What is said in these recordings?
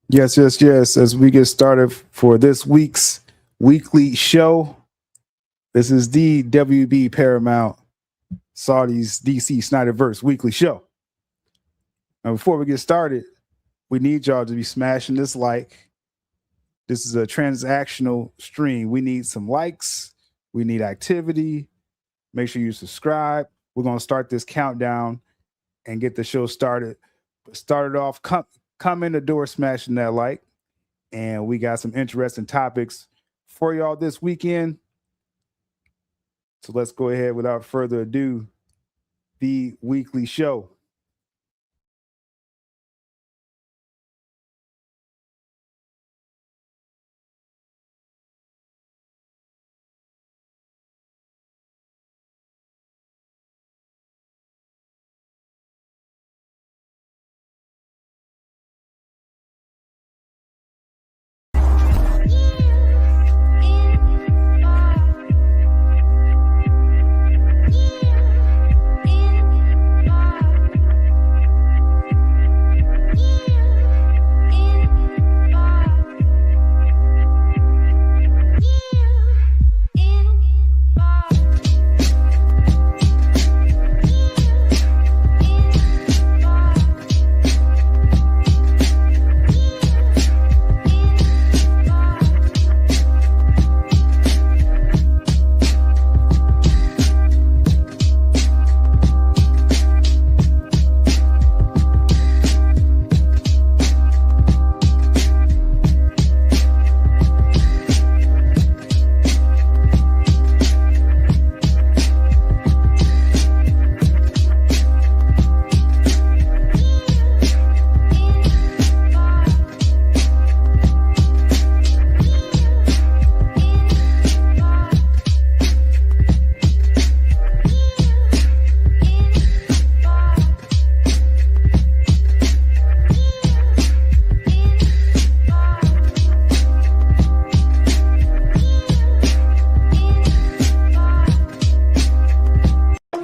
Yes. As we get started for this week's weekly show, this is the WB Paramount Saudi's DC Snyderverse weekly show. Now, before we get started, we need y'all to be smashing this like. This is a transactional stream. We need some likes. We need activity. Make sure you subscribe. We're going to start this countdown and get the show started. Started off, come in the door smashing that like. And we got some interesting topics for y'all this weekend. So let's go ahead without further ado, the weekly show.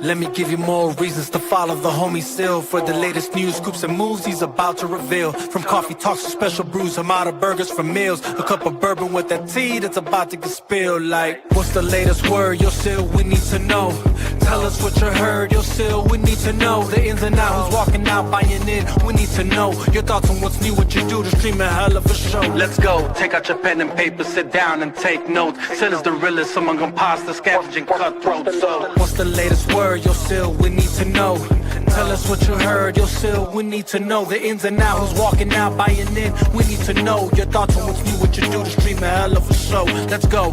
Let me give you more reasons to follow the homie Sil for the latest news, scoops and moves he's about to reveal. From coffee talks to special brews, I'm out of burgers for meals. A cup of bourbon with that tea that's about to get spilled. Like, what's the latest word? Yo, Sil, we need to know. Tell us what you heard, yo, Sil, we need to know. The ins and outs, who's walking out, buying in, we need to know. Your thoughts on what's new, what you do to stream a hell of a show. Let's go, take out your pen and paper, sit down and take notes. Sil is the realest among imposters, scavenging cutthroats. So, what's the latest word? Yo, Sil, we need to know. Tell us what you heard, yo, Sil, we need to know. The ins and outs, who's walking out, buying in, we need to know. Your thoughts on what's new, what you do to stream a hell of a show. Let's go.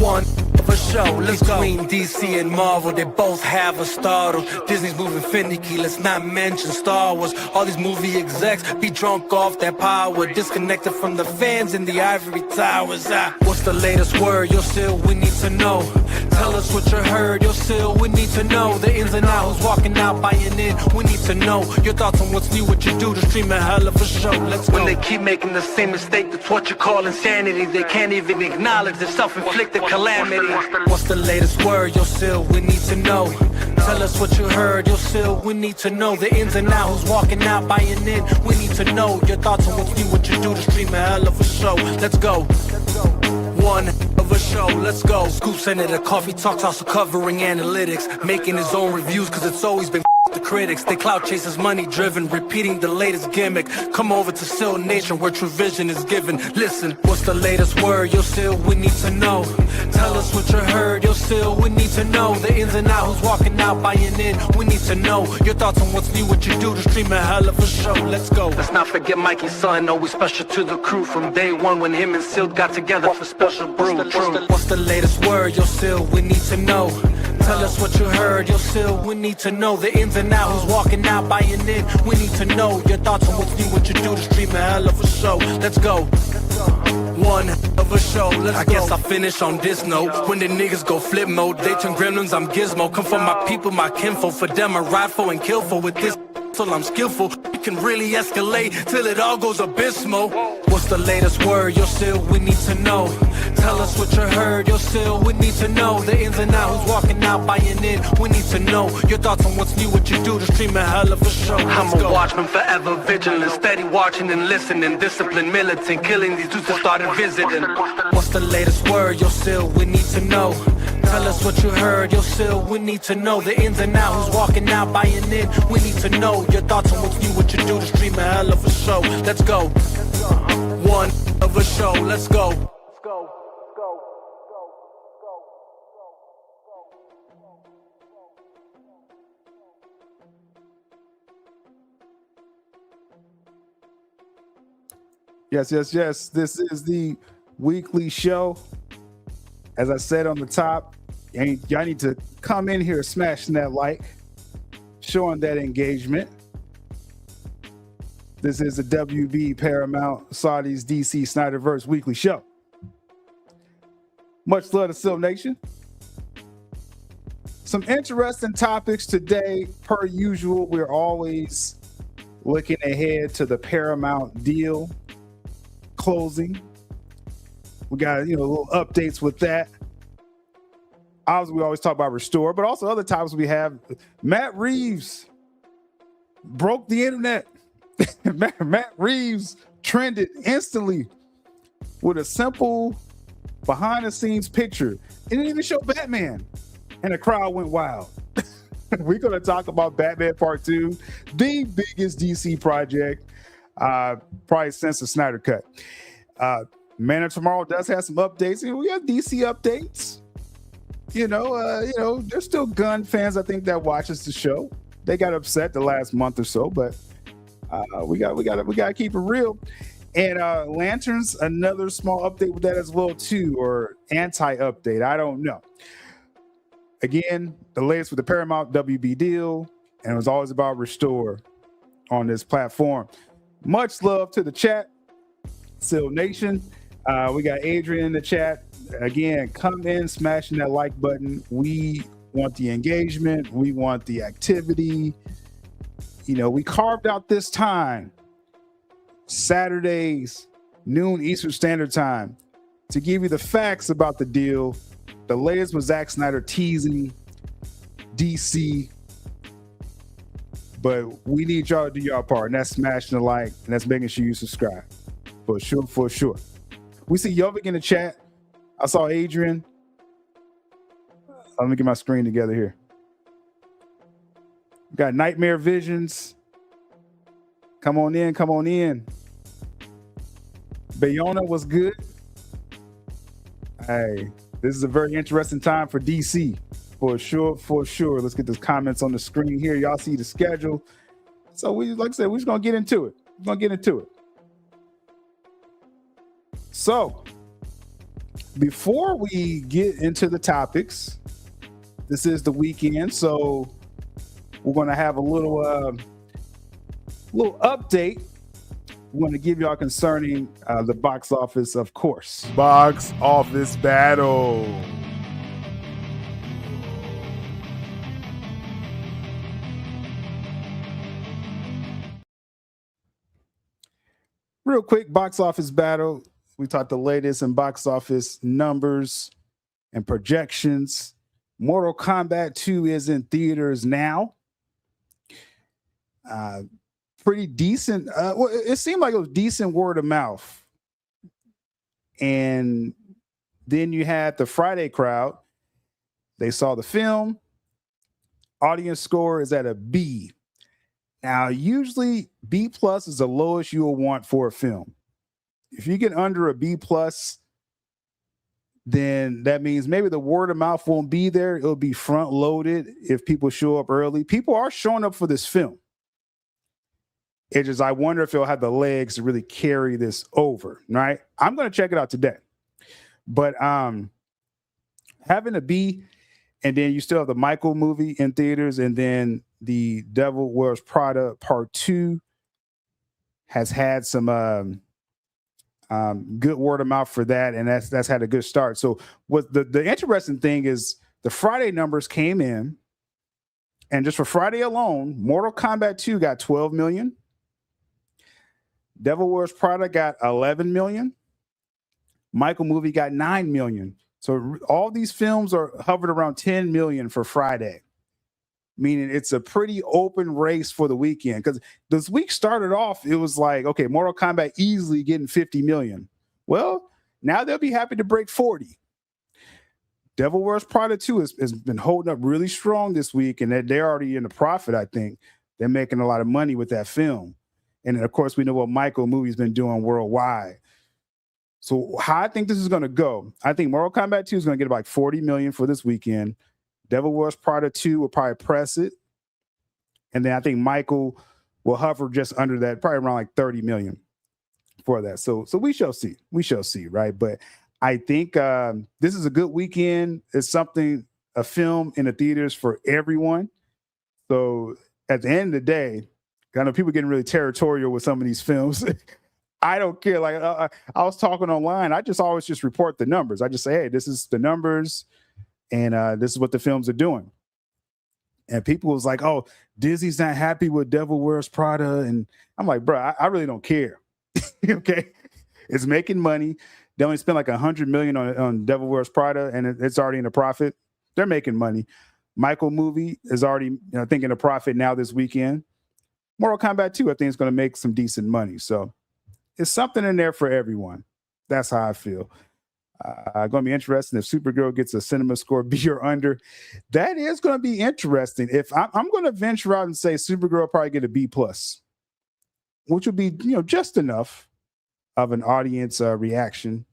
One of a show, let's go. Between DC and Marvel, they both have a startle. Disney's moving finicky, let's not mention Star Wars. All these movie execs be drunk off their power, disconnected from the fans in the ivory towers. What's the latest word, yo, Sil, we need to know. Tell us what you heard, yo, Sil, we need to know. The ins and outs, who's walking out, buying in, we need to know. Your thoughts on what's new, what you do to stream a hell of a show. Let's go. When they keep making the same mistake, that's what you call insanity. They can't even acknowledge their self-inflicted calamity. What's the latest word, yo, Sil, we need to know. Tell us what you heard, yo, Sil, we need to know. The ins and outs, who's walking out, buying in, we need to know. Your thoughts on what's new, what you do to stream a hell of a show. Let's go. One of a show, let's go. Scoop Senator, Coffee Talks, also covering analytics, making his own reviews, cause it's always been the critics. They clout chasers, money driven, repeating the latest gimmick. Come over to Sil Nation where true vision is given. Listen, what's the latest word, yo, Sil, we need to know. Tell us what you heard, yo, Sil, we need to know. The ins and outs, who's walking out, buying in, we need to know. Your thoughts on what's new, what you do to stream a hell of a show. Let's go. Let's not forget Mikey's son, always special to the crew. From day one when him and Sil got together for special brew. What's the latest word, yo, Sil, we need to know. Tell us what you heard, yo, Sil, we need to know. The ins and outs, who's walking out, buying in, we need to know. Your thoughts on what's new, what you do to stream a hell of a show. Let's go. One of a show, I guess I'll finish on this note. When the niggas go flip mode, they turn gremlins, I'm gizmo. Come from my people, my kinfolk. For them I ride for and kill for. With this till I'm skillful, you can really escalate till it all goes abysmal. What's the latest word? Yo, still we need to know. Tell us what you heard. Yo, still we need to know. The ins and outs, who's walking out, buying in. We need to know your thoughts on what's new, what you do to stream a hell of a show. I'm a watchman, forever vigilant, steady watching and listening, disciplined, militant, killing these dudes that started visiting. What's the latest word? Yo, still we need to know. Tell us what you heard. Yo, still we need to know. The ins and outs, who's walking out, buying in. We need to know your thoughts on what's new, what you do to stream a hell of a show. Let's go. One of a show. Let's go. Yes, yes, yes. This is the weekly show. As I said on the top, y'all need to come in here smashing that like, showing that engagement. This is the WB Paramount Saudi's DC Snyderverse weekly show. Much love to Sil Nation. Some interesting topics today. Per usual, we're always looking ahead to the Paramount deal closing. We got little updates with that. Obviously, we always talk about Restore, but also other topics we have. Matt Reeves broke the internet. Matt Reeves trended instantly with a simple behind-the-scenes picture. It didn't even show Batman, and the crowd went wild. We're going to talk about Batman Part 2, the biggest DC project probably since the Snyder Cut. Man of Tomorrow does have some updates. We have DC updates. There's still GUNN fans, I think, that watches the show. They got upset the last month or so, but we got to keep it real. And Lanterns, another small update with that as well too, or anti-update. I don't know. Again, the latest with the Paramount WB deal, and it was always about Restore on this platform. Much love to the chat, Sil Nation. We got Adrian in the chat. Again, come in, smashing that like button. We want the engagement. We want the activity. We carved out this time, Saturdays, noon Eastern Standard Time, to give you the facts about the deal. The latest was Zack Snyder teasing DC. But we need y'all to do y'all part, and that's smashing the like, and that's making sure you subscribe. For sure. We see Yovik in the chat. I saw Adrian. Let me get my screen together here. We got Nightmare Visions. Come on in. Bayona was good. Hey, this is a very interesting time for DC. For sure. Let's get the comments on the screen here. Y'all see the schedule. So like I said, we're just gonna get into it. So before we get into the topics, this is the weekend, so we're gonna have a little update. We want to give y'all concerning the box office, of course. Box office battle. Real quick, box office battle. We talked the latest in box office numbers and projections. Mortal Kombat 2 is in theaters now. Pretty decent. It seemed like it was decent word of mouth. And then you had the Friday crowd. They saw the film. Audience score is at a B. Now, usually B plus is the lowest you will want for a film. If you get under a B plus, then that means maybe the word of mouth won't be there. It'll be front loaded if people show up early. People are showing up for this film. It's just, I wonder if it'll have the legs to really carry this over, right? I'm going to check it out today. But having a B, and then you still have the Michael movie in theaters, and then the Devil Wears Prada Part 2 has had some good word of mouth for that, and that's had a good start. So what the interesting thing is, the Friday numbers came in, and just for Friday alone, Mortal Kombat 2 got 12 million. Devil Wears Prada got 11 million. Michael movie got 9 million. So all these films are hovered around 10 million for Friday, meaning it's a pretty open race for the weekend. Because this week started off, it was like, okay, Mortal Kombat easily getting 50 million. Well, now they'll be happy to break 40. Devil Wears Prada 2 has been holding up really strong this week, and they're already in the profit, I think. They're making a lot of money with that film. And then, of course, we know what Michael movie's been doing worldwide. So how I think this is going to go, I think Mortal Kombat 2 is going to get about 40 million for this weekend. Devil Wears Prada 2 will probably press it. And then I think Michael will hover just under that, probably around like 30 million for that. So we shall see. We shall see, right? But I think this is a good weekend. It's something, a film in the theaters for everyone. So at the end of the day, I know people getting really territorial with some of these films. I don't care. Like I was talking online. I just always just report the numbers. I just say, hey, this is the numbers, and this is what the films are doing. And people was like, oh, Disney's not happy with Devil Wears Prada. And I'm like, bro, I really don't care. Okay. It's making money. They only spent like 100 million on Devil Wears Prada, and it's already in a profit. They're making money. Michael movie is already, I think, in a profit now this weekend. Mortal Kombat 2, I think, is going to make some decent money. So it's something in there for everyone. That's how I feel. Going to be interesting if Supergirl gets a cinema score B or under. That is going to be interesting. If I'm going to venture out and say Supergirl will probably get a B+, which would be, just enough of an audience reaction.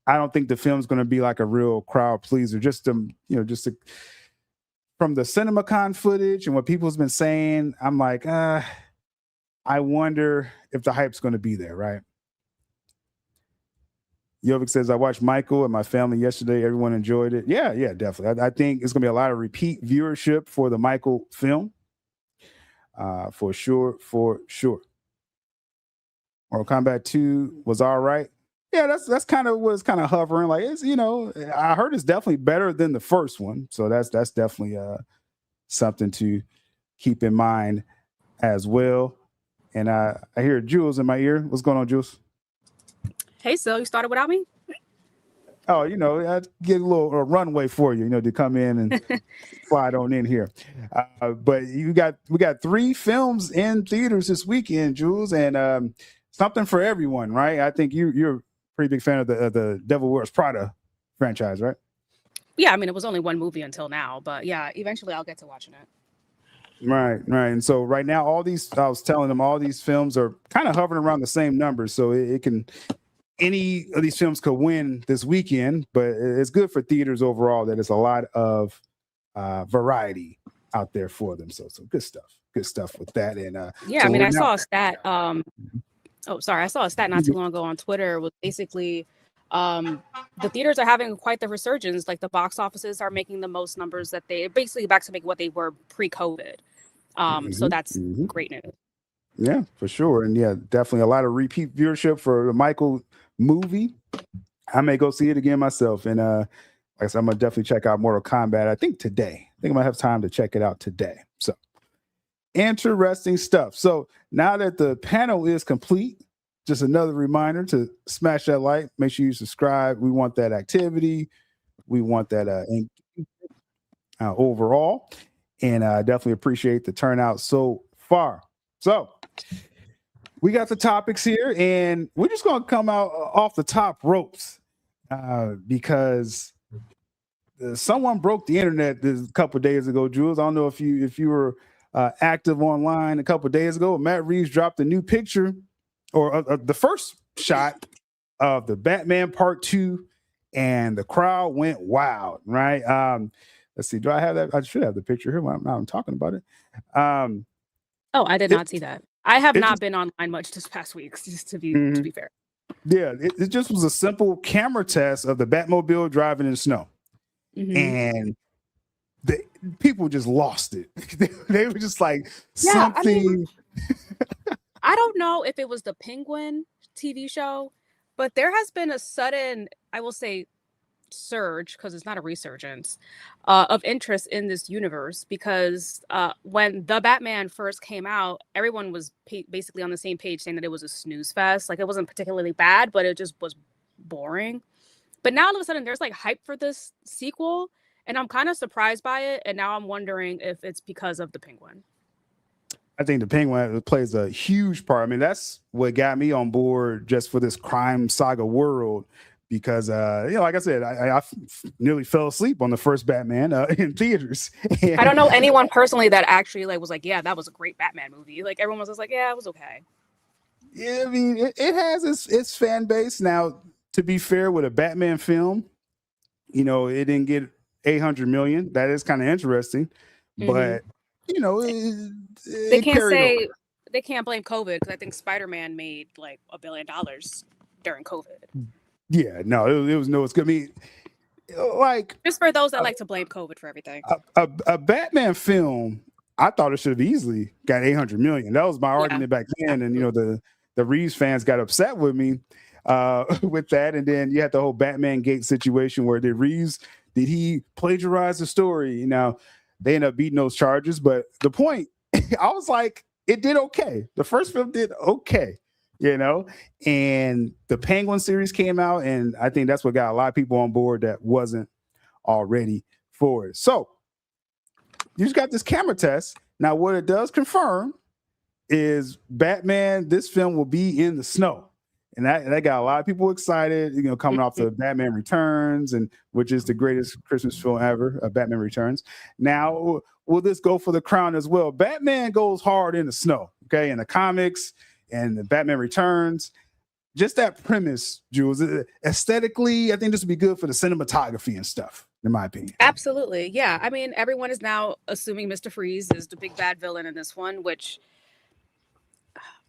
I don't think the film's going to be like a real crowd pleaser. From the CinemaCon footage and what people's been saying, I'm like, I wonder if the hype's going to be there, right? Jovic says, I watched Michael and my family yesterday. Everyone enjoyed it. Yeah, definitely. I think it's going to be a lot of repeat viewership for the Michael film. For sure. Mortal Kombat 2 was all right. Yeah, that's kind of what's kind of hovering. Like, it's, I heard it's definitely better than the first one. So that's definitely something to keep in mind as well. And I hear Jules in my ear. What's going on, Jules? Hey, so you started without me? Oh, I get a runway for you, to come in and slide on in here. But we got 3 films in theaters this weekend, Jules, and something for everyone, right? I think you're a pretty big fan of the Devil Wears Prada franchise, right? Yeah, I mean, it was only one movie until now, but yeah, eventually I'll get to watching it. Right. And so right now, I was telling them all these films are kind of hovering around the same numbers. So it can, any of these films could win this weekend, but it's good for theaters overall that there's a lot of variety out there for them. So good stuff with that. And yeah, I mean, I saw a stat. I saw a stat not too long ago on Twitter. Was basically the theaters are having quite the resurgence. Like the box offices are making the most numbers that they basically back to make what they were pre-COVID. So that's great news. Yeah, for sure. And yeah, definitely a lot of repeat viewership for the Michael movie. I may go see it again myself. And like I said, I'm going to definitely check out Mortal Kombat, I think today. I think I might have time to check it out today. So interesting stuff. So now that the panel is complete, just another reminder to smash that like. Make sure you subscribe. We want that activity. We want that overall. And I definitely appreciate the turnout so far. So we got the topics here, and we're just going to come out off the top ropes because someone broke the internet a couple of days ago, Jules. I don't know if you were active online a couple of days ago. Matt Reeves dropped a new picture or the first shot of the Batman Part 2, and the crowd went wild, right? Let's see. Do I have that? I should have the picture here. Now I'm talking about it. I did not see that. I have not been online much this past week, just to be fair. Yeah, it just was a simple camera test of the Batmobile driving in snow. And people just lost it. They were just like, something. I don't know if it was the Penguin TV show, but there has been a sudden, I will say, surge, because it's not a resurgence, of interest in this universe, because when the Batman first came out, everyone was basically on the same page saying that it was a snooze fest. Like, it wasn't particularly bad, but it just was boring. But now all of a sudden there's like hype for this sequel, and I'm kind of surprised by it. And now I'm wondering if it's because of the Penguin. I think the Penguin plays a huge part. I mean, that's what got me on board just for this crime saga world, because like I said, I nearly fell asleep on the first Batman in theaters. I don't know anyone personally that actually like was like, yeah, that was a great Batman movie. Like, everyone was just like, yeah, it was okay. Yeah, I mean, it has its fan base. Now, to be fair, with a Batman film, it didn't get 800 million. That is kind of interesting, but they can't blame COVID, because I think Spider-Man made like $1 billion during COVID. Yeah, no, it was no. It's good. I mean, like, just for those that like to blame COVID for everything. A Batman film, I thought it should have easily got 800 million. That was my argument back then, and the REEVES fans got upset with me with that. And then you had the whole Batman Gate situation where did he plagiarize the story? Now they ended up beating those charges, but the point, I was like, it did okay. The first film did okay, and the Penguin series came out, and I think that's what got a lot of people on board that wasn't already for it. So you just got this camera test. Now, what it does confirm is Batman, this film will be in the snow. And that got a lot of people excited, coming off the Batman Returns, and which is the greatest Christmas film ever, Batman Returns. Now, will this go for the crown as well? Batman goes hard in the snow, okay, in the comics and the Batman Returns. Just that premise, Jules, aesthetically, I think this would be good for the cinematography and stuff, in my opinion. Absolutely, yeah. I mean, everyone is now assuming Mr. Freeze is the big bad villain in this one, which,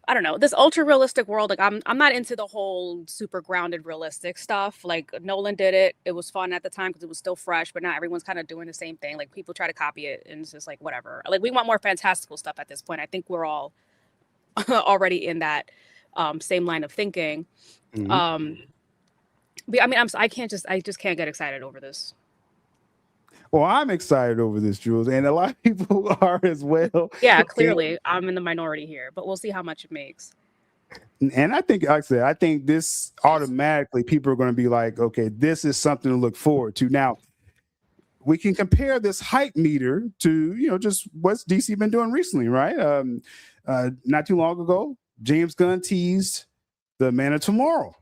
I don't know, this ultra realistic world. Like, I'm not into the whole super grounded realistic stuff. Like, Nolan did it. It was fun at the time because it was still fresh, but now everyone's kind of doing the same thing. Like, people try to copy it, and it's just like, whatever. Like, we want more fantastical stuff at this point. I think we're all already in that same line of thinking. Mm-hmm. But I mean, I just can't get excited over this. Well, I'm excited over this, Jules, and a lot of people are as well. Yeah, clearly, I'm in the minority here, but we'll see how much it makes. And I think, like I said, I think this automatically people are going to be like, okay, this is something to look forward to. Now, we can compare this hype meter to, just what's DC been doing recently, right? Not too long ago, James Gunn teased the Man of Tomorrow,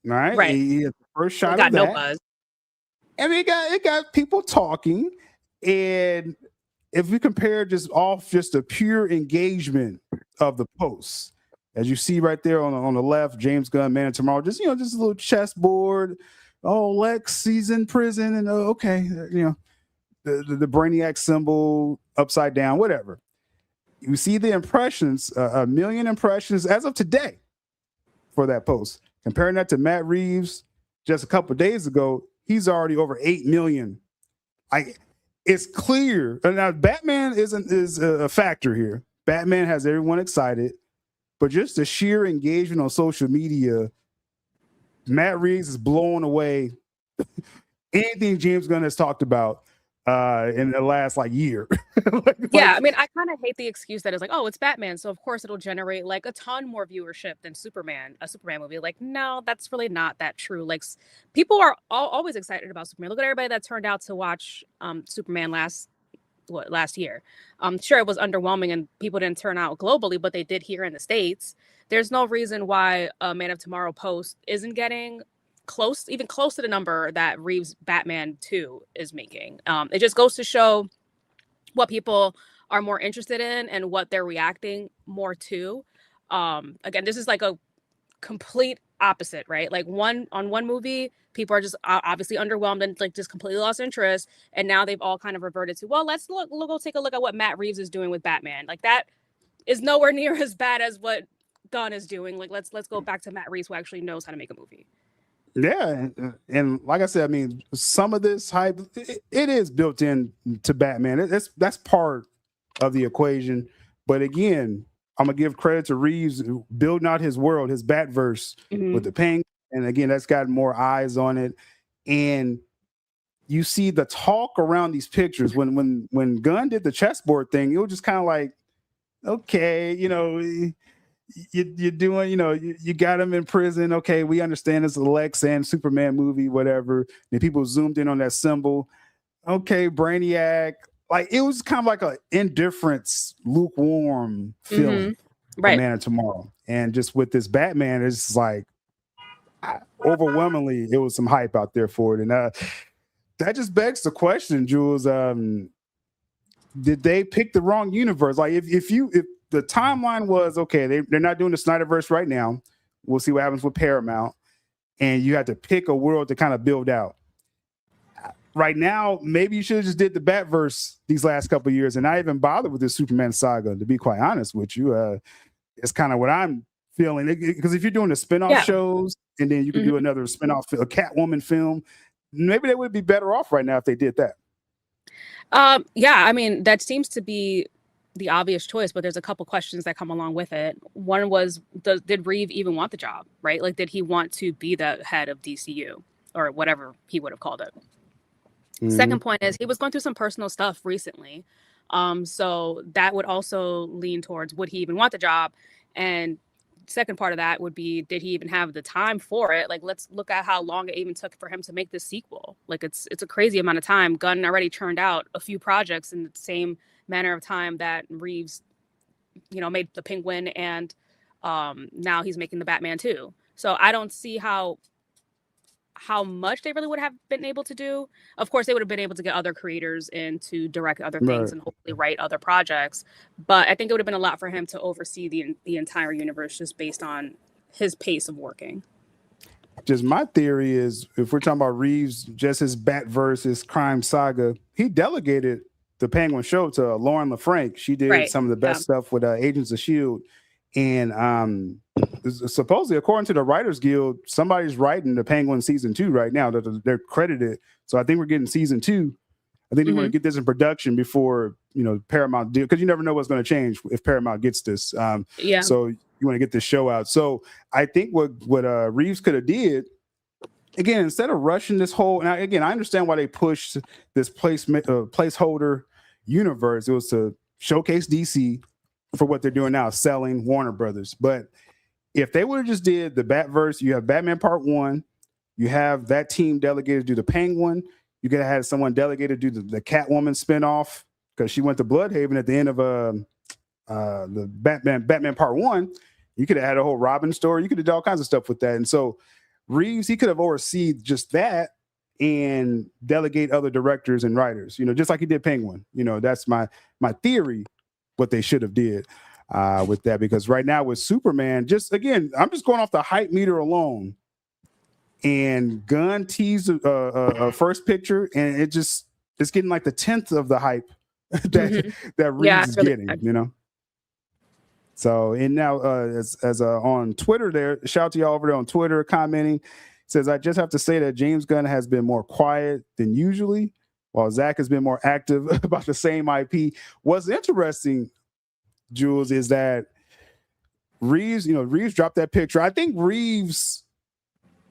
right? Right. He had the first shot got of that. No buzz. I mean, it got people talking, and if we compare just the pure engagement of the posts, as you see right there on the left, James Gunn, Man of Tomorrow, just a little chessboard. Oh, Lex, he's in prison, and okay, the Brainiac symbol upside down, whatever. You see the impressions, 1 million impressions as of today for that post. Comparing that to Matt Reeves just a couple of days ago, he's already over 8 million. It's clear. Now, Batman is a factor here. Batman has everyone excited, but just the sheer engagement on social media, Matt Reeves is blowing away anything James Gunn has talked about in the last year. Yeah, I mean, I kind of hate the excuse that it's like, oh, it's Batman, so of course it'll generate a ton more viewership than a Superman movie. Like, no, that's really not that true. Like, people are always excited about Superman. Look at everybody that turned out to watch Superman last year. Sure, it was underwhelming and people didn't turn out globally, but they did here in the States. There's no reason why a Man of Tomorrow post isn't getting even close to the number that Reeves Batman 2 is making. It just goes to show what people are more interested in and what they're reacting more to. Again, this is a complete opposite, right? One movie, people are just obviously underwhelmed and just completely lost interest, and now they've all kind of reverted to, well, let's go take a look at what Matt Reeves is doing with Batman. That is nowhere near as bad as what Gunn is doing. Let's go back to Matt Reeves, who actually knows how to make a movie. Yeah, and like I said, I mean, some of this hype, it is built in to Batman. That's part of the equation. But again, I'm gonna give credit to Reeves building out his world, his Batverse with the Penguin, and again, that's got more eyes on it. And you see the talk around these pictures. When Gunn did the chessboard thing, it was just kind of like, okay, you're doing, you got him in prison. Okay, we understand it's a Lex and Superman movie, whatever. And people zoomed in on that symbol. Okay, Brainiac. Like, it was kind of like a indifference, lukewarm feeling for Man of Tomorrow. And just with this Batman, it's like, overwhelmingly, it was some hype out there for it. And that just begs the question, Jules. Did they pick the wrong universe? Like, if the timeline was, okay, they're not doing the Snyderverse right now. We'll see what happens with Paramount. And you had to pick a world to kind of build out. Right now, maybe you should have just did the Batverse these last couple of years and not even bothered with the Superman saga, to be quite honest with you. It's kind of what I'm feeling. Because if you're doing the spinoff shows and then you could do another spinoff, a Catwoman film, maybe they would be better off right now if they did that. Yeah, I mean, that seems to be the obvious choice, but there's a couple questions that come along with it. One was, did Reeve even want the job, right? Like, did he want to be the head of DCU or whatever he would have called it? Second point is, he was going through some personal stuff recently. So that would also lean towards, would he even want the job? And second part of that would be, did he even have the time for it? Like, let's look at how long it even took for him to make this sequel. Like, it's a crazy amount of time. Gunn already churned out a few projects in the same manner of time that Reeves, made the Penguin, and now he's making the Batman too. So I don't see how much they really would have been able to do. Of course, they would have been able to get other creators in to direct other things and hopefully write other projects. But I think it would have been a lot for him to oversee the entire universe just based on his pace of working. Just my theory is, if we're talking about Reeves, just his Batverse, his crime saga, he delegated the Penguin show to Lauren LaFranc. She did some of the best stuff with Agents of S.H.I.E.L.D. And supposedly, according to the Writers Guild, somebody's writing the Penguin season 2 right now. They're credited. So I think we're getting season 2. I think they want to get this in production before, Paramount deal, because you never know what's going to change if Paramount gets this. So you want to get this show out. So I think what Reeves could have did, again, instead of rushing this whole, and I understand why they pushed this placeholder universe. It was to showcase DC for what they're doing now, selling Warner Brothers. But if they would have just did the Batverse, you have Batman Part 1, you have that team delegated to do the Penguin, you could have had someone delegated to do the Catwoman spinoff, because she went to Bloodhaven at the end of the Batman Part 1. You could have had a whole Robin story. You could have done all kinds of stuff with that. And so Reeves, he could have overseen just that and delegate other directors and writers, just like he did Penguin. That's my theory, what they should have did with that. Because right now with Superman, I'm just going off the hype meter alone. And Gunn teased a first picture, and it's getting like the 10th of the hype that Reeves is getting, So, and now as on Twitter there, shout out to y'all over there on Twitter commenting, says, I just have to say that James Gunn has been more quiet than usually, while Zack has been more active about the same IP. What's interesting, Jules, is that Reeves dropped that picture. I think Reeves,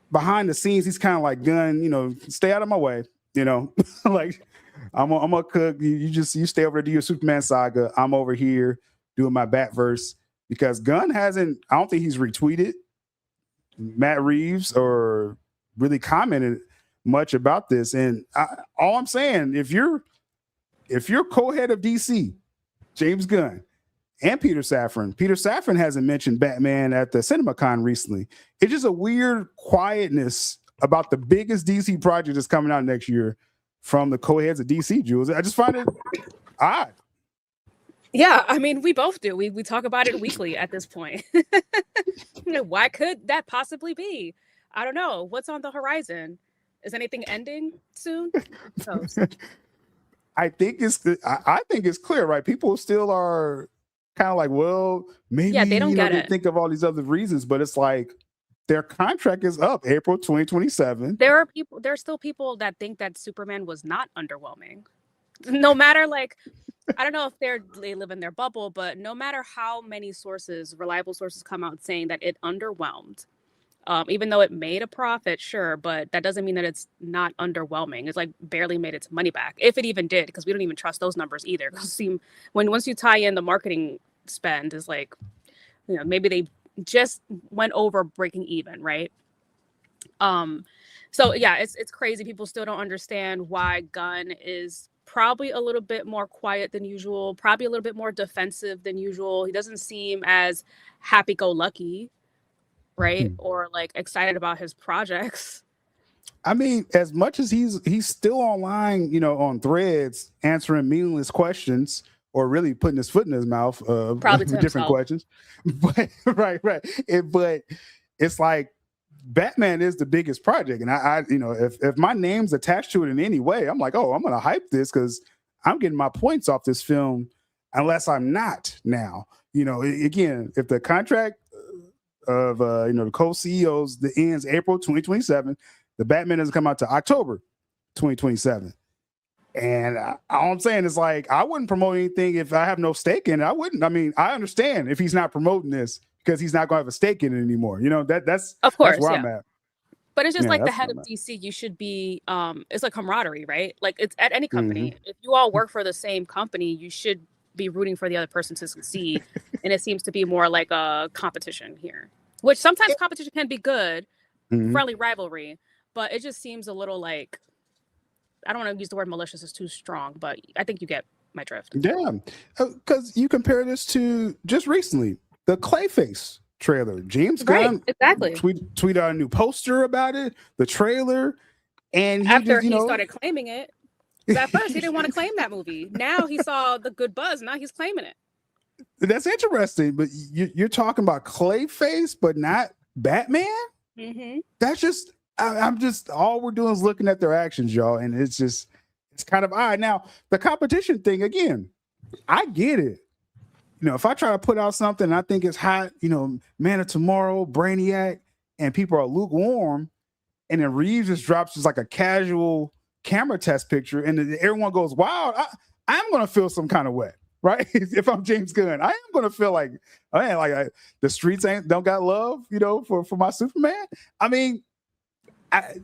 behind the scenes, he's kind of like, Gunn, stay out of my way, like I'm a cook. You stay over there, do your Superman saga. I'm over here doing my Batverse, because Gunn I don't think he's retweeted Matt Reeves or really commented much about this. And all I'm saying, if you're co-head of DC, James Gunn, and Peter Safran hasn't mentioned Batman at the CinemaCon recently. It's just a weird quietness about the biggest DC project that's coming out next year from the co-heads of DC, Jules. I just find it odd. Yeah, I mean, we both do. We talk about it weekly at this point. Why could that possibly be? I don't know. What's on the horizon? Is anything ending soon? I think it's clear, right? People still are kind of like, well, maybe they don't get it. Think of all these other reasons, but it's like their contract is up April 2027. There's still people that think that Superman was not underwhelming. No matter, like, I don't know if they live in their bubble, but no matter how many reliable sources come out saying that it underwhelmed, Even though it made a profit, sure, but that doesn't mean that it's not underwhelming. It's like barely made its money back, if it even did, because we don't even trust those numbers either. Once you tie in the marketing spend, is like, you know, maybe they just went over breaking even, right? So yeah, it's crazy. People still don't understand why Gunn is probably a little bit more quiet than usual, probably a little bit more defensive than usual. He doesn't seem as happy-go-lucky, right? Or like excited about his projects. I mean, as much as he's still online, you know, on threads, answering meaningless questions or really putting his foot in his mouth, Probably to different himself. questions. But right. But it's like Batman is the biggest project, and I you know, if my name's attached to it in any way, I'm like, oh, I'm gonna hype this because I'm getting my points off this film, unless I'm not now. You know, again, if the contract of you know, the co-CEOs that ends April 2027, the Batman doesn't come out to October 2027. And all I'm saying is, like, I wouldn't promote anything if I have no stake in it. I wouldn't. I mean, I understand if he's not promoting this because he's not going to have a stake in it anymore. You know, that's Of course, that's where yeah. I'm at. But it's just Yeah, like the that's head where of I'm at. DC, you should be, it's like camaraderie, right? Like it's at any company. If you all work for the same company, you should be rooting for the other person to succeed. And it seems to be more like a competition here, which sometimes competition can be good, friendly rivalry, but it just seems a little like, I don't want to use the word malicious, it's too strong, but I think you get my drift. Yeah, because you compare this to just recently the Clayface trailer. James Gunn exactly. tweet out a new poster about it, the trailer, and After he started claiming it, because at first he didn't want to claim that movie. Now he saw the good buzz. Now he's claiming it. That's interesting, but you're talking about Clayface, but not Batman. That's just I'm just all we're doing is looking at their actions, y'all, and it's kind of odd. Now the competition thing again, I get it. You know, if I try to put out something and I think it's hot, you know, Man of Tomorrow, Brainiac, and people are lukewarm, and then Reeves just drops just like a casual camera test picture, and then everyone goes wild, I'm gonna feel some kind of way, right? If I'm James Gunn, I am gonna feel like, the streets don't got love, you know, for my Superman. I mean,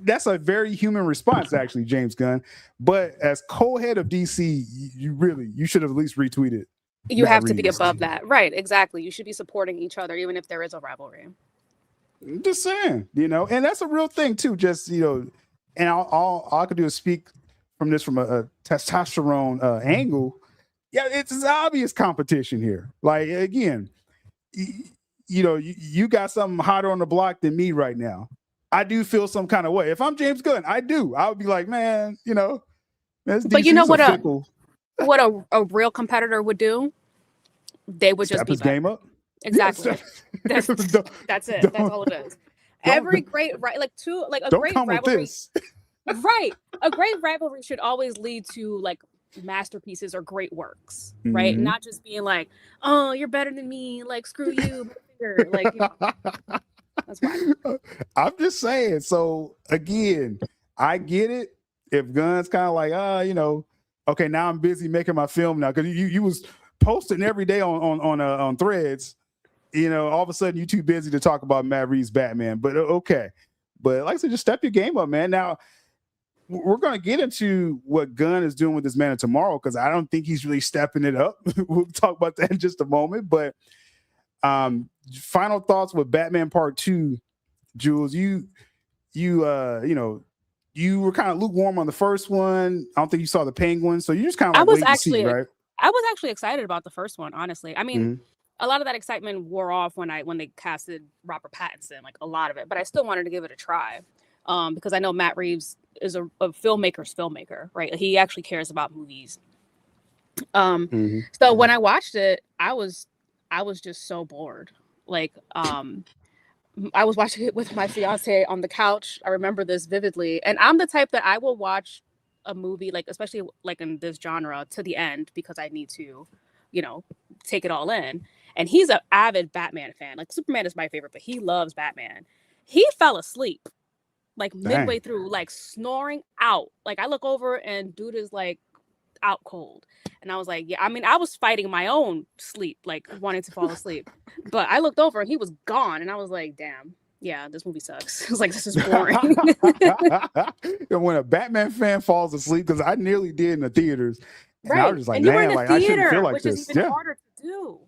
that's a very human response, actually, James Gunn. But as co-head of DC, you should have at least retweeted. You have to be above that, right? Exactly. You should be supporting each other, even if there is a rivalry. Just saying, you know, and that's a real thing too. Just, you know, and all I could do is speak from a testosterone angle. Yeah, it's an obvious competition here. Like, again, you know, you got something hotter on the block than me right now. I do feel some kind of way. If I'm James Gunn, I would be like, man, you know, but you know what a real competitor would do? They would just be his game up. Exactly. Yes. That's it. That's all it is. Every great great rivalry. Right. A great rivalry should always lead to like masterpieces or great works, right? Not just being like, oh, you're better than me, like screw you, like, you know. That's why. I'm just saying. So again, I get it. If Gunn's kind of like, you know, okay, now I'm busy making my film now, because you was posting every day on threads. You know, all of a sudden you're too busy to talk about Matt Reeves' Batman. But okay, but like I said, just step your game up, man. Now we're gonna get into what Gunn is doing with this Man of Tomorrow, because I don't think he's really stepping it up. We'll talk about that in just a moment. But final thoughts with Batman Part 2, Jules. You know, you were kind of lukewarm on the first one. I don't think you saw the Penguin, so you just kind of like wait to see, right? I was actually excited about the first one, honestly. I mean, a lot of that excitement wore off when they casted Robert Pattinson, like a lot of it, but I still wanted to give it a try, because I know Matt Reeves is a filmmaker's filmmaker, right? He actually cares about movies. So when I watched it, I was just so bored. Like, I was watching it with my fiance on the couch. I remember this vividly. And I'm the type that I will watch a movie, like, especially like in this genre, to the end, because I need to, you know, take it all in. And he's an avid Batman fan. Like, Superman is my favorite, but he loves Batman. He fell asleep like midway through, like snoring out. Like, I look over and dude is like out cold. And I was like, yeah, I mean, I was fighting my own sleep, like wanting to fall asleep. But I looked over and he was gone. And I was like, damn. yeah, this movie sucks. It's like, this is boring. And when a Batman fan falls asleep, because I nearly did in the theaters, and I Right. was just like, And you were in man, the like I shouldn't feel theater, like which is this. even Yeah. harder to do.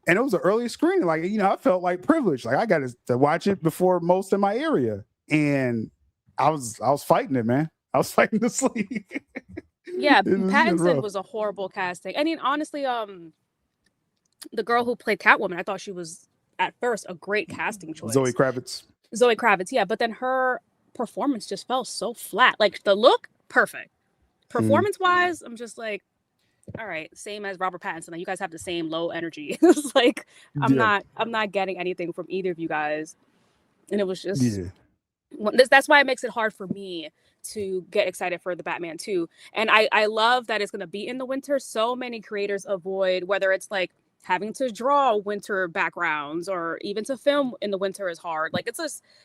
And it was an early screening. Like, I felt like privileged. Like I got to watch it before most in my area. And I was fighting it, man. I was fighting to sleep. Yeah, It was Pattinson rough. was a horrible casting. I mean, honestly, the girl who played Catwoman, I thought she was at first a great casting choice. Zoe Kravitz. Zoe Kravitz, yeah, but then her performance just fell so flat. Like the look, perfect. Performance-wise, I'm just like, all right, same as Robert Pattinson. Like, you guys have the same low energy. It's like I'm not getting anything from either of you guys, and it was just that's why it makes it hard for me to get excited for the Batman 2. And I love that it's going to be in the winter. So many creators avoid, whether it's like having to draw winter backgrounds or even to film in the winter is hard. Like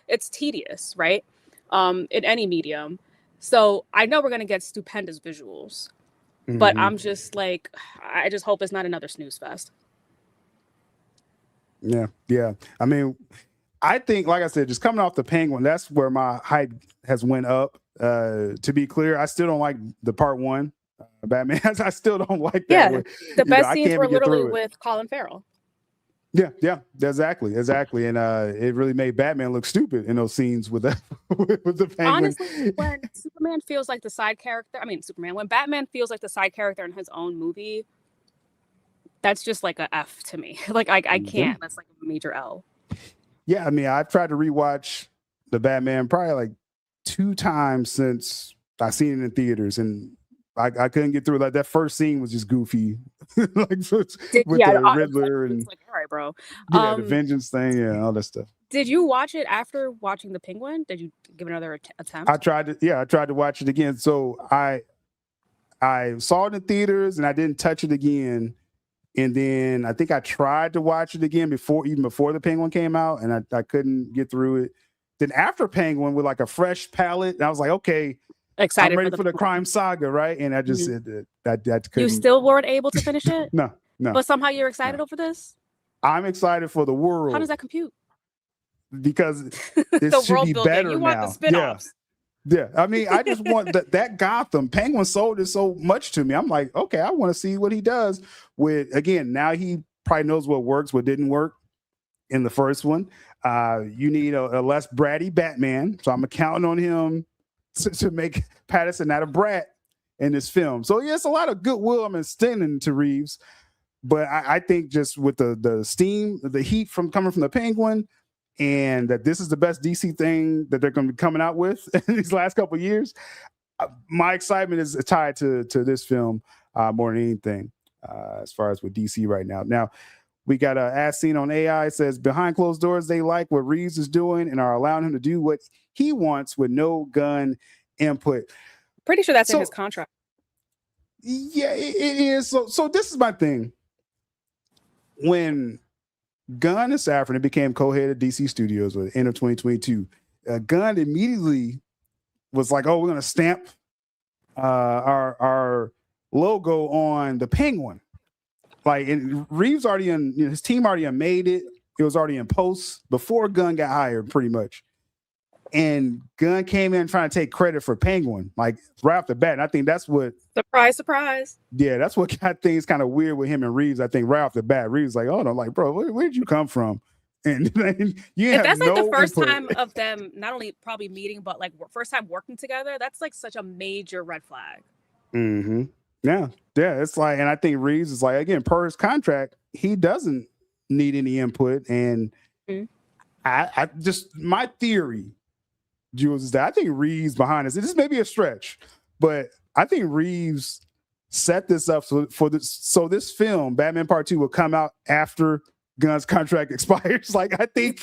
it's tedious, right? In any medium. So I know we're going to get stupendous visuals, but I'm just like, I just hope it's not another snooze fest. Yeah. I mean, I think, like I said, just coming off the Penguin, that's where my hype has went up. To be clear, I still don't like the part one Batman. I still don't like that. Yeah, the best scenes were literally with Colin Farrell. Yeah, exactly. And it really made Batman look stupid in those scenes with the Penguin. Honestly, when Superman feels like the side character, when Batman feels like the side character in his own movie, that's just like a F to me. Like I can't. That's like a major L. Yeah, I mean, I've tried to rewatch the Batman probably like 2 times since I seen it in theaters, and I couldn't get through. Like that first scene was just goofy, like with the Riddler and like, all right, bro. The vengeance thing, all that stuff. Did you watch it after watching the Penguin? Did you give it another attempt? I tried to watch it again. So I saw it in theaters and I didn't touch it again. And then I think I tried to watch it again before the Penguin came out, and I couldn't get through it. Then after Penguin, with like a fresh palette, and I was like, okay, excited, I'm ready for the crime saga, right? And I just said that couldn't. You still weren't able to finish it? No. But somehow you're excited over this? I'm excited for the world. How does that compute? Because it should be better you now. Want the spin-offs. Yeah. I mean, I just want that Gotham. Penguin sold it so much to me. I'm like, okay, I want to see what he does with, again, now he probably knows what works, what didn't work in the first one. You need a less bratty Batman. So I'm counting on him to make Pattinson not a brat in this film. So yeah, it's a lot of goodwill I'm extending to Reeves. But I think just with the steam, the heat coming from the Penguin, and that this is the best DC thing that they're going to be coming out with in these last couple of years, my excitement is tied to this film more than anything as far as with DC right now. Now, we got a As Seen on AI. It says, behind closed doors, they like what Reeves is doing and are allowing him to do what he wants with no gun input. Pretty sure that's in his contract. Yeah, it is. So this is my thing. When Gunn and Safran became co-head of DC Studios at the end of 2022, Gunn immediately was like, "Oh, we're going to stamp our logo on the Penguin." Like, and Reeves his team already made it. It was already in post before Gunn got hired, pretty much. And Gunn came in trying to take credit for Penguin, like right off the bat. And I think that's what surprise. Yeah, that's what got things kind of weird with him and Reeves. I think right off the bat, Reeves like, "Oh no, like, bro, where did you come from?" And you if that's like the first time of them not only probably meeting, but like first time working together, that's like such a major red flag. Mm-hmm. Yeah. It's like, and I think Reeves is like, again, per his contract, he doesn't need any input. And I just, my theory, Jules, is that I think Reeves behind this. This may be a stretch, but I think Reeves set this up so this film, Batman Part 2, will come out after Gunn's contract expires. Like, I think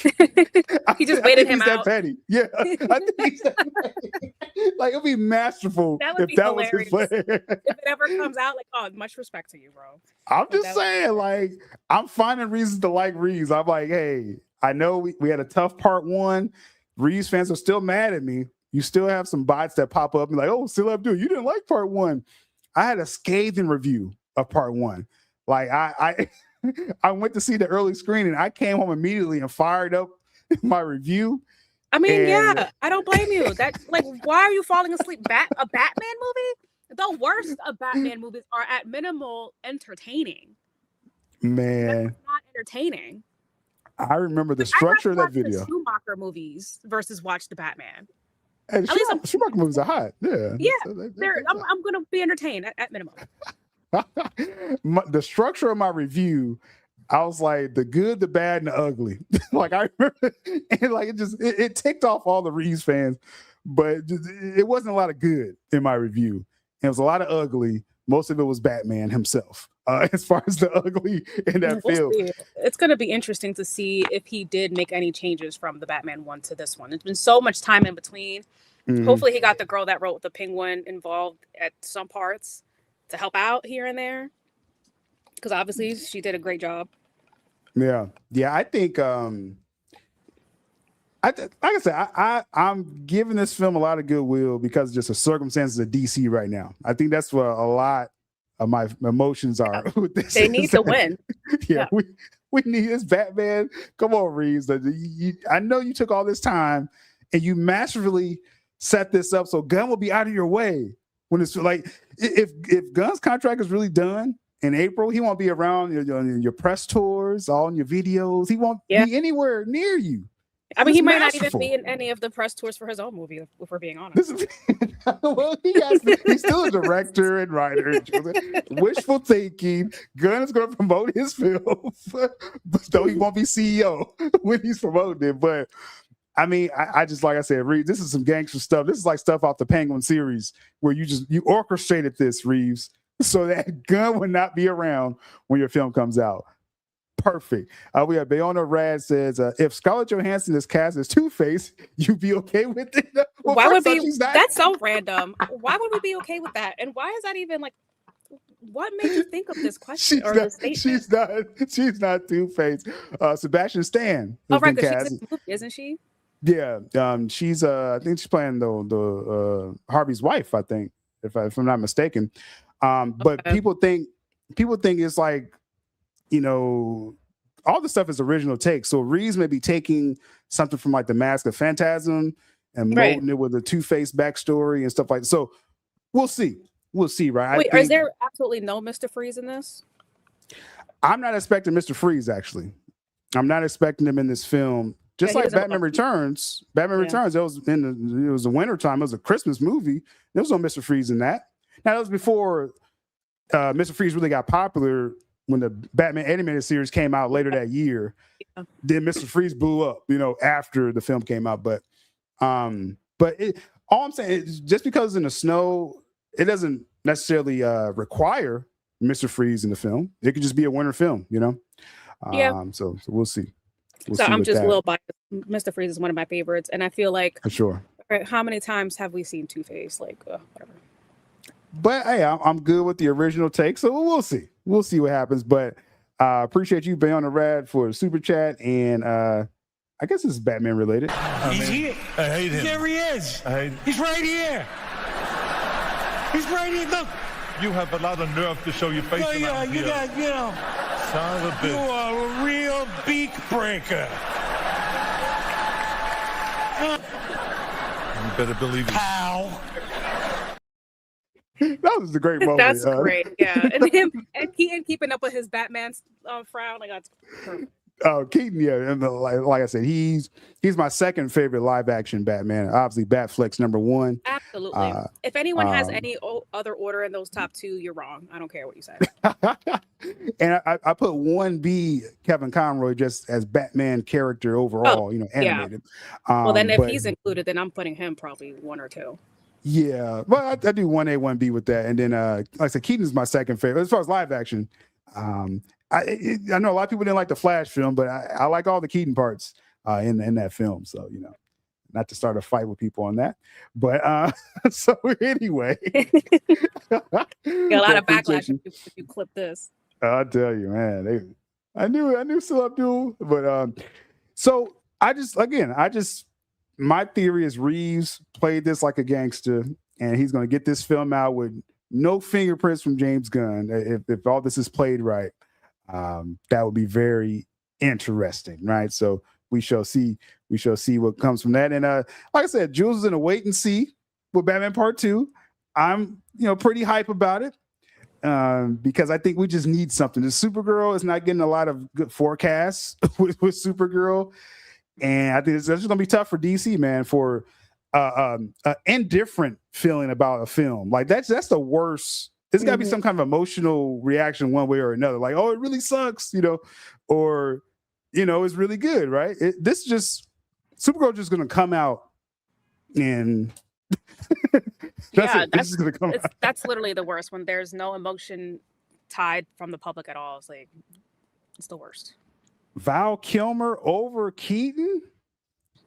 he just waited him out. That petty. Yeah, I think he's that petty. Like, it'd be masterful if that was his plan. If it ever comes out, like, oh, much respect to you, bro. I'm just saying, like, I'm finding reasons to like Reeves. I'm like, hey, I know we had a tough Part 1. Reeves fans are still mad at me. You still have some bots that pop up and like, "Oh, sylabdul, you didn't like Part 1. I had a scathing review of Part 1. Like, I went to see the early screening. I came home immediately and fired up my review. I mean, And- yeah, I don't blame you. That like, why are you falling asleep? A Batman movie? The worst of Batman movies are at minimal entertaining. Man, That's not entertaining. I remember the I'd structure of rather that watch video. The Schumacher movies versus watch the Batman. And At least I'm- Schumacher movies are hot. Yeah. Yeah, So I'm gonna be entertained at minimum. the structure of my review, I was like the good, the bad, and the ugly. Like I remember, and like it ticked off all the Reeves fans, but it wasn't a lot of good in my review. It was a lot of ugly. Most of it was Batman himself. As far as the ugly in that film, It's going to be interesting to see if he did make any changes from the Batman one to this one. It's been so much time in between. Mhm. Hopefully, he got the girl that wrote the Penguin involved at some parts to help out here and there, because obviously she did a great job. Yeah. I think like I said, I'm giving this film a lot of goodwill because of just the circumstances of DC right now. I think that's what a lot of my emotions are with this. They need to win. Yeah. We need this Batman. Come on, Reeves. I know you took all this time and you masterfully set this up so Gunn will be out of your way when it's like if Gunn's contract is really done in April, he won't be around your press tours, all in your videos. He won't be anywhere near you. I mean, It's he might masterful. not even be in any of the press tours for his own movie, if we're being honest. Well, he's still a director and writer. Wishful thinking. Gunn is going to promote his film, but though he won't be CEO when he's promoting it. But I mean, I just, like I said, Reeves, this is some gangster stuff. This is like stuff off the Penguin series where you orchestrated this, Reeves, so that Gunn would not be around when your film comes out. Perfect. We have Bayona Rad says, if Scarlett Johansson is cast as Two-Face, you'd be okay with it? Well, why would first off, be she's not. that's so random? Why would we be okay with that? And why is that even like? What made you think of this question or this statement? She's not Two-Face. Sebastian Stan. Oh, has right, been because she's cast. in the movie, isn't she? Yeah. She's I think she's playing the Harvey's wife, I think, if I'm not mistaken. But Okay. people think it's like, all the stuff is original take. So Reeves may be taking something from like the Mask of Phantasm and molding it with a Two-Face backstory and stuff like that. So we'll see. Right? Wait, is there absolutely no Mr. Freeze in this? I'm not expecting Mr. Freeze, actually. I'm not expecting him in this film. Just he like doesn't Batman look- Returns. Batman Returns, it was the winter time. It was a Christmas movie. There was no Mr. Freeze in that. Now, that was before Mr. Freeze really got popular when the Batman animated series came out later that year. Yeah. Then Mr. Freeze blew up, after the film came out. But all I'm saying is just because it's in the snow, it doesn't necessarily require Mr. Freeze in the film. It could just be a winter film, Yeah. So we'll see. So I'm just a little biased. Mr. Freeze is one of my favorites, and I feel like for sure. How many times have we seen Two-Face? Like, whatever. But hey, I'm good with the original take, so we'll see. We'll see what happens. But appreciate you being on the rad for the super chat, and I guess this is Batman related. He's here. I hate him. There he is. I hate He's right here. He's right here. Look. You have a lot of nerve to show your face. Oh, yeah, around you here. got, Son of a you bitch. are a real beak breaker. You better believe it. Pal. That was a great moment. That's great. Yeah, and him and Keaton keeping up with his Batman frown. Like, that's perfect. Keaton, yeah, and like I said, he's my second favorite live action Batman. Obviously, Batfleck's number one. Absolutely. If anyone has any other order in those top two, you're wrong. I don't care what you say. And I put 1B Kevin Conroy just as Batman character overall, animated. Well, then if he's included, then I'm putting him probably one or two. Yeah, well, I do 1A, 1B with that, and then like I said, Keaton's my second favorite as far as live action. I know a lot of people didn't like the Flash film, but I like all the Keaton parts in that film. So not to start a fight with people on that, but so anyway, Get a lot of backlash if you clip this. I'll tell you, man. I knew sylabdul, but so my theory is Reeves played this like a gangster, and he's going to get this film out with no fingerprints from James Gunn. If all this is played right, that would be very interesting, right? So we shall see. We shall see what comes from that. And like I said, Jules is in a wait and see with Batman Part 2. I'm pretty hype about it because I think we just need something. The Supergirl is not getting a lot of good forecasts with Supergirl, and I think it's just gonna be tough for DC, man, for indifferent feeling about a film. Like that's the worst. There's got to be some kind of emotional reaction one way or another. Like, oh, it really sucks, or it's really good, right? This just Supergirl just gonna come out and that's literally the worst when there's no emotion tied from the public at all. It's like it's the worst. Val Kilmer over Keaton?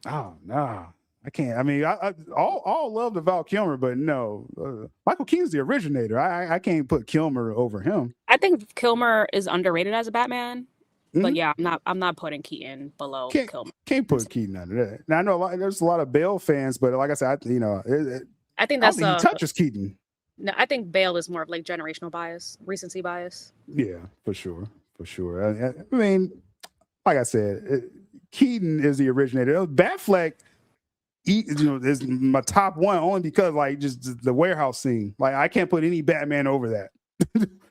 Oh no. I can't. I mean, I all love the Val Kilmer, but no, Michael Keaton's the originator. I can't put Kilmer over him. I think Kilmer is underrated as a Batman, but yeah, I'm not putting Keaton below Kilmer. Can't put Keaton under that. Now I know there's a lot of Bale fans, but like I said, I think that's he touches Keaton. No, I think Bale is more of like generational bias, recency bias. Yeah, for sure. I mean, like I said, Keaton is the originator. Batfleck. Is my top one only because like just the warehouse scene. Like I can't put any Batman over that.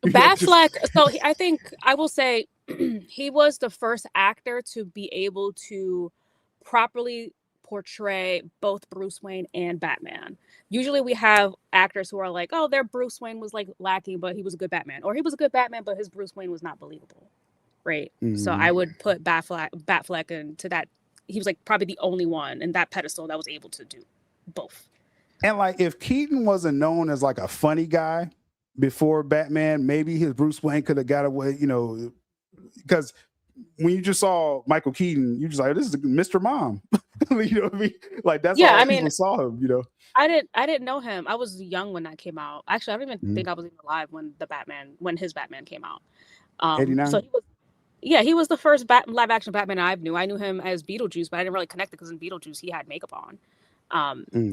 Batfleck. So I think I will say he was the first actor to be able to properly portray both Bruce Wayne and Batman. Usually we have actors who are like, oh, their Bruce Wayne was like lacking, but he was a good Batman, or he was a good Batman, but his Bruce Wayne was not believable, right? So I would put Batfleck into that. He was like probably the only one in that pedestal that was able to do both. And like if Keaton wasn't known as like a funny guy before Batman, maybe his Bruce Wayne could have got away, because when you just saw Michael Keaton, you just like, this is Mr. Mom. You know what I mean? Like that's all people saw him, I didn't know him. I was young when that came out. Actually, I don't even think I was even alive when his Batman came out. 89. So he was the first live action Batman I knew. I knew him as Beetlejuice, but I didn't really connect it because in Beetlejuice he had makeup on.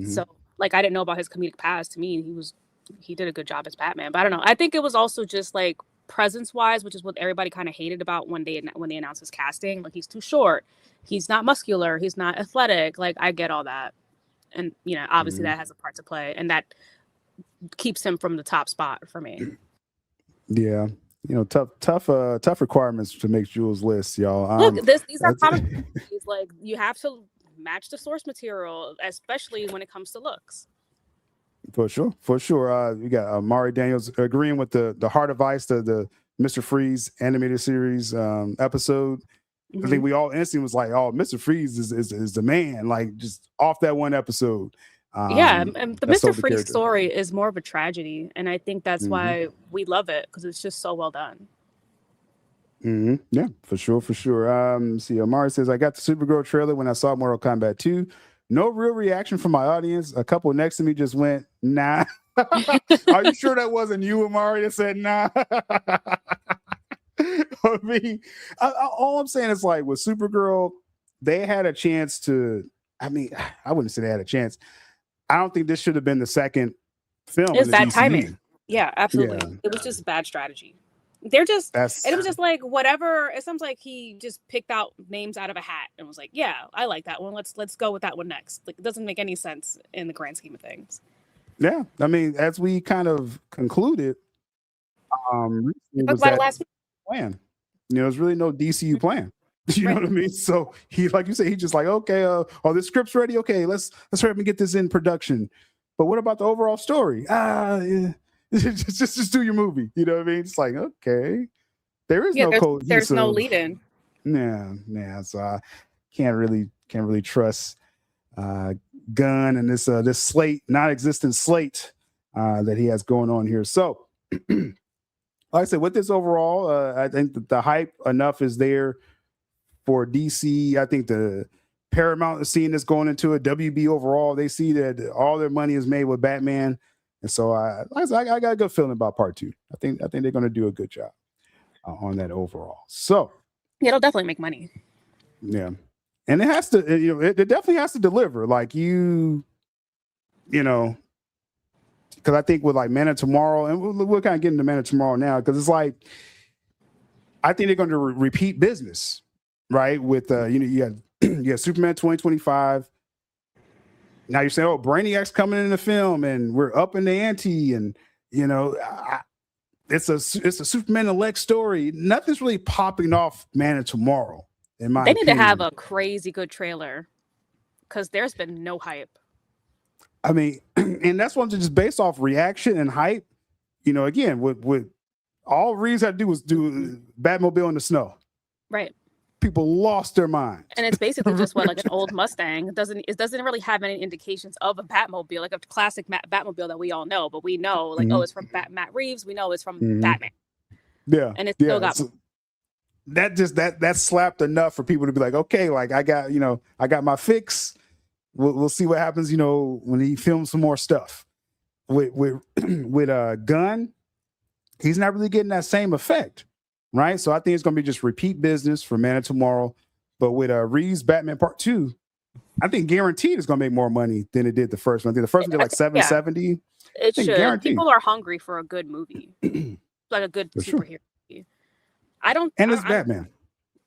So like I didn't know about his comedic past. To me, he did a good job as Batman. But I don't know. I think it was also just like presence wise, which is what everybody kind of hated about when they announced his casting. Like he's too short, he's not muscular, he's not athletic. Like I get all that, and obviously that has a part to play, and that keeps him from the top spot for me. Yeah. Tough requirements to make Jules' list, y'all. Look, these are common. Like you have to match the source material, especially when it comes to looks. For sure. We got Amari Daniels agreeing with the Heart of Ice, the Mr. Freeze animated series episode. I think we all instantly was like, oh, Mr. Freeze is the man, like just off that one episode. And the Mr. Freeze story is more of a tragedy, and I think that's why we love it, because it's just so well done. Yeah, for sure. See, Amari says, I got the Supergirl trailer when I saw Mortal Kombat 2. No real reaction from my audience. A couple next to me just went, nah. Are you sure that wasn't you, Amari, that said nah? I mean, all I'm saying is like with Supergirl, they had a chance to, I wouldn't say they had a chance. I don't think this should have been the second film. It's bad timing. Yeah, absolutely. Yeah. It was just bad strategy. It was just like whatever. It sounds like he just picked out names out of a hat and was like, yeah, I like that one. Let's go with that one next. Like it doesn't make any sense in the grand scheme of things. Yeah. I mean, as we kind of concluded, plan. There's really no DCU plan. You know what I mean? So he, like you say, he just like, okay, this script's ready. Okay, let's hurry up and get this in production. But what about the overall story? Yeah. just do your movie. You know what I mean? It's like, okay, there's no lead in. Yeah. So I can't really trust Gunn and this slate, non-existent slate that he has going on here. So like I said, with this overall, I think that the hype enough is there for DC. I think the Paramount is seeing this going into it. WB overall, they see that all their money is made with Batman. And so I got a good feeling about part 2. I think they're going to do a good job on that overall. So yeah, it'll definitely make money. Yeah. And it has to, it definitely has to deliver. Like because I think with like Man of Tomorrow, and we're kind of getting to Man of Tomorrow now, because it's like, I think they're going to repeat business, right? With, you had yeah, Superman 2025. Now you're saying, oh, Brainiac's coming in the film, and we're up in the ante, and you know, it's a Superman and Lex story. Nothing's really popping off Man of Tomorrow. In my They need opinion. to have a crazy good trailer because there's been no hype. I mean, and that's one just based off reaction and hype. You know, again, with all Reeves had to do was do Batmobile in the snow. Right. People lost their mind. And it's basically just what, like an old Mustang. It doesn't really have any indications of a Batmobile, like a classic Batmobile that we all know. But we know, like, oh, it's from Matt Reeves. We know it's from Batman. Yeah, and it's still got. So that slapped enough for people to be like, okay, like I got my fix. We'll see what happens, you know, when he films some more stuff with GUNN. He's not really getting that same effect, right? So I think it's going to be just repeat business for Man of Tomorrow. But with Reeves Batman Part 2, I think guaranteed it's going to make more money than it did the first one. I think the first one did like 770. It should. Guaranteed. People are hungry for a good movie, like a good superhero movie. It's Batman.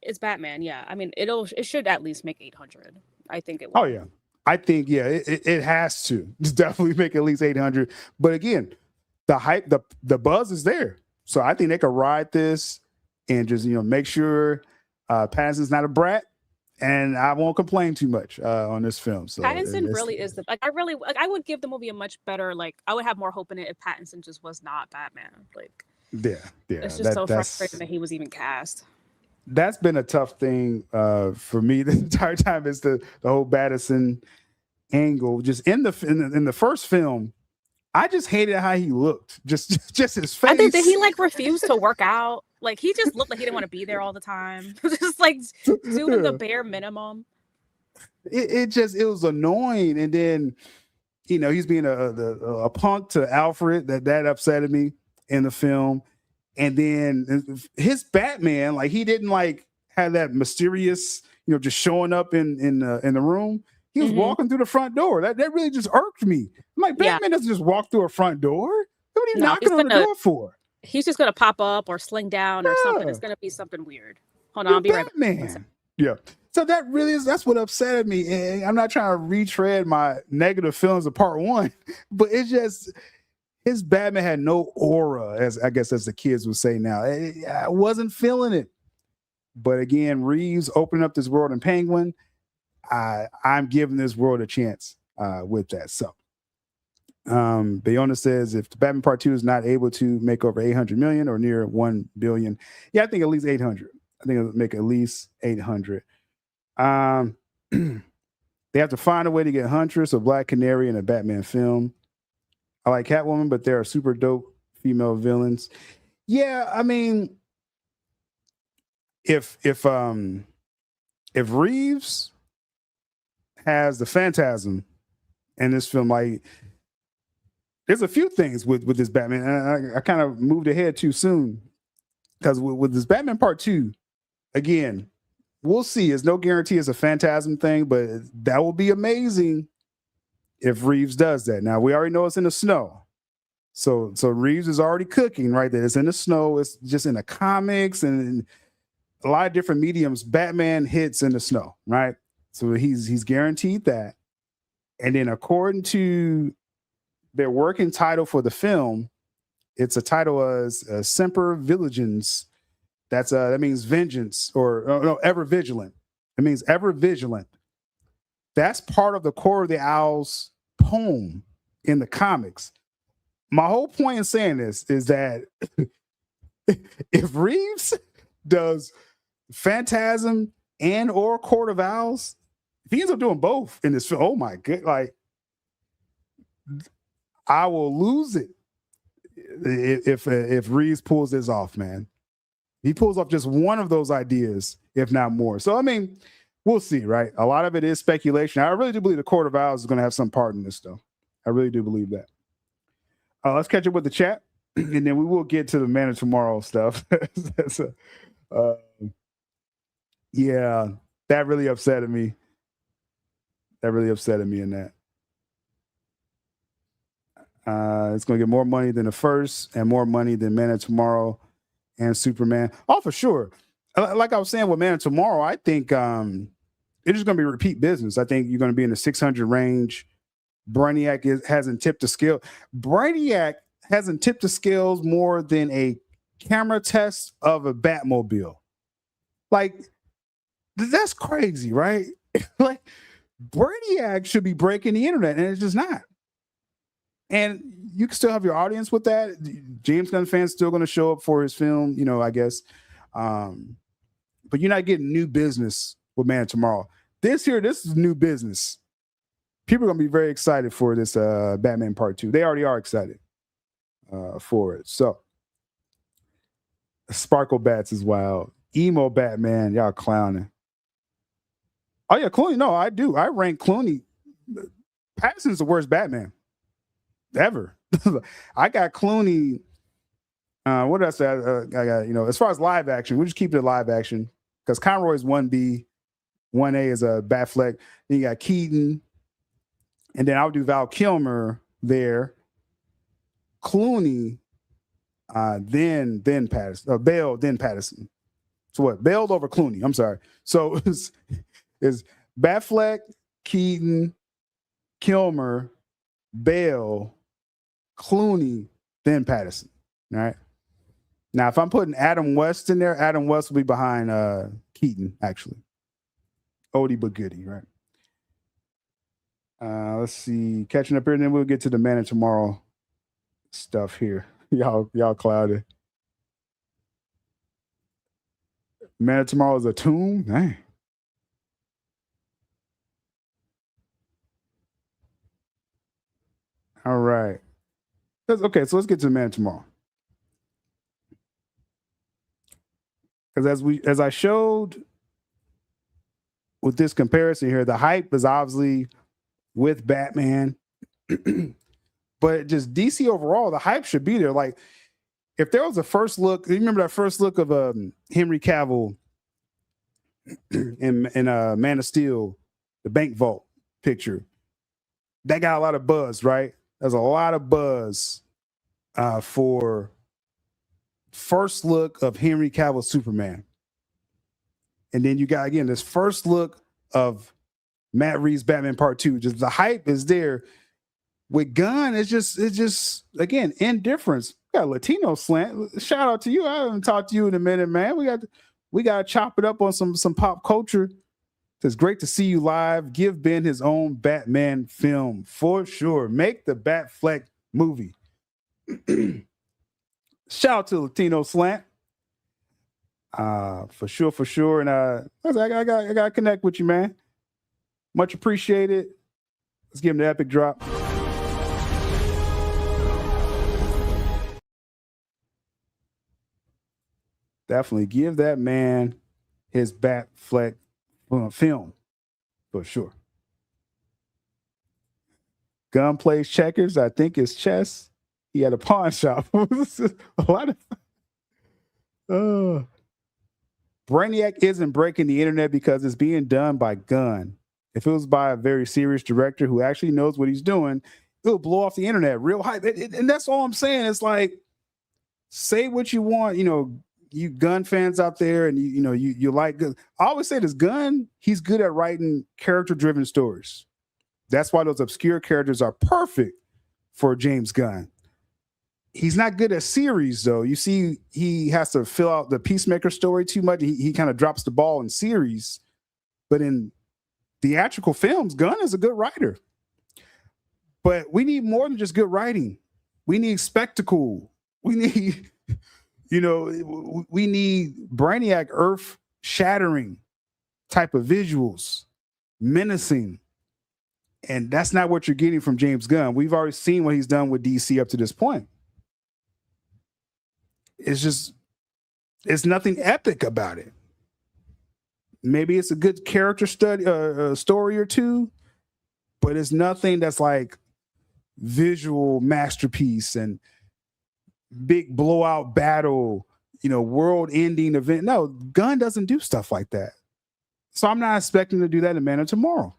It's Batman, yeah. I mean, it should at least make 800. I think it will. Oh yeah, I think it has to definitely make at least 800. But again, the hype, the buzz is there, so I think they could ride this and just make sure Pattinson's not a brat, and I won't complain too much on this film. So Pattinson really is I would give the movie a much better, I would have more hope in it if Pattinson just was not Batman. Yeah. It's just so frustrating that he was even cast. That's been a tough thing for me the entire time. Is the whole Pattinson angle. Just in the first film, I just hated how he looked. Just his face. I think that he refused to work out. He just looked like he didn't want to be there all the time. Just doing the bare minimum. It was annoying. And then, he's being a punk to Alfred. That upset me in the film. And then his Batman, he didn't have that mysterious, just showing up in the room. He was walking through the front door. That really just irked me. I'm like, Batman doesn't just walk through a front door. What are you knocking on the door for? He's just gonna pop up or sling down or something. It's gonna be something weird. Hold on, I'll be right back. Yeah. So that's what upset me. And I'm not trying to retread my negative feelings of part one, but it's just his Batman had no aura, as the kids would say now. I wasn't feeling it. But again, Reeves opened up this world in Penguin. I'm giving this world a chance with that. So Bayona says if the Batman Part 2 is not able to make over 800 million or near 1 billion, I think at least 800. I think it'll make at least 800. They have to find a way to get Huntress or Black Canary in a Batman film. I like Catwoman, but there are super dope female villains. Yeah, I mean, if Reeves has the Phantasm in this film, there's a few things with this Batman. And I kind of moved ahead too soon because with this Batman Part 2, again, we'll see. There's no guarantee it's a Phantasm thing, but that will be amazing if Reeves does that. Now, we already know it's in the snow. So Reeves is already cooking, right? That it's in the snow. It's just in the comics and a lot of different mediums. Batman hits in the snow, right? So he's guaranteed that. And then according to their working title for the film, it's a title as Semper Vigilans. That means vengeance or ever vigilant. It means ever vigilant. That's part of the Core of the Owls poem in the comics. My whole point in saying this is that if Reeves does Phantasm and or Court of Owls, if he ends up doing both in this film, oh my god, I will lose it if Reeves pulls this off, man. He pulls off just one of those ideas, if not more. So I mean, we'll see, right? A lot of it is speculation. I really do believe the Court of Owls is going to have some part in this, though. I really do believe that. Let's catch up with the chat, and then we will get to the Man of Tomorrow stuff. Yeah, that really upsetted me. That really upsetted me in that. It's going to get more money than the first and more money than Man of Tomorrow and Superman. Oh, for sure. Like I was saying with Man of Tomorrow, I think it's just going to be repeat business. I think you're going to be in the 600 range. Brainiac hasn't tipped the scale. Brainiac hasn't tipped the scales more than a camera test of a Batmobile. Like, that's crazy, right? Like, Brainiac should be breaking the internet, and it's just not. And you can still have your audience with that. James Gunn fans still going to show up for his film, you know, I guess. But you're not getting new business with Man of Tomorrow. This is new business. People are going to be very excited for this Batman Part 2. They already are excited for it. So, Sparkle Bats is wild. Emo Batman, y'all clowning. Oh, yeah, Clooney. No, I do. I rank Clooney. Pattinson's the worst Batman ever. I got Clooney. What did I say? I got, you know, as far as live action, we'll just keep it live action because Conroy's 1B, 1A is a Batfleck. Then you got Keaton, and then I'll do Val Kilmer there. Clooney, then Pattinson, Bale, then Pattinson. So what? Bale over Clooney. I'm sorry. So it's Batfleck, Keaton, Kilmer, Bale, Clooney, then Pattinson. All right. Now, if I'm putting Adam West in there, Adam West will be behind Keaton, actually. Oldie but goodie, right? Let's see. Catching up here, and then we'll get to the Man of Tomorrow stuff here. Y'all clouded. Man of Tomorrow is a tomb? Dang. All right. Okay, so let's get to the Man of Tomorrow. Because as I showed with this comparison here, the hype is obviously with Batman, but just DC overall, the hype should be there. Like, if there was a first look, you remember that first look of Henry Cavill in Man of Steel, the bank vault picture, that got a lot of buzz, right? There's a lot of buzz for first look of Henry Cavill Superman. And then you got, again, this first look of Matt Reeves Batman Part 2. Just the hype is there. With Gunn, it's just again, indifference. We got a Latino slant. Shout out to you. I haven't talked to you in a minute, man. We got to chop it up on some pop culture. It's great to see you live. Give Ben his own Batman film for sure. Make the Batfleck movie. Shout out to Latino Slant. For sure. And I gotta connect with you, man. Much appreciated. Let's give him the epic drop. Definitely give that man his Batfleck film for sure. Gunn plays checkers. I think it's chess. He had a pawn shop. A lot of Brainiac isn't breaking the internet because it's being done by Gunn. If it was by a very serious director who actually knows what he's doing, it'll blow off the internet. Real hype. And that's all I'm saying. It's like, say what you want, you know, you Gunn fans out there, and you like Gunn. I always say this: Gunn, he's good at writing character-driven stories. That's why those obscure characters are perfect for James Gunn. He's not good at series, though. You see, he has to fill out the Peacemaker story too much. He kind of drops the ball in series, but in theatrical films, Gunn is a good writer. But we need more than just good writing. We need spectacle. We need. We need Brainiac earth-shattering type of visuals, menacing. And that's not what you're getting from James Gunn. We've already seen what he's done with DC up to this point. It's nothing epic about it. Maybe it's a good character story or two, but it's nothing that's like visual masterpiece and big blowout battle, world-ending event. No, Gunn doesn't do stuff like that. So I'm not expecting to do that in Man of Tomorrow.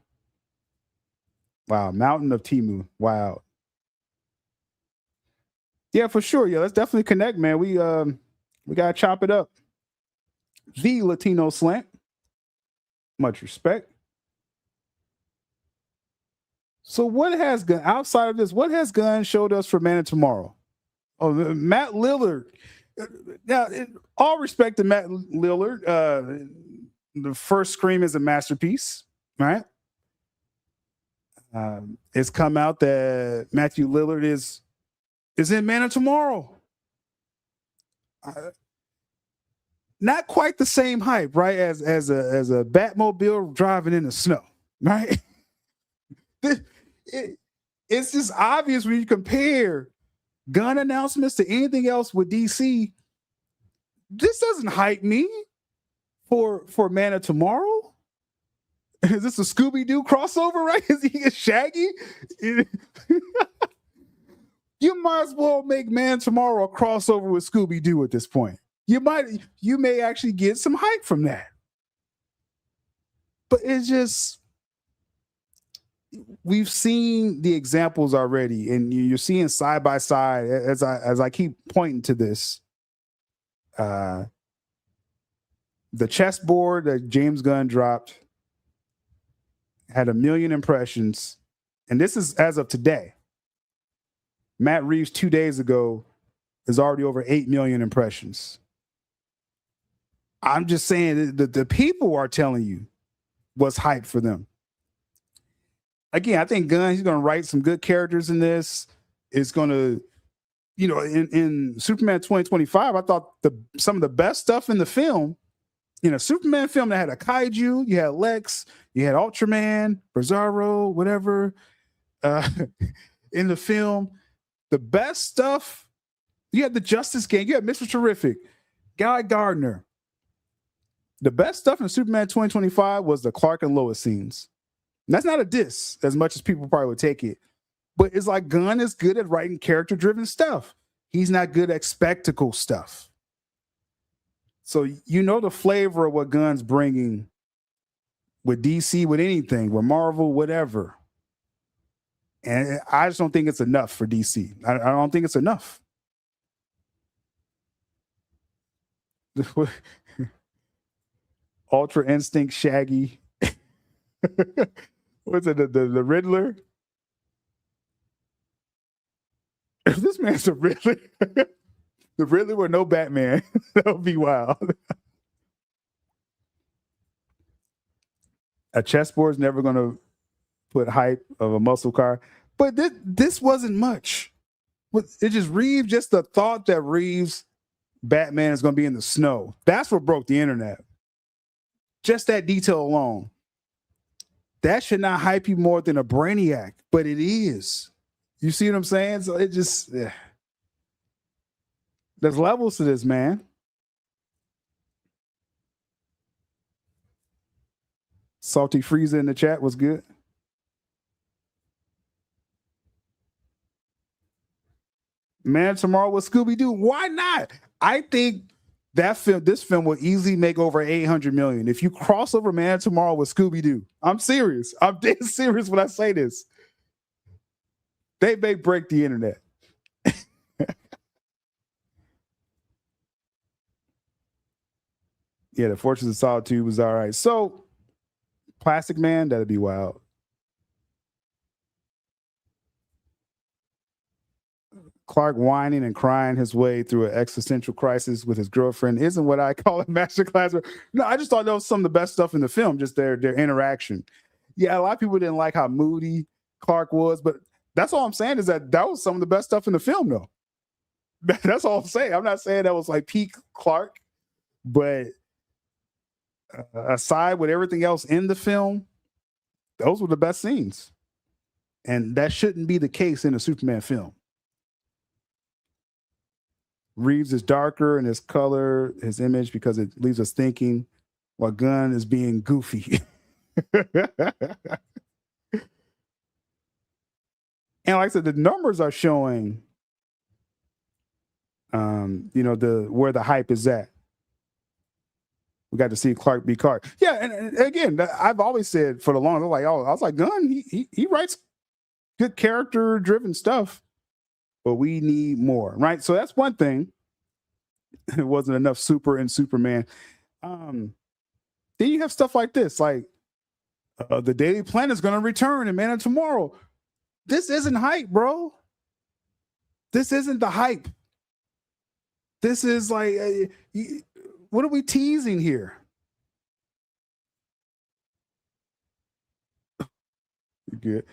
Wow, Mountain of Timu. Wow. Yeah, for sure. Yeah, let's definitely connect, man. We gotta chop it up. The Latino Slant. Much respect. So what has Gunn outside of this? What has Gunn showed us for Man of Tomorrow? Oh, Matt Lillard. Now, in all respect to Matt Lillard, the first Scream is a masterpiece, right? It's come out that Matthew Lillard is in Man of Tomorrow. Not quite the same hype, right? As a Batmobile driving in the snow, right? It's just obvious when you compare Gunn announcements to anything else with DC. This doesn't hype me for Man of Tomorrow. Is this a Scooby-Doo crossover, right? Is he a Shaggy? You might as well make Man of Tomorrow a crossover with Scooby-Doo at this point. You may actually get some hype from that. But it's just, we've seen the examples already, and you're seeing side by side as I keep pointing to this. The chessboard that James Gunn dropped had 1 million impressions, and this is as of today. Matt Reeves 2 days ago is already over 8 million impressions. I'm just saying that the people are telling you what's hype for them. Again, I think Gunn, he's going to write some good characters in this. It's going to, in Superman 2025, I thought some of the best stuff in the film, in a Superman film that had a kaiju, you had Lex, you had Ultraman, Bizarro, whatever, in the film. The best stuff, you had the Justice Gang, you had Mr. Terrific, Guy Gardner. The best stuff in Superman 2025 was the Clark and Lois scenes. And that's not a diss, as much as people probably would take it. But it's like Gunn is good at writing character-driven stuff. He's not good at spectacle stuff. So you know the flavor of what Gunn's bringing with DC, with anything, with Marvel, whatever. And I just don't think it's enough for DC. I don't think it's enough. Ultra Instinct Shaggy. What's it? The Riddler? If this man's the Riddler, the Riddler with no Batman, that would be wild. A chessboard's never going to put hype of a muscle car, but this wasn't much. It just the thought that Reeves Batman is going to be in the snow. That's what broke the internet. Just that detail alone. That should not hype you more than a Brainiac, but it is. You see what I'm saying? So it just, there's levels to this, man. Salty Frieza in the chat was good. Man, tomorrow with Scooby-Doo. Why not? I think this film will easily make over 800 million. If you cross over Man Tomorrow with Scooby-Doo, I'm serious. I'm dead serious when I say this. They may break the internet. Yeah, the Fortress of Solitude was all right. So, Plastic Man, that'd be wild. Clark whining and crying his way through an existential crisis with his girlfriend isn't what I call a masterclass. No, I just thought that was some of the best stuff in the film, just their interaction. Yeah, a lot of people didn't like how moody Clark was, but that's all I'm saying is that was some of the best stuff in the film, though. That's all I'm saying. I'm not saying that was like peak Clark, but aside with everything else in the film, those were the best scenes. And that shouldn't be the case in a Superman film. Reeves is darker in his color, his image, because it leaves us thinking, while Gunn is being goofy. And like I said, the numbers are showing, where the hype is at. We got to see Clark be Clark. Yeah, and again, I've always said for the long, I was like, Gunn, he writes good character-driven stuff, but we need more, right? So that's one thing. It wasn't enough Super and Superman. Then you have stuff like this, like the Daily Planet is going to return in Man of Tomorrow. this isn't hype, bro. This isn't the hype. This is like, what are we teasing here? Good.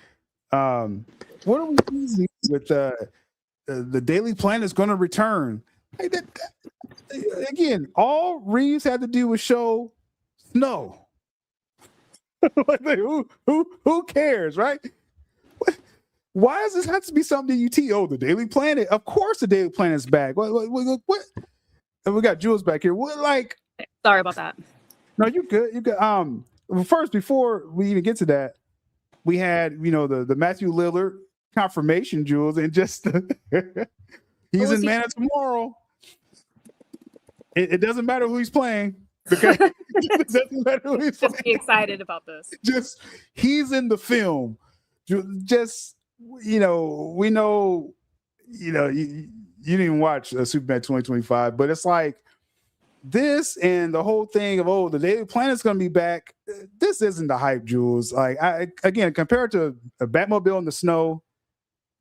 What are we teasing with the Daily Planet is going to return? Hey, again, all Reeves had to do was show snow. Who cares, right? Why does this have to be something you tease? Oh, the Daily Planet. Of course, the Daily Planet's back. What? And we got Jules back here. What? Like? Sorry about that. No, you're good. You good. Well, first, before we even get to that, we had the Matthew Lillard confirmation, Jules, and just he's in Man of Tomorrow. It doesn't matter who he's playing. Okay, it doesn't matter who he's playing. Just be excited about this. Just he's in the film. Just we know you didn't even watch Superman 2025, but it's like this and the whole thing of the Daily Planet's going to be back. This isn't the hype, Jules. Like again, compared to a Batmobile in the snow,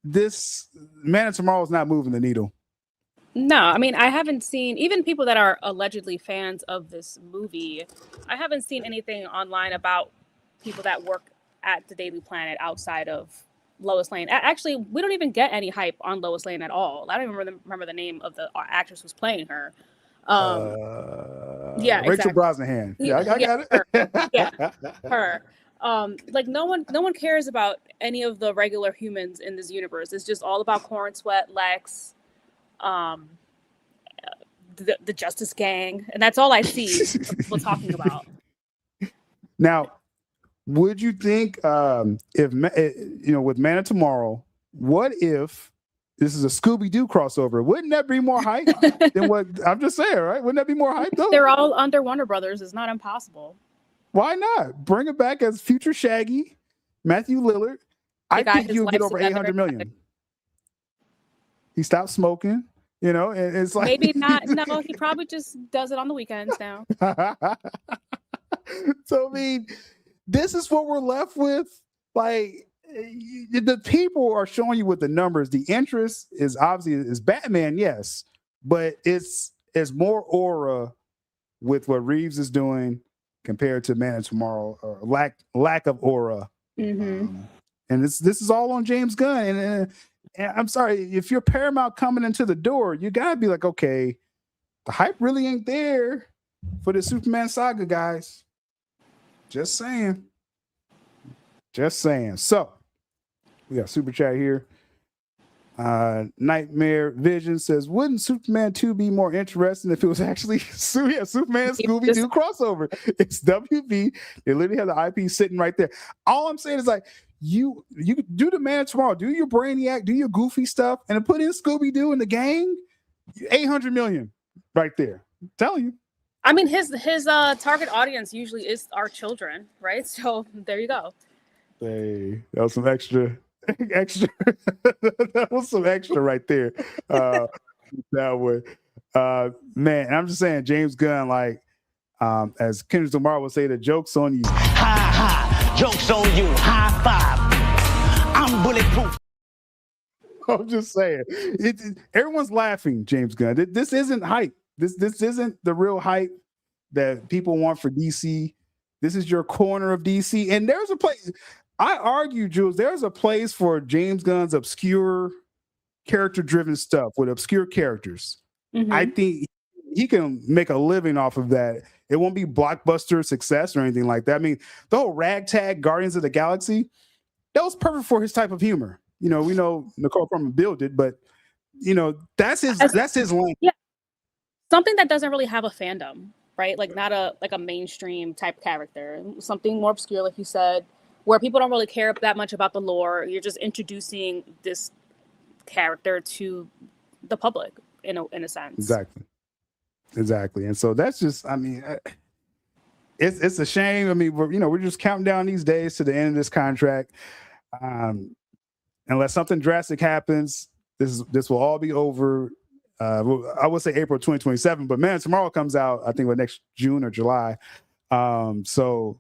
this Man of Tomorrow is not moving the needle. No, I mean, I haven't seen, even people that are allegedly fans of this movie, I haven't seen anything online about people that work at the Daily Planet outside of Lois Lane. Actually, we don't even get any hype on Lois Lane at all. I don't even remember the name of the actress who's playing her. Yeah, Rachel exactly. Brosnahan. Yeah, I got it. Her. Yeah, her. Like no one cares about any of the regular humans in this universe. It's just all about Corn Sweat, Lex, the Justice Gang, and that's all I see people talking about. Now, would you think if with Man of Tomorrow, what if this is a Scooby-Doo crossover? Wouldn't that be more hype than what I'm just saying, right? Wouldn't that be more hype though? They're all under Warner Brothers. It's not impossible. Why not? Bring it back as future Shaggy, Matthew Lillard. I think you'll get over 800 million. He stopped smoking, and it's like maybe not. No, he probably just does it on the weekends now. So I mean, this is what we're left with. Like the people are showing you with the numbers. The interest is obviously is Batman, yes, but it's more aura with what Reeves is doing compared to Man of Tomorrow, or lack of aura. Mm-hmm. And this is all on James Gunn. And I'm sorry, if you're Paramount coming into the door, you gotta be like, okay, the hype really ain't there for the Superman saga, guys. Just saying. So we got super chat here. Nightmare Vision says, wouldn't Superman 2 be more interesting if it was actually Superman Scooby-Doo crossover? It's WB. They literally have the IP sitting right there. All I'm saying is like, you do the Man of Tomorrow, do your Brainiac, do your goofy stuff, and then put in Scooby-Doo in the gang. 800 million right there. I'm telling you. I mean, his target audience usually is our children, right? So there you go. Hey, that was some extra. That was some extra right there. That way, man. I'm just saying, James Gunn, like, as Kendrick Lamar would say, the joke's on you. Ha ha, joke's on you. High five. I'm bulletproof. I'm just saying, everyone's laughing. James Gunn. This isn't hype. This isn't the real hype that people want for DC. This is your corner of DC, and there's a place. I argue, Jules, there's a place for James Gunn's obscure, character-driven stuff with obscure characters. Mm-hmm. I think he can make a living off of that. It won't be blockbuster success or anything like that. I mean, the whole ragtag Guardians of the Galaxy, that was perfect for his type of humor. We know Nicole Perman built it, but that's his lane. Yeah, something that doesn't really have a fandom, right? Like not a mainstream type character. Something more obscure, like you said, where people don't really care that much about the lore. You're just introducing this character to the public in a sense. Exactly. And so that's just, I mean, it's a shame. I mean, we're just counting down these days to the end of this contract. Unless something drastic happens, this will all be over. I would say April 2027, but Man, Tomorrow comes out, I think, next June or July. So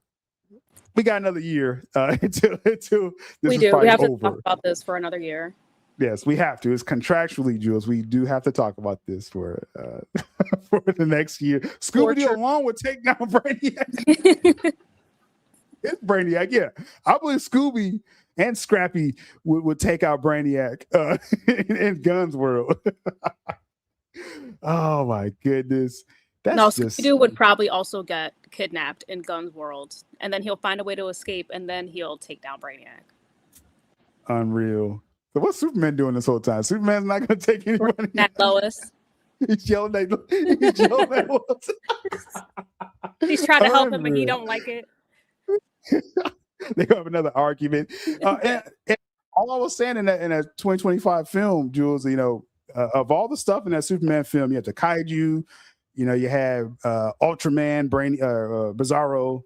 we got another year until this We is do. We probably have to over. talk about this for another year. Yes, we have to. It's contractually, Jules. We do have to talk about this for for the next year. Scooby-Doo alone would take down Brainiac. It's Brainiac, yeah. I believe Scooby and Scrappy would take out Brainiac in Gunn's world. Oh my goodness. That's just Scooby-Doo would probably also get kidnapped in Gunn's world, and then he'll find a way to escape, and then he'll take down Brainiac. unreal. So what's Superman doing this whole time? Superman's not going to take anybody. Not Lois. He's yelling at Lois. She's trying to help him, and he don't like it. They have another argument. And all I was saying in that 2025 film, Jules, of all the stuff in that Superman film, you have the kaiju, you have Ultraman, Bizarro,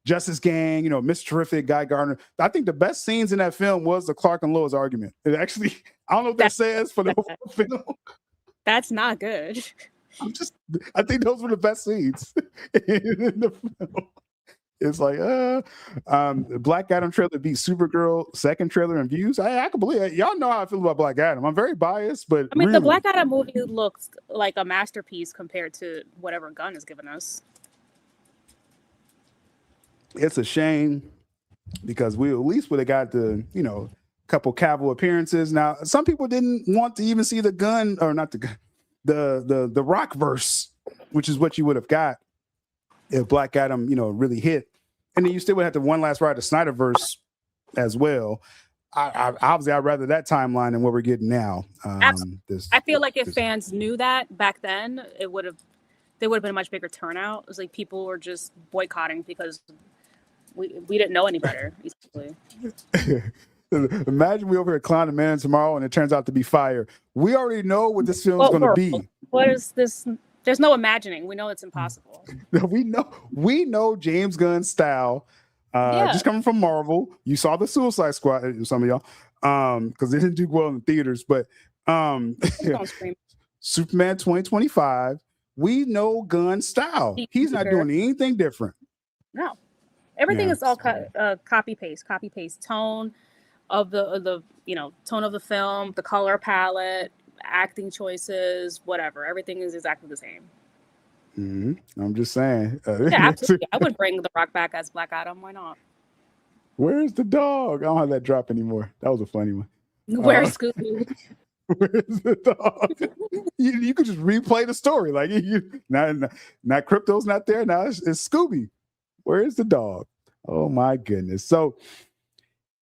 Justice Gang, Mr. Terrific, Guy Gardner. I think the best scenes in that film was the Clark and Lois argument. It actually, I don't know what that says for the whole film. That's not good. I think those were the best scenes in the film. It's like, Black Adam trailer beat Supergirl second trailer in views. I can believe it. Y'all know how I feel about Black Adam. I'm very biased, but I mean, really, the Black Adam movie looks like a masterpiece compared to whatever Gunn has given us. it's a shame because we at least would have got the, couple Cavill appearances. Now, some people didn't want to even see the Gunn, or not the Gunn, the Rock verse, which is what you would have got if Black Adam, really hit. And then you still would have to one last ride the Snyderverse as well. Obviously, I'd rather that timeline than what we're getting now. I feel like if fans knew that back then, there would have been a much bigger turnout. It was like people were just boycotting because we didn't know any better, basically. Imagine we over here clowning Man tomorrow and it turns out to be fire. We already know what this film is going to be. What is this? There's no imagining. We know it's impossible. We know James Gunn style. Just coming from Marvel. You saw the Suicide Squad, some of y'all, because they didn't do well in the theaters. But Superman 2025, we know Gunn style. He's not doing anything different. No, everything is all copy paste tone of the tone of the film, the color palette, acting choices, whatever. Everything is exactly the same. Mm-hmm. I'm just saying. Yeah, absolutely. I would bring The Rock back as Black Adam. Why not? Where's the dog? I don't have that drop anymore. That was a funny one. Where's Scooby? Where's the dog? you could just replay the story. Like not Crypto's not there. Now it's Scooby. Where's the dog? Oh my goodness. So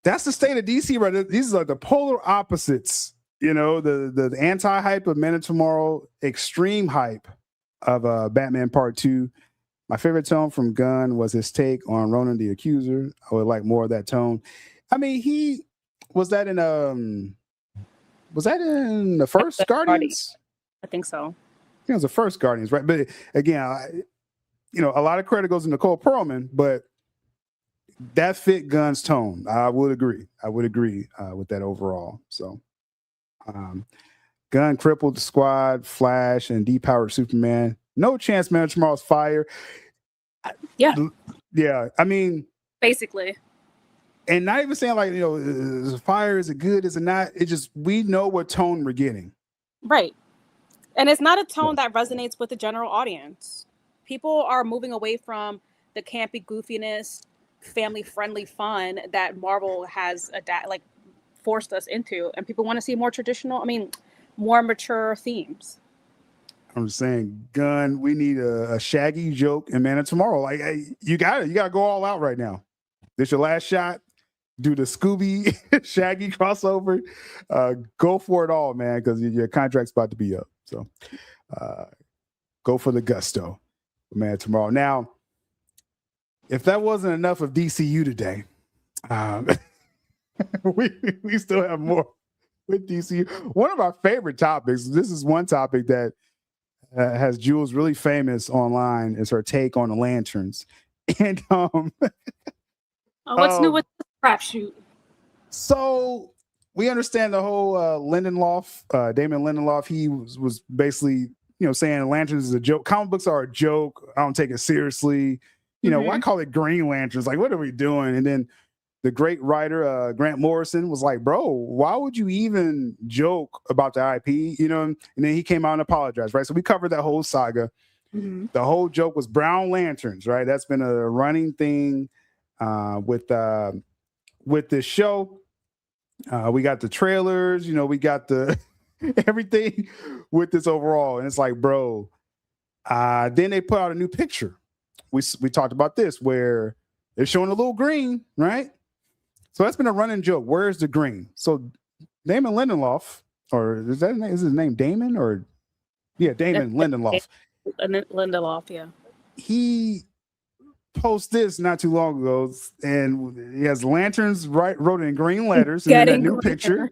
that's the state of DC, right? These are the polar opposites. The anti-hype of Men of Tomorrow, extreme hype of Batman Part 2. My favorite tone from Gunn was his take on Ronan the Accuser. I would like more of that tone. I mean, was that in the first Guardians? I think so. I think it was the first Guardians, right? But again, a lot of credit goes to Nicole Perlman, but that fit Gunn's tone. I would agree with that overall. So Gunn crippled the Squad, Flash, and depowered Superman. No chance Man of Tomorrow's fire. Yeah. I mean, basically. And not even saying like, is it fire? Is it good? Is it not? It just, we know what tone we're getting. Right. And it's not a tone that resonates with the general audience. People are moving away from the campy goofiness, family-friendly fun that Marvel has forced us into, and people want to see more traditional, more mature themes. I'm just saying, Gunn, we need a Shaggy joke in Man of Tomorrow. Like, you got to go all out right now. This your last shot. Do the Scooby Shaggy crossover. Go for it all, man, because your contract's about to be up. So go for the gusto, Man of Tomorrow. Now, if that wasn't enough of DCU today, we still have more with DCU. One of our favorite topics, this is one topic that has Jules really famous online, is her take on the Lanterns. And what's new with the crapshoot? So we understand the whole Lindelof, Damon Lindelof, he was basically, saying Lanterns is a joke. Comic books are a joke. I don't take it seriously. You know, why call it Green Lanterns? Like, what are we doing? And then the great writer Grant Morrison was like, bro, why would you even joke about the IP? You know, and then he came out and apologized, right? So we covered that whole saga. The whole joke was brown lanterns, right? That's been a running thing with this show. We got the trailers, you know, we got the everything with this overall. And it's like, bro, then they put out a new picture. We talked about this where they're showing a little green, right? So that's been a running joke. Where's the green? So Damon Lindelof, or is his name Damon or Damon Lindelof. Lindelof, yeah. He posted this not too long ago, and he has lanterns wrote in green letters. And that new picture,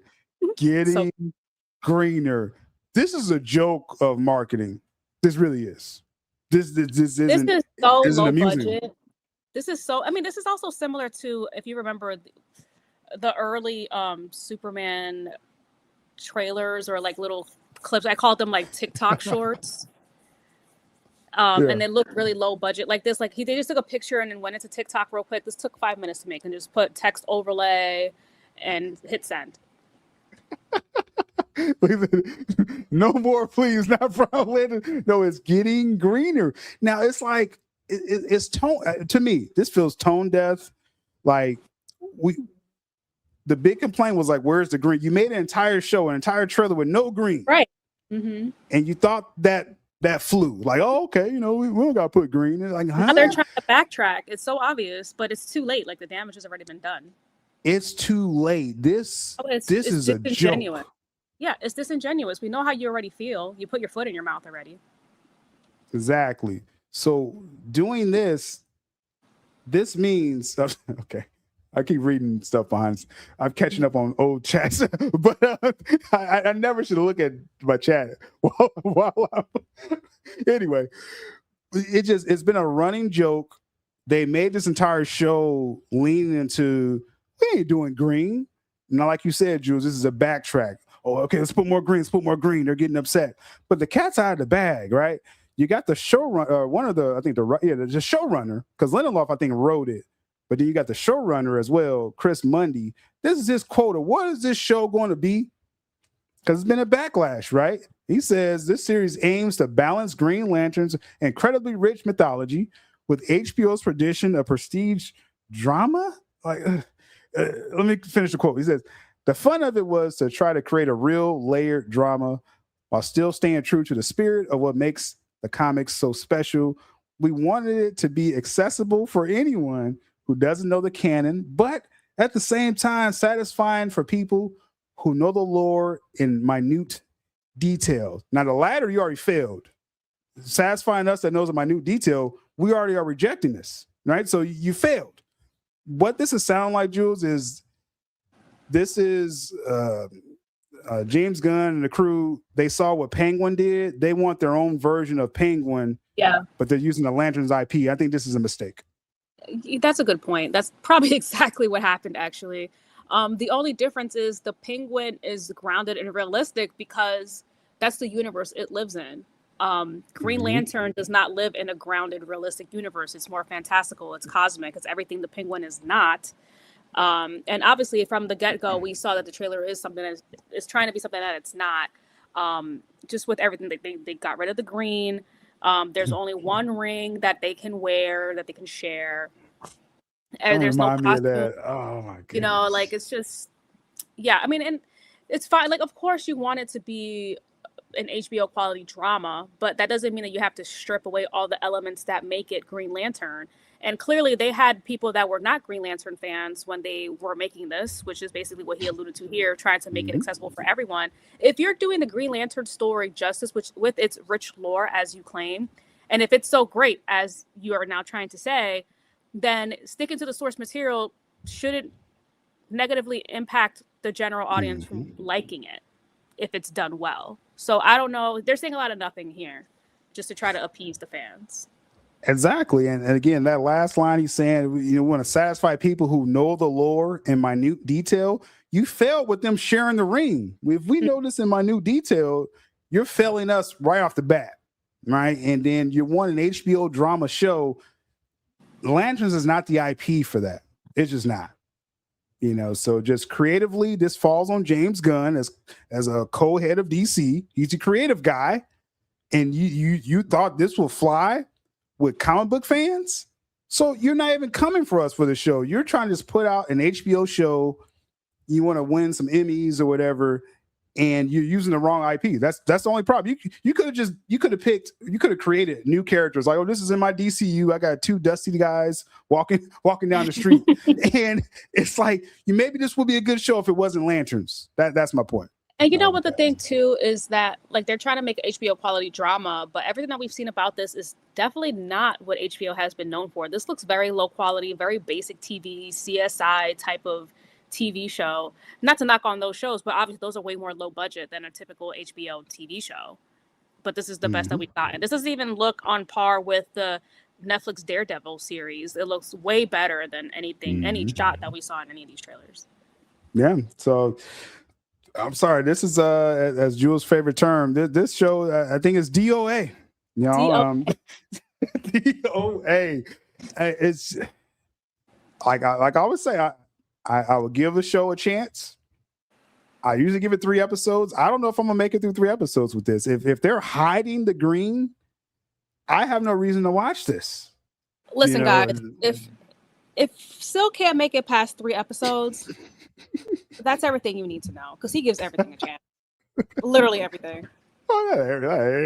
getting greener. This is a joke of marketing. This really is. This isn't so low amusing. budget. This is also similar to, if you remember, the early Superman trailers or like little clips. I called them like TikTok shorts. And they looked really low budget like this. Like they just took a picture and then went into TikTok real quick. This took 5 minutes to make and just put text overlay and hit send. No more, please. Not brown lantern. No, it's getting greener. Now it's like it's tone. To me, this feels tone deaf. Like the big complaint was like, "Where's the green?" You made an entire show, an entire trailer with no green, right? And you thought that flew. Like, oh, okay, you know, we don't got to put green. It's like, now they're trying to backtrack. It's so obvious, but it's too late. Like the damage has already been done. It's too late. This is a joke. Yeah, it's disingenuous. We know how you already feel. You put your foot in your mouth already. Exactly. So doing this means okay. I keep reading stuff behind. I'm catching up on old chats, but I never should look at my chat. Anyway, it's been a running joke. They made this entire show leaning into, we ain't doing green. Now, like you said, Jules, this is a backtrack. Oh, okay, let's put more green. Let's put more green. They're getting upset, but the cat's out of the bag, right? You got the showrunner, one of the, I think the showrunner, because Lindelof I think wrote it. But then you got the showrunner as well, Chris Mundy. This is his quote of what is this show going to be? Because it's been a backlash, right? He says this series aims to balance Green Lantern's incredibly rich mythology with HBO's tradition of prestige drama. Let me finish the quote. He says, the fun of it was to try to create a real layered drama while still staying true to the spirit of what makes the comics so special. We wanted it to be accessible for anyone who doesn't know the canon, but at the same time, satisfying for people who know the lore in minute detail. Now, the latter, you already failed. Satisfying us that knows a minute detail, we already are rejecting this, right? So you failed. What this is sound like, Jules, is this is James Gunn and the crew. They saw what Penguin did. They want their own version of Penguin, but they're using the Lantern's IP. I think this is a mistake. That's a good point. That's probably exactly what happened, actually. The only difference is the Penguin is grounded and realistic because that's the universe it lives in. Green Lantern does not live in a grounded, realistic universe. It's more fantastical. It's cosmic. It's everything the Penguin is not. And obviously, from the get-go, we saw that the trailer is something that is trying to be something that it's not. Just with everything, they got rid of the green. There's only one ring that they can wear, that they can share. And there's no costume. Oh my god. You know, like it's just, yeah. I mean, and it's fine. Like, of course, you want it to be an HBO quality drama, but that doesn't mean that you have to strip away all the elements that make it Green Lantern. And clearly, they had people that were not Green Lantern fans when they were making this, which is basically what he alluded to here, trying to make it accessible for everyone. If you're doing the Green Lantern story justice, which with its rich lore, as you claim, and if it's so great as you are now trying to say, then sticking to the source material shouldn't negatively impact the general audience from liking it if it's done well. So I don't know. They're saying a lot of nothing here just to try to appease the fans. Exactly. And again, that last line he's saying, you want to satisfy people who know the lore in minute detail. You failed with them sharing the ring. If we know this in minute detail, you're failing us right off the bat, right? And then you want an HBO drama show. Lanterns is not the IP for that. It's just not. You know, so just creatively, this falls on James Gunn as a co-head of DC. He's a creative guy, and you thought this will fly with comic book fans? So you're not even coming for us for the show. You're trying to just put out an HBO show. You want to win some Emmys or whatever, and you're using the wrong IP. That's the only problem. You could have created new characters. Like, oh, this is in my DCU. I got 2 dusty guys walking down the street, and it's like maybe this would be a good show if it wasn't Lanterns. That's my point. And you know what the thing too is that like they're trying to make HBO quality drama, but everything that we've seen about this is definitely not what HBO has been known for. This looks very low quality, very basic TV, CSI type of TV show. Not to knock on those shows, but obviously those are way more low budget than a typical HBO TV show. But this is the best that we've gotten. This doesn't even look on par with the Netflix Daredevil series. It looks way better than anything, any shot that we saw in any of these trailers. Yeah. So I'm sorry. This is as Jules' favorite term. This show, I think, is DOA. You know, DOA. It's like I always say. I would give the show a chance. I usually give it 3 episodes. I don't know if I'm gonna make it through 3 episodes with this. If they're hiding the green, I have no reason to watch this. Listen, guys, if Syl can't make it past 3 episodes, that's everything you need to know, because he gives everything a chance. Literally everything. Oh, yeah,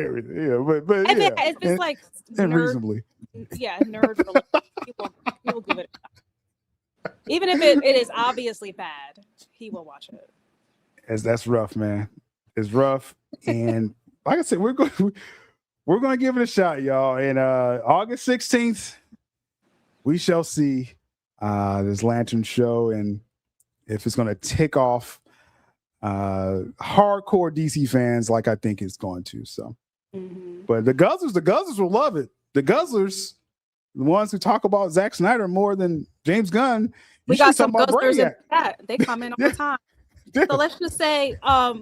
everything. Yeah, but and yeah, it's just like and nerd, reasonably. Yeah, nerd. People give it a shot. Even if it is obviously bad, he will watch it. That's rough, man. It's rough, and like I said, we're going to give it a shot, y'all. And August 16th, we shall see this Lantern show, and if it's going to tick off hardcore DC fans like I think it's going to. So, but the Guzzlers will love it. The Guzzlers, the ones who talk about Zack Snyder more than James Gunn. We got some Guzzlers in that. They come in all the time. Yeah. So let's just say,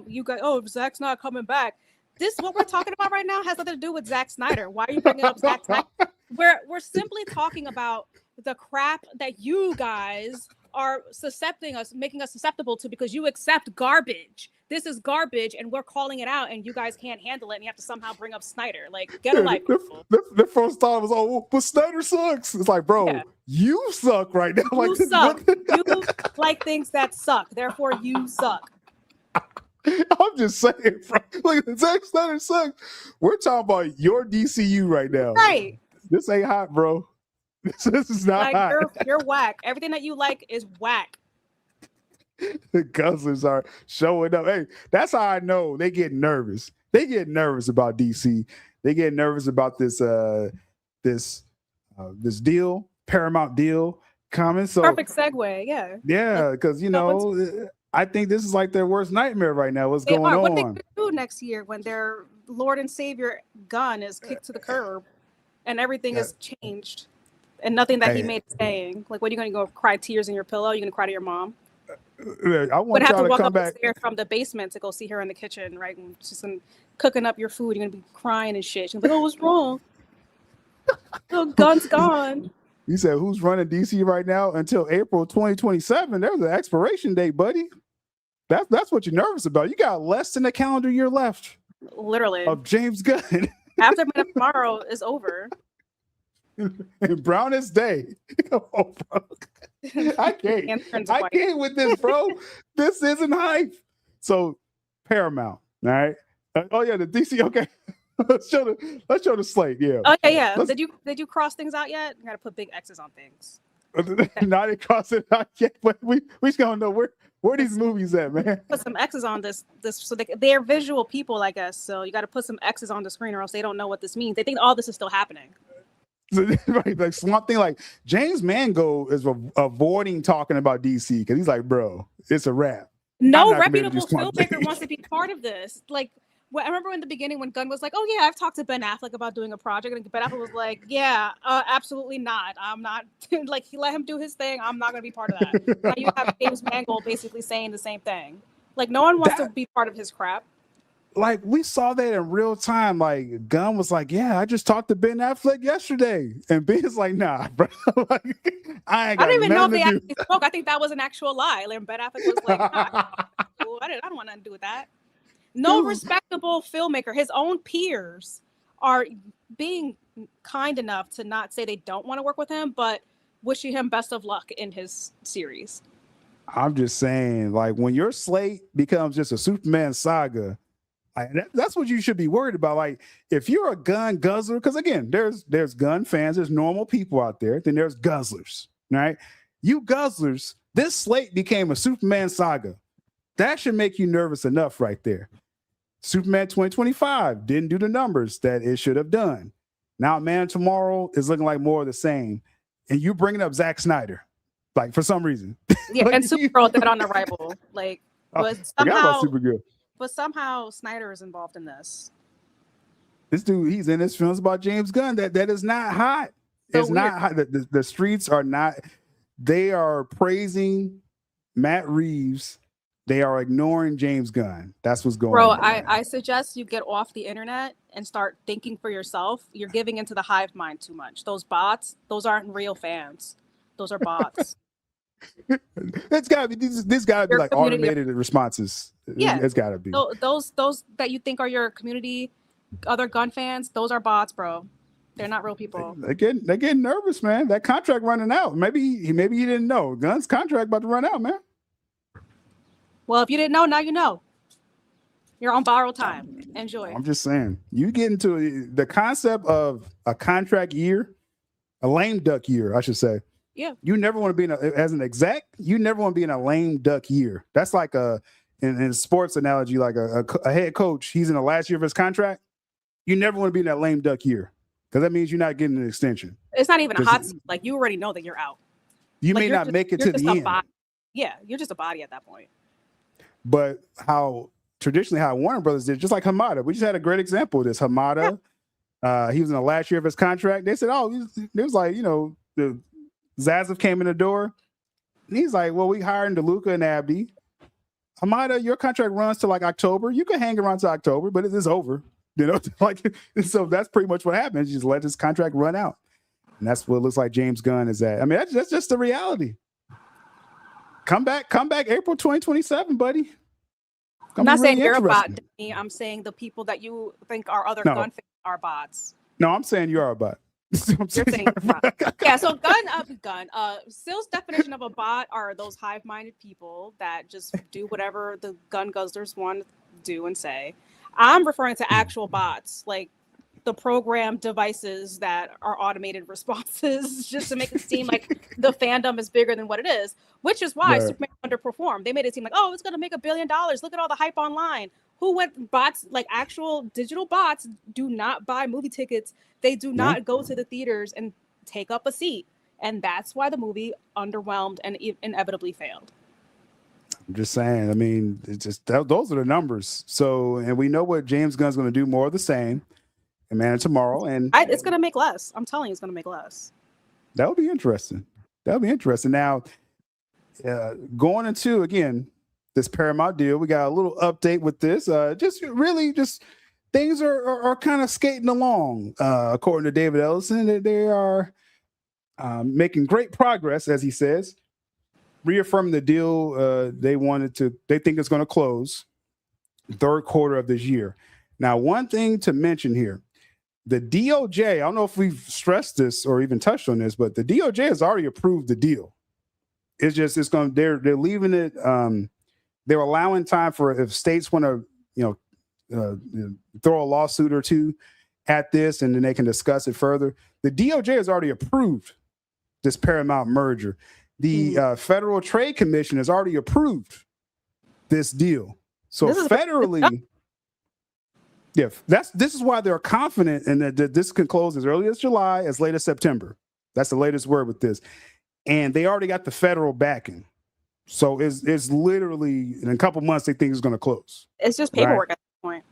you guys, Zack's not coming back. This, what we're talking about right now, has nothing to do with Zack Snyder. Why are you bringing up Zack Snyder? We're simply talking about the crap that you guys are making us susceptible to, because you accept garbage. This is garbage, and we're calling it out, and you guys can't handle it, and you have to somehow bring up Snyder. Like, get a life. The first thought was, but Snyder sucks. It's like, bro, you suck right now. You suck. You like things that suck. Therefore, you suck. I'm just saying, bro. Like, Zack Snyder sucks. We're talking about your DCU right now. Right. This ain't hot, bro. This is not hot. You're whack. Everything that you like is whack. The Guzzlers are showing up. Hey, that's how I know they get nervous. They get nervous about DC. They get nervous about this this deal, Paramount deal coming. So perfect segue, yeah. Yeah, because I think this is like their worst nightmare right now. What's going on? What they gonna do next year when their Lord and Savior Gunn is kicked to the curb and everything is changed and nothing that he made is staying? Like, what are you going to go cry tears in your pillow? You're going to cry to your mom? I want y'all to walk come up back the stairs from the basement to go see her in the kitchen, right? And she's cooking up your food. You're gonna be crying and shit. She's like, "Oh, what's wrong? Oh, Gunn's gone." You said, who's running DC right now until April 2027? There's an expiration date, buddy. That's what you're nervous about. You got less than a calendar year left. Literally. Of James Gunn. After tomorrow is over. And Brownest Day. Oh, bro. I can't with this, bro. This isn't hype. So Paramount, all right. Oh yeah, the DC. Okay, let's show the slate. Yeah. Okay, yeah. Did you cross things out yet? You got to put big X's on things. Not to cross it out yet, but we just gonna know where these movies at, man. Put some X's on this so they're visual people, I guess. So you got to put some X's on the screen, or else they don't know what this means. They think all this is still happening. Right, like Swamp Thing, like James Mango is avoiding talking about DC because he's like, bro, it's a wrap. No reputable filmmaker wants to be part of this. Like, I remember in the beginning when Gunn was like, "Oh yeah, I've talked to Ben Affleck about doing a project," and Ben Affleck was like, "Yeah, absolutely not. I'm not." Like, he let him do his thing. I'm not going to be part of that. Now you have James Mangold basically saying the same thing. Like, no one wants to be part of his crap. like we saw that in real time. Like Gunn was like, "Yeah, I just talked to Ben Affleck yesterday," and Ben's like, "Nah, bro, like, I ain't got I don't even know if they nothing to actually spoke. I think that was an actual lie. Like Ben Affleck was like, nah, I don't want nothing to do with that. No respectable filmmaker, his own peers are being kind enough to not say they don't want to work with him, but wishing him best of luck in his series. I'm just saying, like, when your slate becomes just a Superman saga, like, that's what you should be worried about. Like, if you're a Gunn guzzler, because again, there's Gunn fans, there's normal people out there, then there's guzzlers, right? You guzzlers, this slate became a Superman saga. That should make you nervous enough right there. Superman 2025 didn't do the numbers that it should have done. Now, Man Tomorrow is looking like more of the same. And you bringing up Zack Snyder, like, for some reason. Yeah, Like, and Supergirl did on Arrival. Like, but forgot about somehow, Supergirl. but somehow Snyder is involved in this. This dude, he's in his films about James Gunn. That is not hot. So It's weird. not hot. The streets are not. They are praising Matt Reeves. They are ignoring James Gunn. That's what's going Bro, on. I suggest you get off the internet and start thinking for yourself. You're giving into the hive mind too much. Those bots, those aren't real fans. Those are bots. It's got to be. This got to be Your like community- automated responses. Yeah. It's got to be. Those that you think are your community, other gun fans, those are bots, bro. They're not real people. They're getting nervous, man. That contract running out. Maybe he didn't know. Gunn's contract about to run out, man. Well, if you didn't know, now you know. You're on borrowed time. Enjoy. I'm just saying, you get into the concept of a contract year, a lame duck year, I should say. Yeah. You never want to be as an exec, you never want to be in a lame duck year. That's like in a sports analogy, like a head coach, he's in the last year of his contract. You never want to be in that lame duck year because that means you're not getting an extension. It's not even a 'Cause hot seat. Like, you already know that you're out. You Like, may you're not just- make it you're to just the a end. body. Yeah, you're just a body at that point. But how traditionally how Warner Brothers did, just like Hamada, we just had a great example of this. Hamada, he was in the last year of his contract. They said, "Oh, it was like, the Zazev came in the door, and he's like, well, we hired DeLuca and Abdi. Hamada, your contract runs to like October. You can hang around to October, but it is over. Like, so that's pretty much what happens. You just let his contract run out, and that's what it looks like James Gunn is at. I mean, that's just the reality. Come back April 2027, buddy. I'm not saying you're a bot, interesting. Danny. I'm saying the people that you think are other No. gun fans are bots. No, I'm saying you are a bot. You're saying yeah, so gun. Sill's definition of a bot are those hive-minded people that just do whatever the gun guzzlers want to do and say. I'm referring to actual bots, like the program devices that are automated responses, just to make it seem like the fandom is bigger than what it is, which is why Right. Superman underperformed. They made it seem like, oh, it's going to make $1 billion. Look at all the hype online. Who went bots, like actual digital bots, do not buy movie tickets. They do not go to the theaters and take up a seat. And that's why the movie underwhelmed and inevitably failed. I'm just saying. I mean, it's just those are the numbers. So, and we know what James Gunn's going to do, more of the same. And Man of Tomorrow, and It's going to make less. I'm telling you, it's going to make less. that'll be interesting. That'll be interesting. Now, going into again this Paramount deal, we got a little update with this. Just things are kind of skating along, according to David Ellison. They are making great progress, as he says, reaffirming the deal. They think it's going to close third quarter of this year. Now, one thing to mention here, the DOJ, I don't know if we've stressed this or even touched on this, but the DOJ has already approved the deal. They're leaving it. They're allowing time for if states want to, throw a lawsuit or two at this, and then they can discuss it further. The DOJ has already approved this Paramount merger. The Federal Trade Commission has already approved this deal. So This is federally, this is why they're confident in that this can close as early as July, as late as September. That's the latest word with this. And they already got the federal backing. So it's literally in a couple months they think it's going to close. It's just paperwork at this point.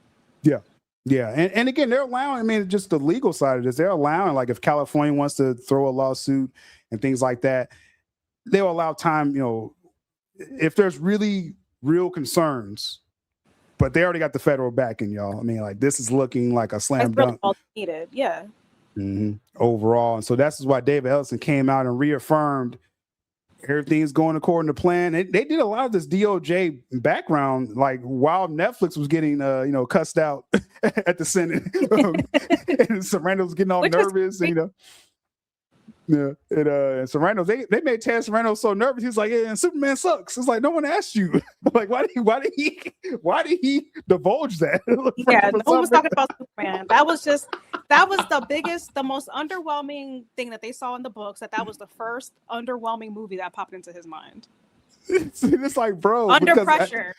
Yeah. And again, they're allowing, I mean, just the legal side of this, they're allowing, like, if California wants to throw a lawsuit and things like that, they'll allow time, if there's really real concerns, but they already got the federal backing, y'all. I mean, like this is looking like a slam That's really dunk all needed. Yeah. overall. And so that's why David Ellison came out and reaffirmed everything's going according to plan. They did a lot of this DOJ background, like while Netflix was getting, cussed out at the Senate, and Serrano was getting all nervous, and, yeah, and Serrano, they made Ted Serrano so nervous. He was like, "Yeah, and Superman sucks." It's like, no one asked you. Like, why did he divulge that? Yeah, no one was talking about Superman. That was the most underwhelming thing that they saw in the books. That was the first underwhelming movie that popped into his mind. It's like, bro, Under pressure.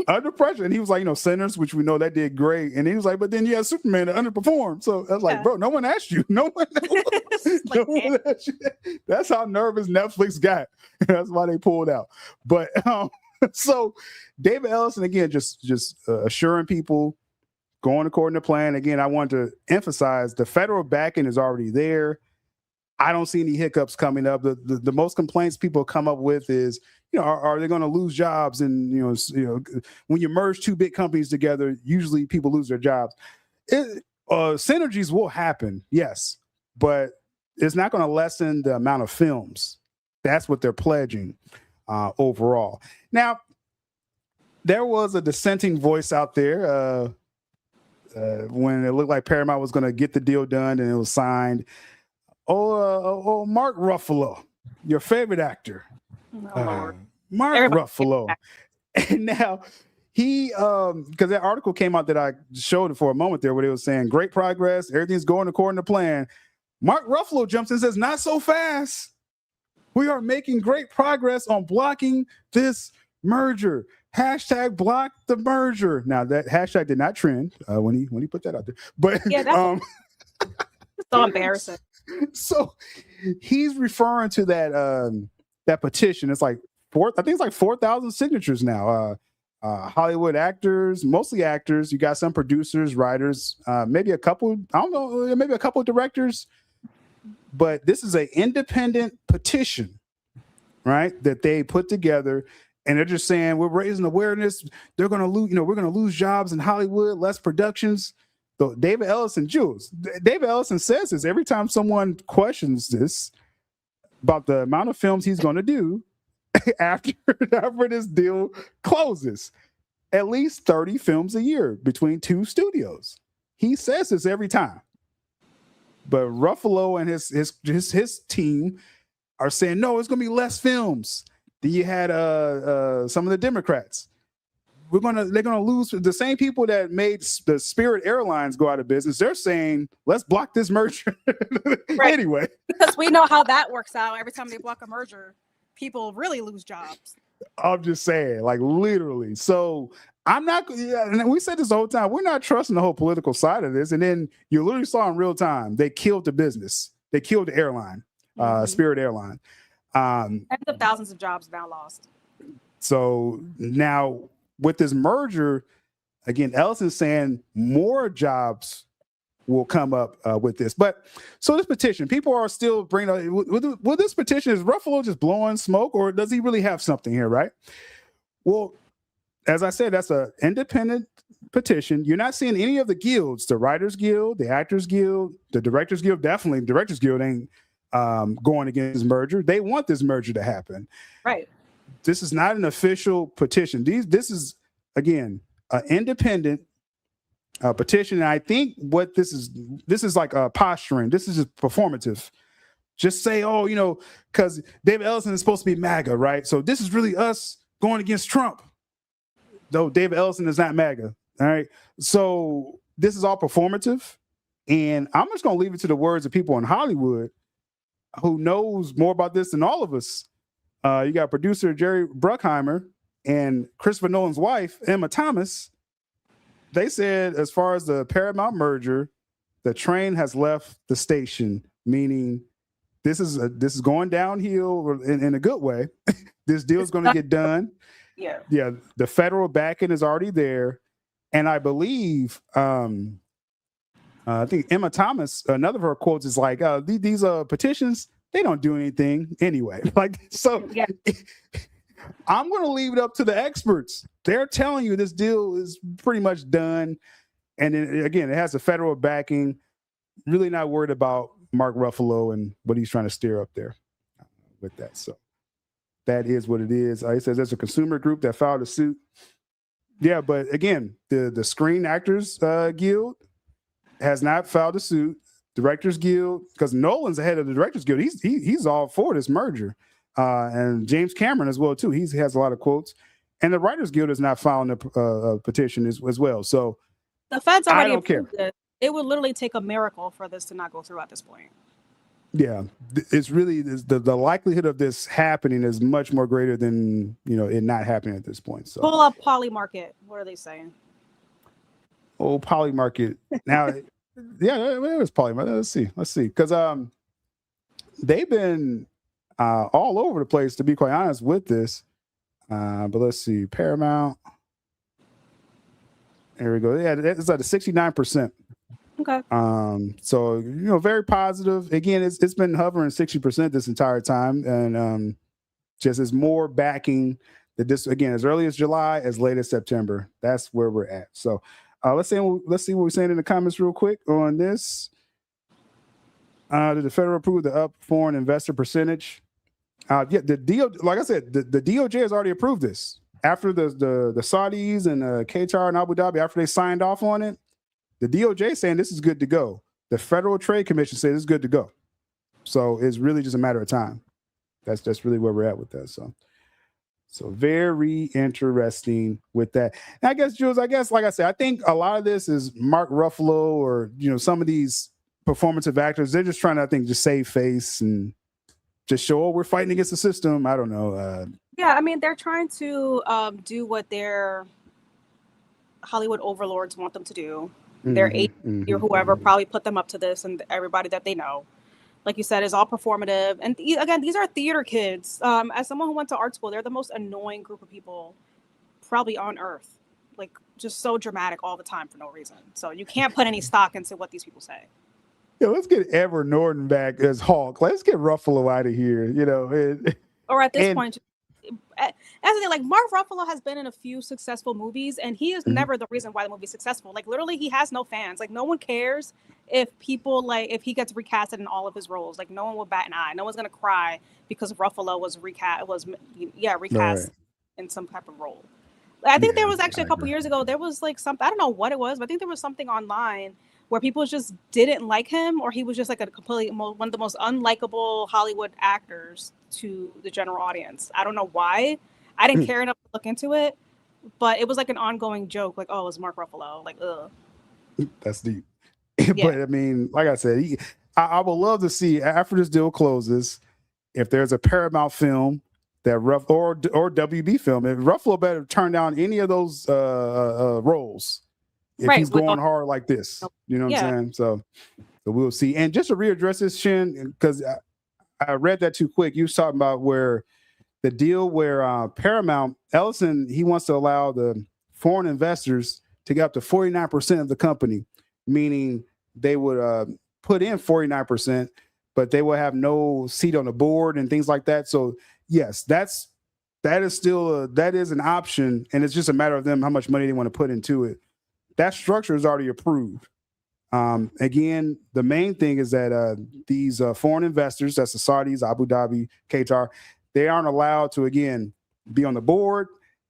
Under pressure. And he was like, Sinners, which we know that did great. And he was like, but then you had Superman that underperformed. So I was like, bro, no one asked you. No one asked you. That's how nervous Netflix got. That's why they pulled out. But so David Ellison, again, just assuring people going according to plan. Again, I want to emphasize the federal backing is already there. I don't see any hiccups coming up. The most complaints people come up with is, are they going to lose jobs? And, when you merge two big companies together, usually people lose their jobs. Synergies will happen, yes, but it's not going to lessen the amount of films. That's what they're pledging overall. Now, there was a dissenting voice out there when it looked like Paramount was going to get the deal done and it was signed. Mark Ruffalo, your favorite actor. Mark Ruffalo. And now he because that article came out that I showed it for a moment there where they were saying great progress, everything's going according to plan. Mark Ruffalo jumps in and says, not so fast. We are making great progress on blocking this merger. Hashtag block the merger. Now that hashtag did not trend when he put that out there. But that's so embarrassing. So he's referring to that petition. It's like 4,000 signatures now. Hollywood actors, mostly actors. You got some producers, writers, maybe a couple. I don't know, maybe a couple of directors. But this is an independent petition, right? That they put together, and they're just saying we're raising awareness. They're going to lose. We're going to lose jobs in Hollywood, less productions. So David Ellison says this every time someone questions this about the amount of films he's going to do after this deal closes. At least 30 films a year between two studios. He says this every time. But Ruffalo and his team are saying, no, it's going to be less films. Then you had some of the Democrats. They're gonna lose the same people that made the Spirit Airlines go out of business. They're saying, let's block this merger. Right. Anyway, because we know how that works out. Every time they block a merger, people really lose jobs. I'm just saying, like literally. So I'm not. And we said this the whole time. We're not trusting the whole political side of this. And then you literally saw in real time they killed the business. They killed the airline, Spirit Airline. Tens of thousands of jobs now lost. So now, with this merger, again, Ellison's saying more jobs will come up with this. But so this petition, people are still bringing up, with this petition, is Ruffalo just blowing smoke, or does he really have something here, right? Well, as I said, that's an independent petition. You're not seeing any of the guilds, the Writers Guild, the Actors Guild, the Directors Guild. Definitely, the Directors Guild ain't going against this merger. They want this merger to happen. Right. This is not an official petition. This is, again, an independent petition. And I think what this is like posturing. This is just performative. Just say, because David Ellison is supposed to be MAGA, right? So this is really us going against Trump. Though David Ellison is not MAGA, all right? So this is all performative. And I'm just going to leave it to the words of people in Hollywood who knows more about this than all of us. You got producer Jerry Bruckheimer and Christopher Nolan's wife, Emma Thomas. They said, as far as the Paramount merger, the train has left the station, meaning this is going downhill in a good way. This deal is going to get done. Yeah. The federal backing is already there, and I believe I think Emma Thomas, another of her quotes is like, these petitions, they don't do anything anyway. Like, so I'm going to leave it up to the experts. They're telling you this deal is pretty much done. And then, again, it has a federal backing. Really not worried about Mark Ruffalo and what he's trying to steer up there with that. So that is what it is. He says there's a consumer group that filed a suit. Yeah, but again, the Screen Actors Guild has not filed a suit. Directors Guild, because Nolan's the head of the Directors Guild. He's all for this merger. And James Cameron as well, too. He has a lot of quotes. And the Writers Guild is not filing a petition as well. So the feds already I don't care. approved it. It would literally take a miracle for this to not go through at this point. Yeah, it's really the likelihood of this happening is much more greater than it not happening at this point. So pull up Poly Market. What are they saying? Oh, Poly Market. Now, yeah, it was Poly Market. Let's see, because they've been all over the place, to be quite honest with this. But let's see, Paramount. There we go. Yeah, it's at a 69%. Okay. So very positive. Again, it's been hovering 60% this entire time, and just as more backing that this again as early as July, as late as September. That's where we're at. So let's see what we're saying in the comments real quick on this. Did the federal approve the up foreign investor percentage? Yeah, the DOJ, like I said, the DOJ has already approved this after the Saudis and Qatar and Abu Dhabi after they signed off on it. The DOJ saying this is good to go. The Federal Trade Commission says it's good to go. So it's really just a matter of time. That's really where we're at with that. So very interesting with that. And I guess, Jules, like I said, I think a lot of this is Mark Ruffalo or, some of these performative actors. They're just trying to, I think, just save face and just show, we're fighting against the system. I don't know. Yeah, I mean, they're trying to do what their Hollywood overlords want them to do. Their agent or whoever probably put them up to this, and everybody that they know, like you said, is all performative. And again, these are theater kids. As someone who went to art school, they're the most annoying group of people probably on earth. Like, just so dramatic all the time for no reason. So you can't put any stock into what these people say. Yeah, let's get Edward Norton back as Hulk. Let's get Ruffalo out of here. Or at this point, as I say, like, Mark Ruffalo has been in a few successful movies, and he is never the reason why the movie's successful. Like, literally, he has no fans. Like, no one cares if if he gets recasted in all of his roles. Like, no one will bat an eye. No one's gonna cry because Ruffalo was recast in some type of role. I think there was actually a couple years ago, there was like something, I don't know what it was, but I think there was something online where people just didn't like him, or he was just like one of the most unlikable Hollywood actors to the general audience. I don't know why. I didn't care enough to look into it, but it was like an ongoing joke, like, oh, it was Mark Ruffalo. Like, ugh. That's deep. But I mean, like I said, I would love to see after this deal closes, if there's a Paramount film that or WB film, if Ruffalo better turn down any of those roles. If he's going hard like this, you know what I'm saying? So we'll see. And just to readdress this, Shin, because I read that too quick. You was talking about where the deal where Paramount, Ellison, he wants to allow the foreign investors to get up to 49% of the company, meaning they would put in 49%, but they will have no seat on the board and things like that. So yes, that is still that is an option, and it's just a matter of them how much money they want to put into it. That structure is already approved. Again, the main thing is that these foreign investors, that's the Saudis, Abu Dhabi, Qatar, they aren't allowed to, again, be on the board.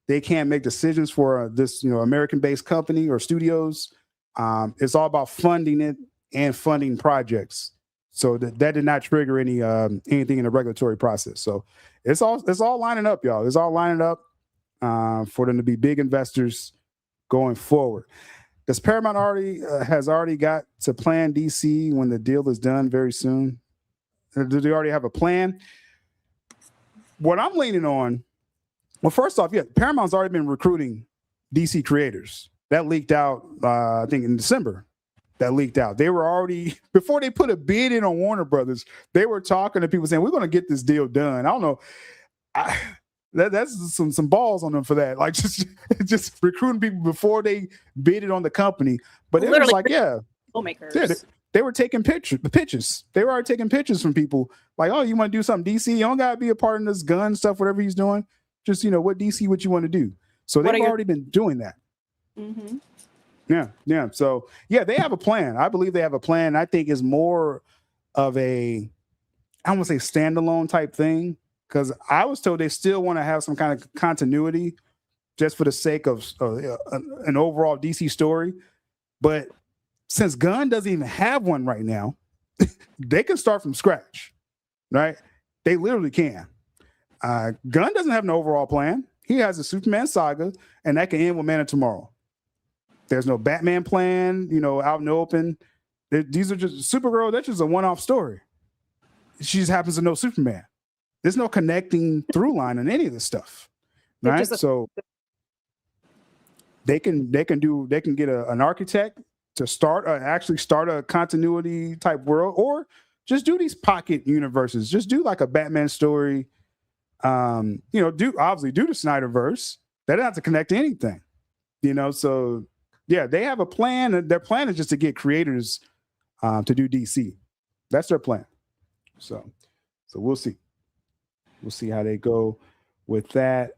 They can't make decisions for this, American-based company or studios. It's all about funding it and funding projects. So that did not trigger anything in the regulatory process. So it's all lining up, y'all. It's all lining up for them to be big investors going forward. Does Paramount has already got to plan DC when the deal is done very soon? Do they already have a plan? What I'm leaning on, well, first off, Paramount's already been recruiting DC creators. That leaked out, I think, in December. That leaked out. They were already, before they put a bid in on Warner Brothers, they were talking to people saying, we're going to get this deal done. I don't know. That's some balls on them for that. Like just recruiting people before they bidded on the company. But it was like, filmmakers. They were taking pitches. They were already taking pitches from people like, oh, you want to do something DC? You don't got to be a part of this GUNN stuff, whatever he's doing. Just, what DC, what you want to do. So they've already been doing that. Mm-hmm. Yeah. So, they have a plan. I believe they have a plan. I think it's more of I don't want to say standalone type thing, because I was told they still want to have some kind of continuity just for the sake of an overall DC story. But since GUNN doesn't even have one right now, they can start from scratch, right? They literally can. GUNN doesn't have an overall plan. He has a Superman saga, and that can end with Man of Tomorrow. There's no Batman plan, out in the open. These are just Supergirl. That's just a one-off story. She just happens to know Superman. There's no connecting through line in any of this stuff, right? So they can get an architect to actually start a continuity type world, or just do these pocket universes. Just do like a Batman story. Do the Snyderverse. They don't have to connect to anything, So they have a plan. Their plan is just to get creators to do DC. That's their plan. So we'll see. We'll see how they go with that.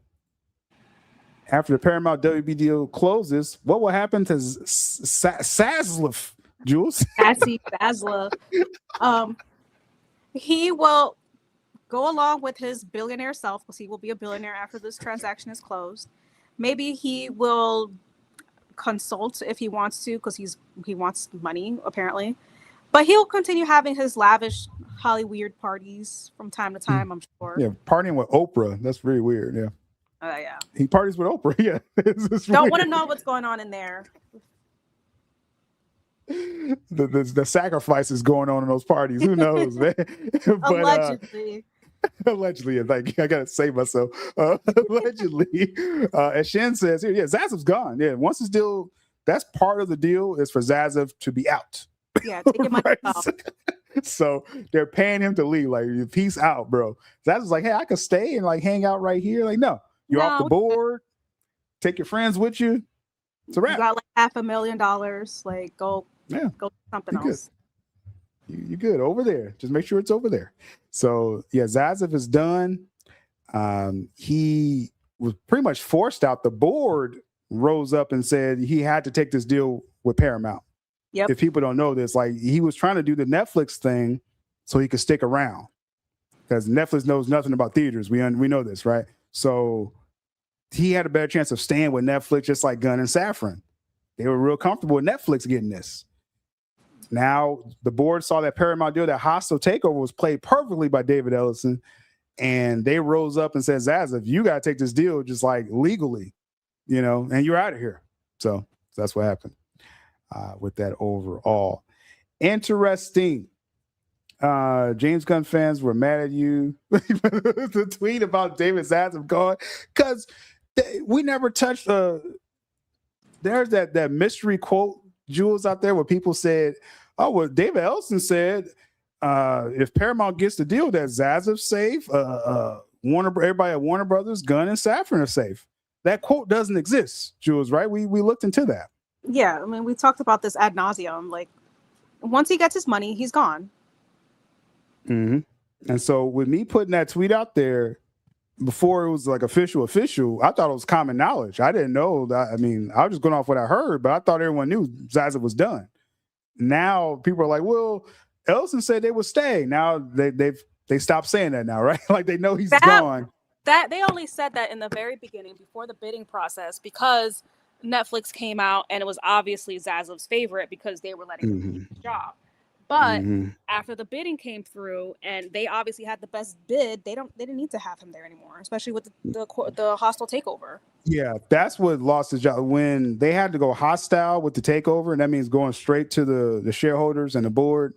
After the Paramount WB deal closes, what will happen to Zaslav, Jules? Sassy Zaslav. He will go along with his billionaire self, because he will be a billionaire after this transaction is closed. Maybe he will consult if he wants to, because he wants money apparently. But he'll continue having his lavish Hollywood parties from time to time, I'm sure. Yeah, partying with Oprah. That's very weird. Yeah. Yeah. He parties with Oprah. Yeah. Don't want to know what's going on in there. The sacrifices going on in those parties. Who knows, man? But, allegedly. Allegedly, like I gotta save myself. Allegedly, as Shen says here, Zazav's gone. Yeah, once this deal, that's part of the deal, is for Zazav to be out. Yeah, take your money out. So they're paying him to leave. Like, peace out, bro. Zazav's like, hey, I could stay and like hang out right here. Like, no, you're off the board. Take your friends with you. It's a wrap. You got like $500,000. Like, go do something else. You good over there. Just make sure it's over there. So Zazav is done. He was pretty much forced out. The board rose up and said he had to take this deal with Paramount. Yep. If people don't know this, like, he was trying to do the Netflix thing so he could stick around, because Netflix knows nothing about theaters. We know this, right? So he had a better chance of staying with Netflix, just like Gunn and Safran. They were real comfortable with Netflix getting this. Now the board saw that Paramount deal, that hostile takeover was played perfectly by David Ellison, and they rose up and said, Zazav, you got to take this deal just like legally, and you're out of here. So that's what happened with that overall. Interesting. James Gunn fans were mad at you. The tweet about David Zazav gone, because we never touched. There's that mystery quote, Jules, out there where people said, oh, well, David Ellison said if Paramount gets the deal, that Zazav's safe, everybody at Warner Brothers, Gunn and Safran are safe. That quote doesn't exist, Jules, right? We looked into that. Yeah, I mean, we talked about this ad nauseum. Like, once he gets his money, he's gone. Mm-hmm. And so with me putting that tweet out there before it was like official, I thought it was common knowledge. I didn't know that. I mean, I was just going off what I heard, but I thought everyone knew Zazav was done. Now people are like, well, Ellison said they would stay. Now they stopped saying that now, right? Like, they know he's gone. That they only said that in the very beginning, before the bidding process, because Netflix came out and it was obviously Zazav's favorite because they were letting him keep his job. But after the bidding came through and they obviously had the best bid, they didn't need to have him there anymore, especially with the hostile takeover. Yeah, that's what lost his job, when they had to go hostile with the takeover, and that means going straight to the shareholders and the board.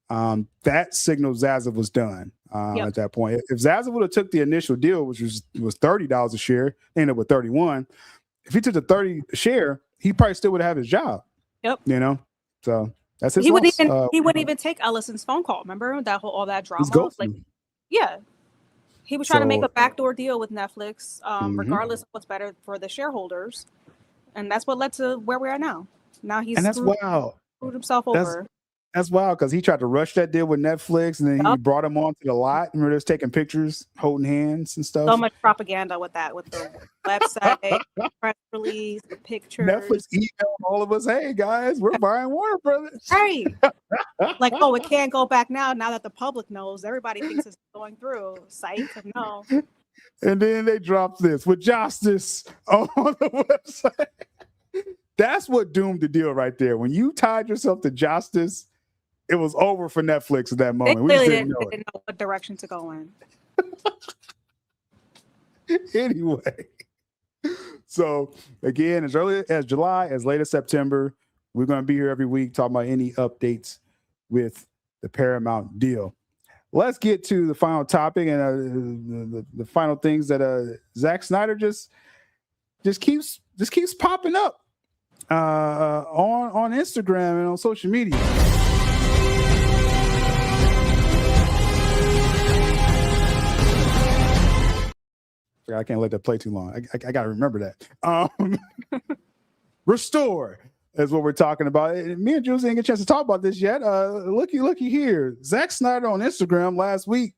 That signaled Zazav was done at that point. If Zazav would have took the initial deal, which was $30 a share, they ended up with 31. If he took the 30 share, he probably still would have his job. Yep. So that's his he loss. He wouldn't even take Ellison's phone call. Remember all that drama? He was trying to make a backdoor deal with Netflix, regardless of what's better for the shareholders, and that's what led to where we are now. Now he's screwed himself over. That's wild because he tried to rush that deal with Netflix, and then he Yup. brought him onto the lot. Remember, they was taking pictures, holding hands and stuff. So much propaganda with that, with the website, press release, the pictures. Netflix emailed all of us, "Hey guys, we're buying Warner Brothers." Right. Like, oh, it can't go back now that the public knows. Everybody thinks it's going through. Psych, no. And then they dropped this with Justice on the website. That's what doomed the deal right there. When you tied yourself to Justice, it was over for Netflix at that They moment. We clearly just didn't didn't know what direction to go in. know it. Anyway, so again, as early as July, as late as September, we're going to be here every week talking about any updates with the Paramount deal. Let's get to the final topic and the final things that Zack Snyder just keeps popping up on Instagram and on social media. I can't let that play too long. I got to remember that. Restore is what we're talking about. Me and Jules didn't get a chance to talk about this yet. Looky here. Zack Snyder on Instagram last week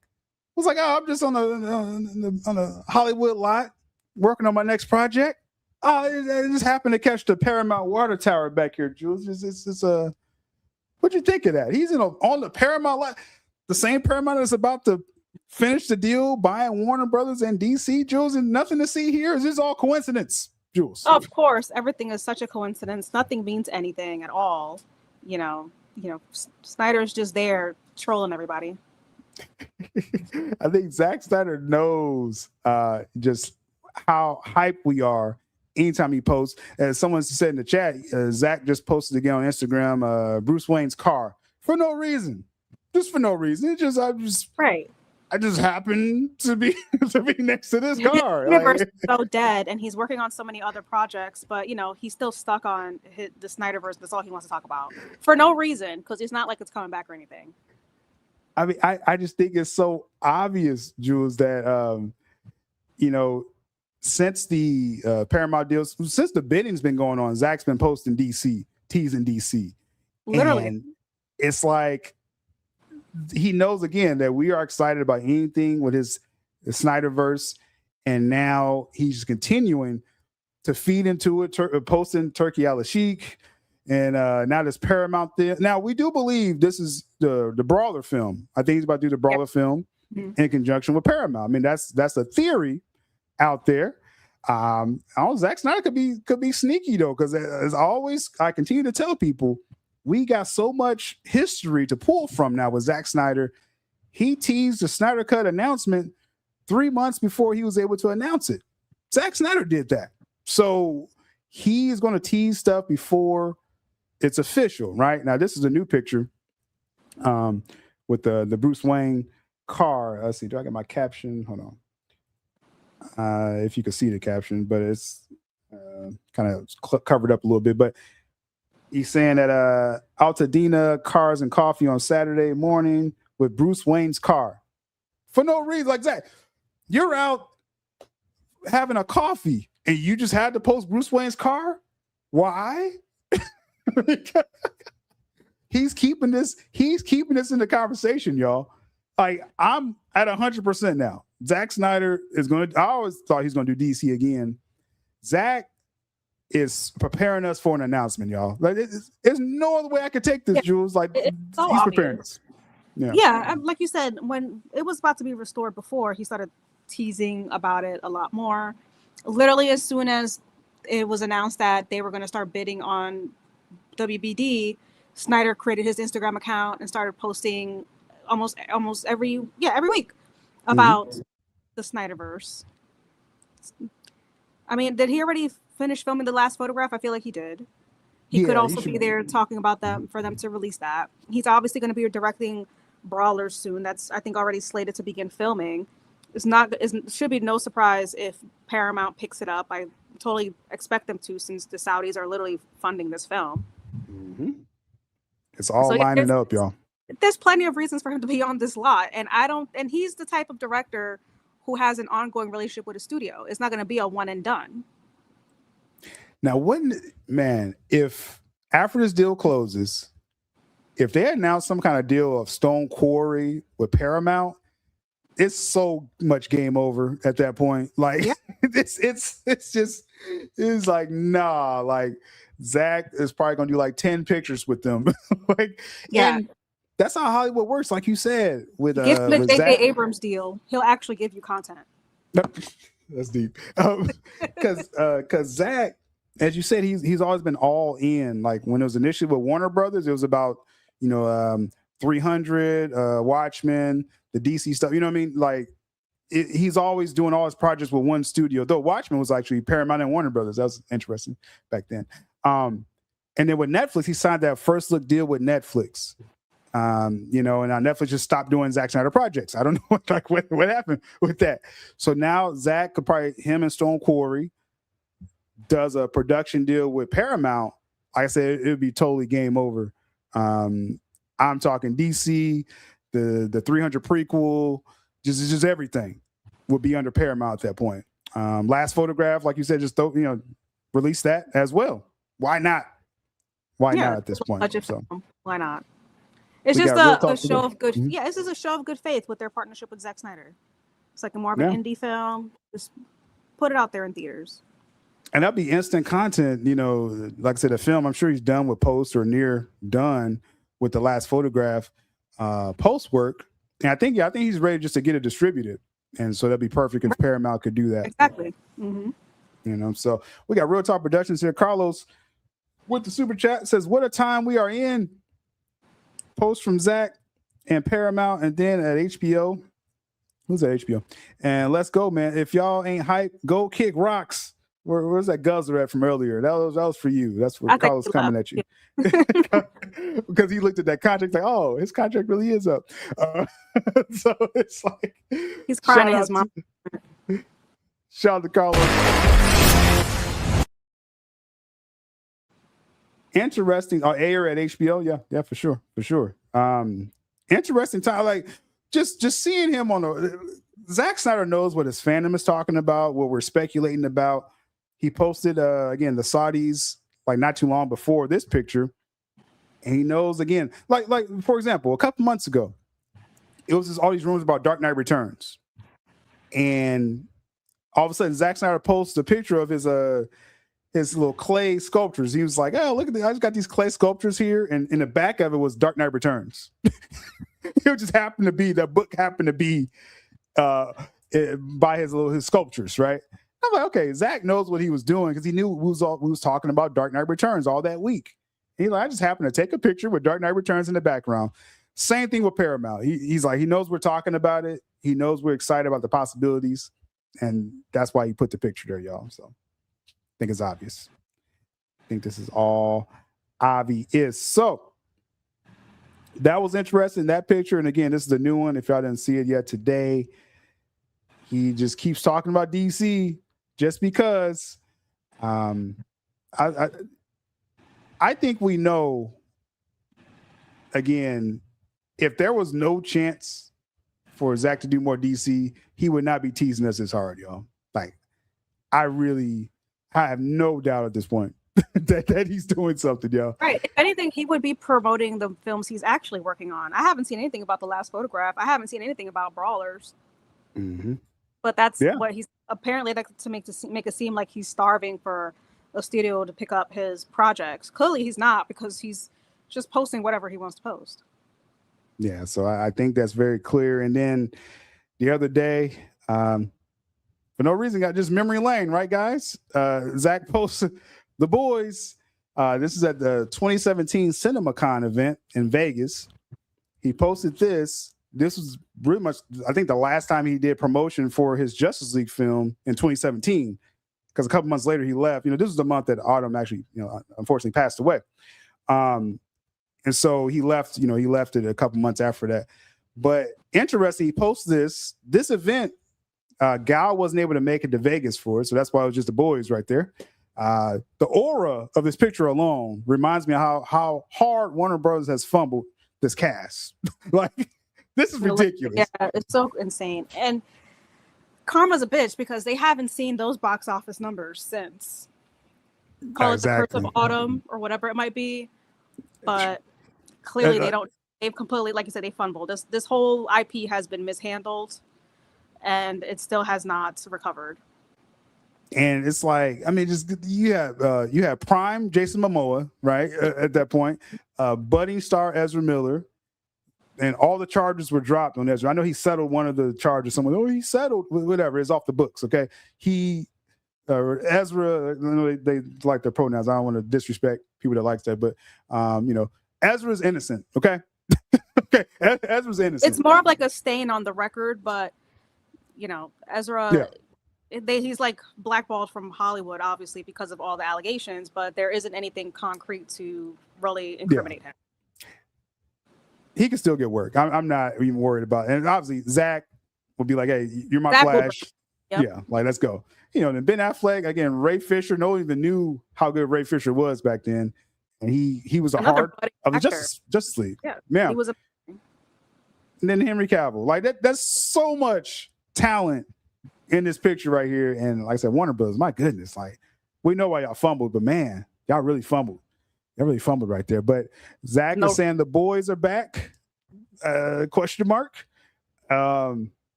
was like, "Oh, I'm just on the Hollywood lot working on my next project. Oh, it just happened to catch the Paramount water tower back here, Jules. What'd you think of that? He's on the Paramount lot, the same Paramount that's about to finish the deal buying Warner Brothers and DC, Jules, and nothing to see here. Is this all coincidence, Jules?" Of course, everything is such a coincidence. Nothing means anything at all. Snyder's just there trolling everybody. I think Zack Snyder knows just how hype we are anytime he posts. As someone said in the chat, Zack just posted again on Instagram Bruce Wayne's car for no reason. Just for no reason. I just happened to be next to this car. The universe is so dead, and he's working on so many other projects, but he's still stuck on the Snyderverse. That's all he wants to talk about for no reason, because it's not like it's coming back or anything. I mean, I just think it's so obvious, Jules, that since the Paramount deals, since the bidding's been going on, Zack's been posting DC, teasing DC. Literally, and it's like he knows again that we are excited about anything with the Snyderverse, and now he's continuing to feed into it, posting Turkey Al Sheik, and now this Paramount thing. Now we do believe this is the Brawler film. I think he's about to do the Brawler film in conjunction with Paramount. I mean, that's a theory out there. Zack Snyder could be sneaky though, because as always, I continue to tell people, we got so much history to pull from now with Zack Snyder. He teased the Snyder Cut announcement 3 months before he was able to announce it. Zack Snyder did that. So he is going to tease stuff before it's official, right? Now, this is a new picture with the Bruce Wayne car. Let's see, do I get my caption? Hold on. If you can see the caption, but it's kind of covered up a little bit. But he's saying that Altadena Cars and Coffee on Saturday morning with Bruce Wayne's car. For no reason. Like that. You're out having a coffee and you just had to post Bruce Wayne's car? Why? He's keeping this in the conversation, y'all. Like, I'm at 100% now. Zack Snyder is going to, I always thought he's going to do DC again. Zack is preparing us for an announcement, y'all. Like, there's no other way I could take this, Jules. Like, it's so he's obvious. preparing us. Yeah, like you said, when it was about to be restored before, he started teasing about it a lot more. Literally, as soon as it was announced that they were going to start bidding on WBD, Snyder created his Instagram account and started posting almost every week about the Snyderverse. I mean, did he already finish filming the last photograph? I feel like he did. He could also be there talking about them for them to release that. He's obviously going to be directing Brawlers soon. That's, I think, already slated to begin filming. It should be no surprise if Paramount picks it up. I totally expect them to, since the Saudis are literally funding this film. It's all lining up, y'all. There's plenty of reasons for him to be on this lot, and he's the type of director who has an ongoing relationship with a studio. It's not going to be a one and done. Now, if after this deal closes if they announced some kind of deal of Stone Quarry with Paramount, it's so much game over at that point. Like it's like, nah, like Zack is probably gonna do like 10 pictures with them. Like, and that's how Hollywood works, like you said, with give the with J.J. Zack. Abrams deal. He'll actually give you content. That's deep. Because Zack, as you said, he's always been all in. Like when it was initially with Warner Brothers, it was about 300, Watchmen, the DC stuff. You know what I mean? Like he's always doing all his projects with one studio. Though Watchmen was actually Paramount and Warner Brothers. That was interesting back then. And then with Netflix, he signed that first look deal with Netflix. And now Netflix just stopped doing Zack Snyder projects. I don't know what happened with that. So now Zack could probably, him and Stone Quarry does a production deal with Paramount. Like I said, it would be totally game over. I'm talking DC, the 300 prequel, just everything would be under Paramount at that point. Last Photograph, like you said, just release that as well. Why not? Why not at this point? So why not? It's just a show of good. Mm-hmm. Yeah, this is a show of good faith with their partnership with Zack Snyder. It's like a more of an indie film. Just put it out there in theaters. And that'll be instant content. Like I said, a film. I'm sure he's done with post or near done with the Last Photograph post work. And I think he's ready just to get it distributed. And so that'd be perfect if Paramount could do that. Exactly. Mm-hmm. So we got Real Talk Productions here. Carlos with the super chat says, "What a time we are in." Post from Zack and Paramount, and then at HBO. Who's at HBO? And let's go, man. If y'all ain't hype, go kick rocks. Where's that guzzler at from earlier? That was for you. That's where Carlos coming at you. Because he looked at that contract like, oh, his contract really is up. So it's like he's crying at his mom. Shout out to Carlos. Interesting. Ayer at HBO. Yeah, for sure. Interesting time. Like just seeing him on Zack Snyder knows what his fandom is talking about, what we're speculating about. He posted again the Saudis like not too long before this picture, and he knows again. Like for example, a couple months ago, it was just all these rumors about Dark Knight Returns, and all of a sudden Zack Snyder posts a picture of his little clay sculptures. He was like, "Oh, look at I just got these clay sculptures here," and in the back of it was Dark Knight Returns. It just happened to be that book happened to be by his sculptures, right? I'm like, okay, Zack knows what he was doing because he knew we was talking about Dark Knight Returns all that week. He's like, I just happened to take a picture with Dark Knight Returns in the background. Same thing with Paramount. He's like, he knows we're talking about it. He knows we're excited about the possibilities, and that's why he put the picture there, y'all. So I think it's obvious. I think this is all obvious. So that was interesting, that picture. And again, this is the new one. If y'all didn't see it yet today, he just keeps talking about DC just because. I think we know, again, if there was no chance for Zack to do more DC, he would not be teasing us this hard, y'all. Like, I have no doubt at this point that he's doing something, y'all. Right. If anything, he would be promoting the films he's actually working on. I haven't seen anything about The Last Photograph. I haven't seen anything about Brawlers. Mm-hmm. But that's what he's apparently like to make it seem like he's starving for a studio to pick up his projects. Clearly, he's not, because he's just posting whatever he wants to post. Yeah, so I think that's very clear. And then the other day, for no reason, got just memory lane, right, guys? Zack posted The Boys. This is at the 2017 CinemaCon event in Vegas. He posted this. This was pretty much, I think, the last time he did promotion for his Justice League film in 2017, because a couple months later he left. This was the month that Autumn actually, unfortunately passed away. And so he left, he left it a couple months after that. But interesting, he posted this event. Gal wasn't able to make it to Vegas for it, so that's why it was just The Boys right there. The aura of this picture alone reminds me of how hard Warner Brothers has fumbled this cast. Like, this is ridiculous. Yeah, it's so insane. And karma's a bitch, because they haven't seen those box office numbers since call it the Curse of Autumn or whatever it might be. But clearly they don't. They've completely, like you said, they fumbled. This whole IP has been mishandled, and it still has not recovered. And it's like, I mean, just you have prime Jason Momoa, right? At that point, budding star Ezra Miller, and all the charges were dropped on Ezra. I know he settled one of the charges. Someone, he settled, whatever. It's off the books. Okay, Ezra. They like their pronouns. I don't want to disrespect people that likes that, but Ezra's innocent. Okay, okay, Ezra's innocent. It's more of like a stain on the record, but Ezra. Yeah. He's like blackballed from Hollywood, obviously, because of all the allegations, but there isn't anything concrete to really incriminate him. He can still get work. I'm not even worried about it. And obviously, Zack will be like, hey, you're my Zack Flash. Yep. Yeah, like, let's go. And Ben Affleck, again, Ray Fisher, no one even knew how good Ray Fisher was back then. And he was Another heart of the Justice League. Yeah. He was and then Henry Cavill. Like, that's so much talent in this picture right here. And like I said, Warner Brothers, my goodness, like, we know why y'all fumbled, but man, y'all really fumbled. Y'all really fumbled right there. But Zack is saying the boys are back. Question mark. I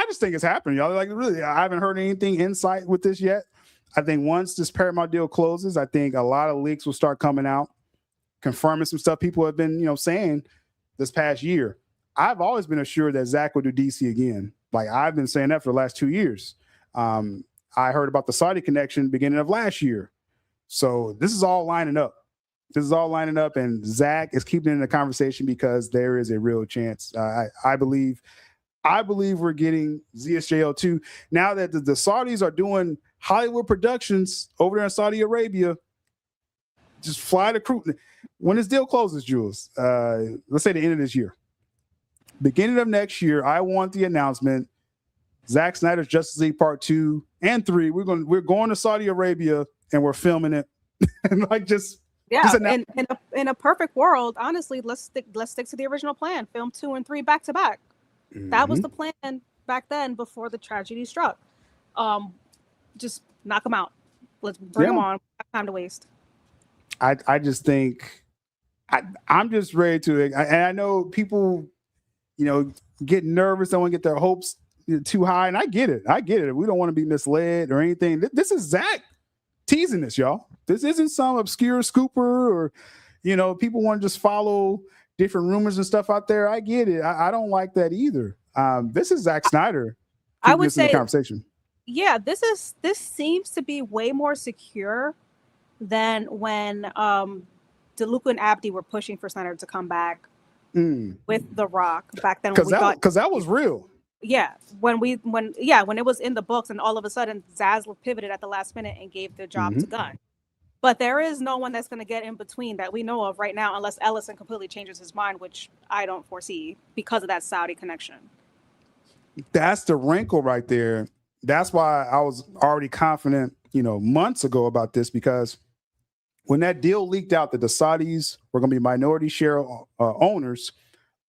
just think it's happening, y'all. Like, really, I haven't heard anything insight with this yet. I think once this Paramount deal closes, I think a lot of leaks will start coming out, confirming some stuff people have been, saying this past year. I've always been assured that Zack would do DC again. Like, I've been saying that for the last 2 years. I heard about the Saudi connection beginning of last year. So this is all lining up. And Zack is keeping it in the conversation because there is a real chance. I believe we're getting ZSJL2 now that the Saudis are doing Hollywood productions over there in Saudi Arabia. Just fly the crew. When this deal closes, Jules, let's say the end of this year, beginning of next year, I want the announcement: Zack Snyder's Justice League Part 2 and 3. We're going to Saudi Arabia and we're filming it. And like, in a perfect world, honestly, let's stick to the original plan. Film 2 and 3 back to back. Mm-hmm. That was the plan back then before the tragedy struck. Just knock them out. Let's bring them on. Time to waste. I just think I'm just ready to, and I know people, get nervous. Don't want to get their hopes too high. And I get it. We don't want to be misled or anything. This is Zack teasing this, y'all. This isn't some obscure scooper or, people want to just follow different rumors and stuff out there. I get it. I don't like that either. This is Zack Snyder. I would say the conversation. Yeah, this seems to be way more secure than when DeLuca and Abdi were pushing for Snyder to come back with The Rock back then. Because that was real. Yeah, when it was in the books, and all of a sudden Zaz pivoted at the last minute and gave the job to Gunn. But there is no one that's going to get in between that we know of right now, unless Ellison completely changes his mind, which I don't foresee because of that Saudi connection. That's the wrinkle right there. That's why I was already confident, months ago about this, because when that deal leaked out that the Saudis were going to be minority share owners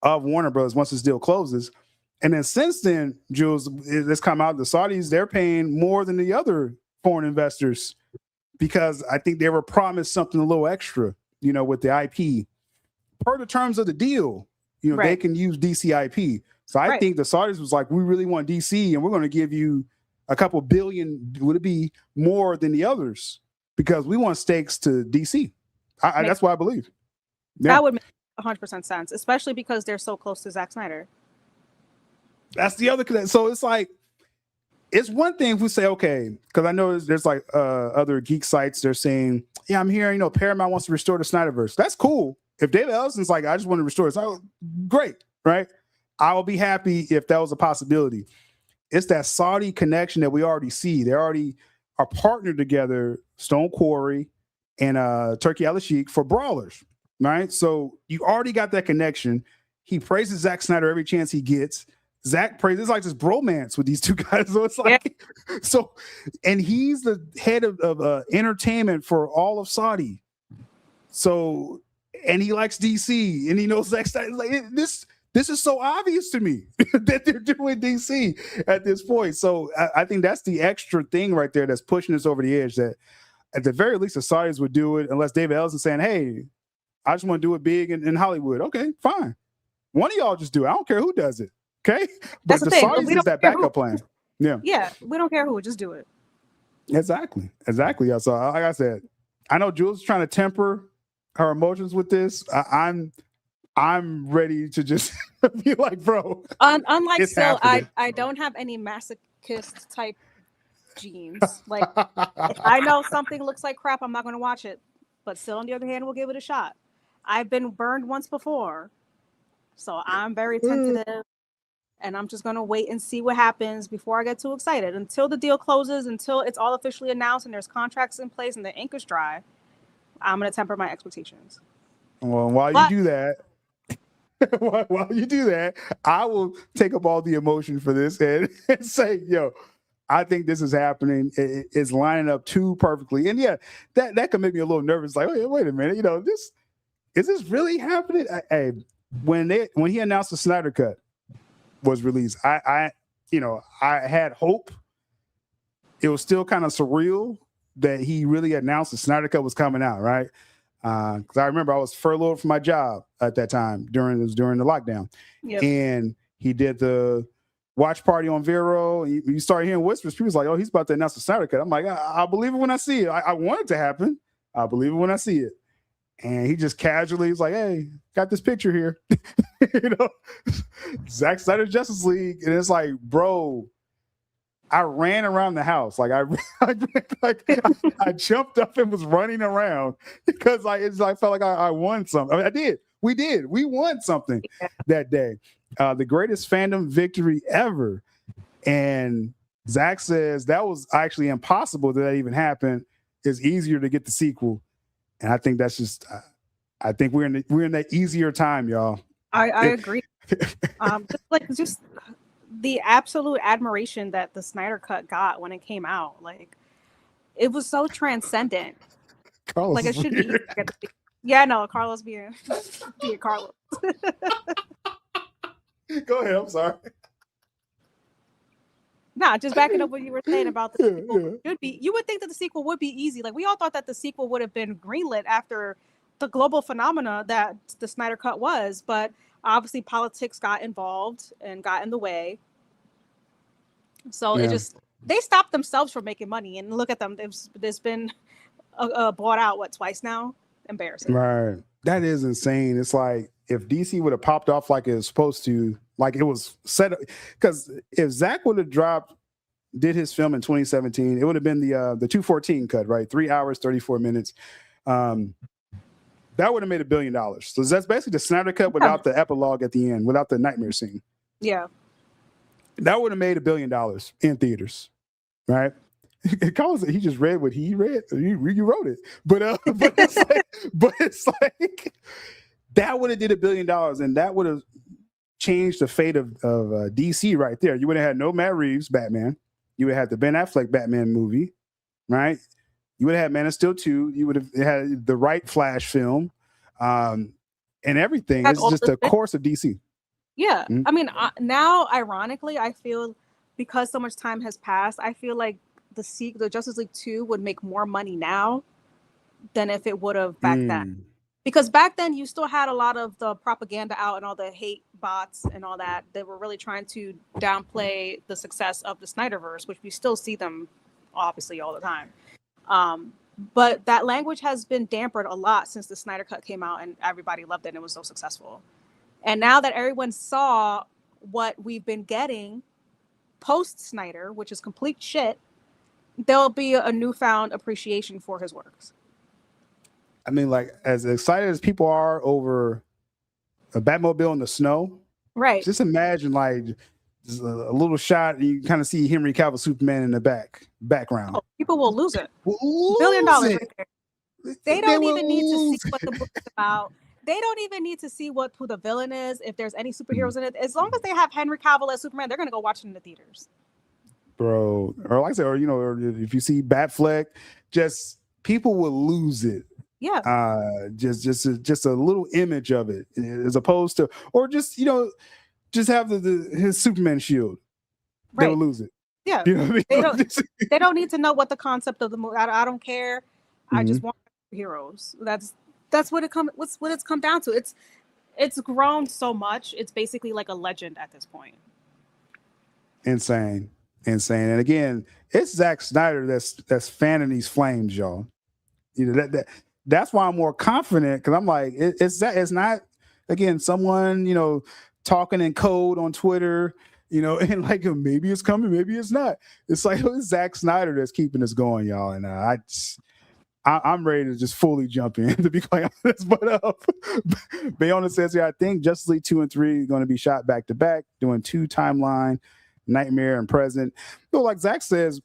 of Warner Bros. Once this deal closes. And then since then, Jules, it's come out, the Saudis, they're paying more than the other foreign investors because I think they were promised something a little extra, with the IP. Per the terms of the deal, they can use DC IP. So I think the Saudis was like, we really want DC and we're going to give you a couple billion, would it be more than the others? Because we want stakes to DC. That's what I believe. Yeah. That would make 100% sense, especially because they're so close to Zack Snyder. That's the other. So it's like, it's one thing if we say, okay, because I know there's like other geek sites, they're saying, yeah, I'm hearing, Paramount wants to restore the Snyderverse. That's cool. If David Ellison's like, I just want to restore it, so great, right? I will be happy if that was a possibility. It's that Saudi connection that we already see. They already are partnered together, Stone Quarry and Turkey Al-Sheikh, for Brawlers, right? So you already got that connection. He praises Zack Snyder every chance he gets. Zack praises, it's like this bromance with these two guys. So it's like, and he's the head of entertainment for all of Saudi. So, and he likes DC and he knows Zack Snyder. Like, this is so obvious to me that they're doing DC at this point. So I think that's the extra thing right there that's pushing us over the edge, that at the very least the Saudis would do it unless David Ellison saying, hey, I just want to do it big in Hollywood. Okay, fine. One of y'all just do it. I don't care who does it. Okay, but That's the the thing. Saudis is that backup plan. Yeah, Yeah, we don't care who. Just do it. exactly. Yeah. So like I said, I know Jules is trying to temper her emotions with this. I'm ready to just be like, bro. Unlike it's Sil, happening. I don't have any masochist type genes. Like, if I know something looks like crap, I'm not going to watch it. But Sil, on the other hand, will give it a shot. I've been burned once before, so I'm very tentative, and I'm just going to wait and see what happens before I get too excited. Until the deal closes, until it's all officially announced and there's contracts in place and the ink is dry, I'm going to temper my expectations. Well, while you do that, I will take up all the emotion for this and say, yo, I think this is happening. It's lining up too perfectly. And yeah, that can make me a little nervous. Like, oh, wait a minute, is this really happening? Hey, when he announced the Snyder Cut was released, I had hope. It was still kind of surreal that he really announced the Snyder Cut was coming out, right? Because I remember I was furloughed from my job at that time during the lockdown. Yep. And he did the watch party on Vero. You started hearing whispers. People was like, oh, he's about to announce the Snyder Cut. I'm like, I'll believe it when I see it. I want it to happen. I'll believe it when I see it. And he just casually was like, hey, got this picture here. Zack Snyder's Justice League. And it's like, bro, I ran around the house. Like I jumped up and was running around because I felt like I won something. I mean, I did. We did. We won something that day. The greatest fandom victory ever. And Zack says that was actually impossible that even happened. It's easier to get the sequel. And I think that's just, I think we're in that easier time, y'all. I agree. just the absolute admiration that the Snyder Cut got when it came out, like it was so transcendent. Carlos like it should be. Yeah, no, Carlos being Carlos. Go ahead. I'm sorry. Nah, just backing up what you were saying about the sequel should be. You would think that the sequel would be easy. Like we all thought that the sequel would have been greenlit after the global phenomena that the Snyder Cut was, but obviously politics got involved and got in the way. So they stopped themselves from making money. And look at them. There's been bought out, twice now? Embarrassing. Right. That is insane. It's like if DC would have popped off like it was supposed to, like it was set up, because if Zack would have did his film in 2017, it would have been the 214 cut, right? 3 hours, 34 minutes. That would have made $1 billion. So that's basically the Snyder Cut without the epilogue at the end, without the nightmare scene. Yeah. That would have made $1 billion in theaters, right? He just read what he read. You wrote it, but it's like that would have did $1 billion, and that would have changed the fate of DC right there. You would have had no Matt Reeves Batman. You would have had the Ben Affleck Batman movie, right? You would have had Man of Steel 2. You would have had the right Flash film, and everything. It's just the course of DC. Yeah. Mm-hmm. I mean, now, ironically, I feel because so much time has passed, I feel like the Justice League 2 would make more money now than if it would have back then. Because back then, you still had a lot of the propaganda out and all the hate bots and all that. They were really trying to downplay the success of the Snyderverse, which we still see them, obviously, all the time. But that language has been dampened a lot since the Snyder Cut came out and everybody loved it and it was so successful. And now that everyone saw what we've been getting post-Snyder, which is complete shit, there'll be a newfound appreciation for his works. I mean, like, as excited as people are over a Batmobile in the snow, right? Just imagine, like, just a little shot, and you kind of see Henry Cavill Superman in the background. Oh, people will lose it. $1 billion right there. They don't even need to see what the book is about. They don't even need to see who the villain is, if there's any superheroes in it. As long as they have Henry Cavill as Superman, they're going to go watch it in the theaters. Bro, or like I said, or if you see Batfleck, just people will lose it. Yeah. Just a little image of it, as opposed to, or just have his Superman shield. Right. They will lose it. Yeah. You know what I mean? They don't need to know what the concept of the movie. I don't care. I just want heroes. that's what it's come down to. It's grown so much. It's basically like a legend at this point. Insane. And again, it's Zack Snyder that's fanning these flames, y'all. You know, that's why I'm more confident, because I'm like, it's not, again, someone, you know, talking in code on Twitter, you know, and like, maybe it's coming, maybe it's not. It's like, it's Zack Snyder that's keeping us going, y'all. And I'm ready to just fully jump in, to be quite honest. But Bayona says here, I think Justice League 2 and 3 are going to be shot back to back, doing 2 timeline, Nightmare and Present. So like Zach says,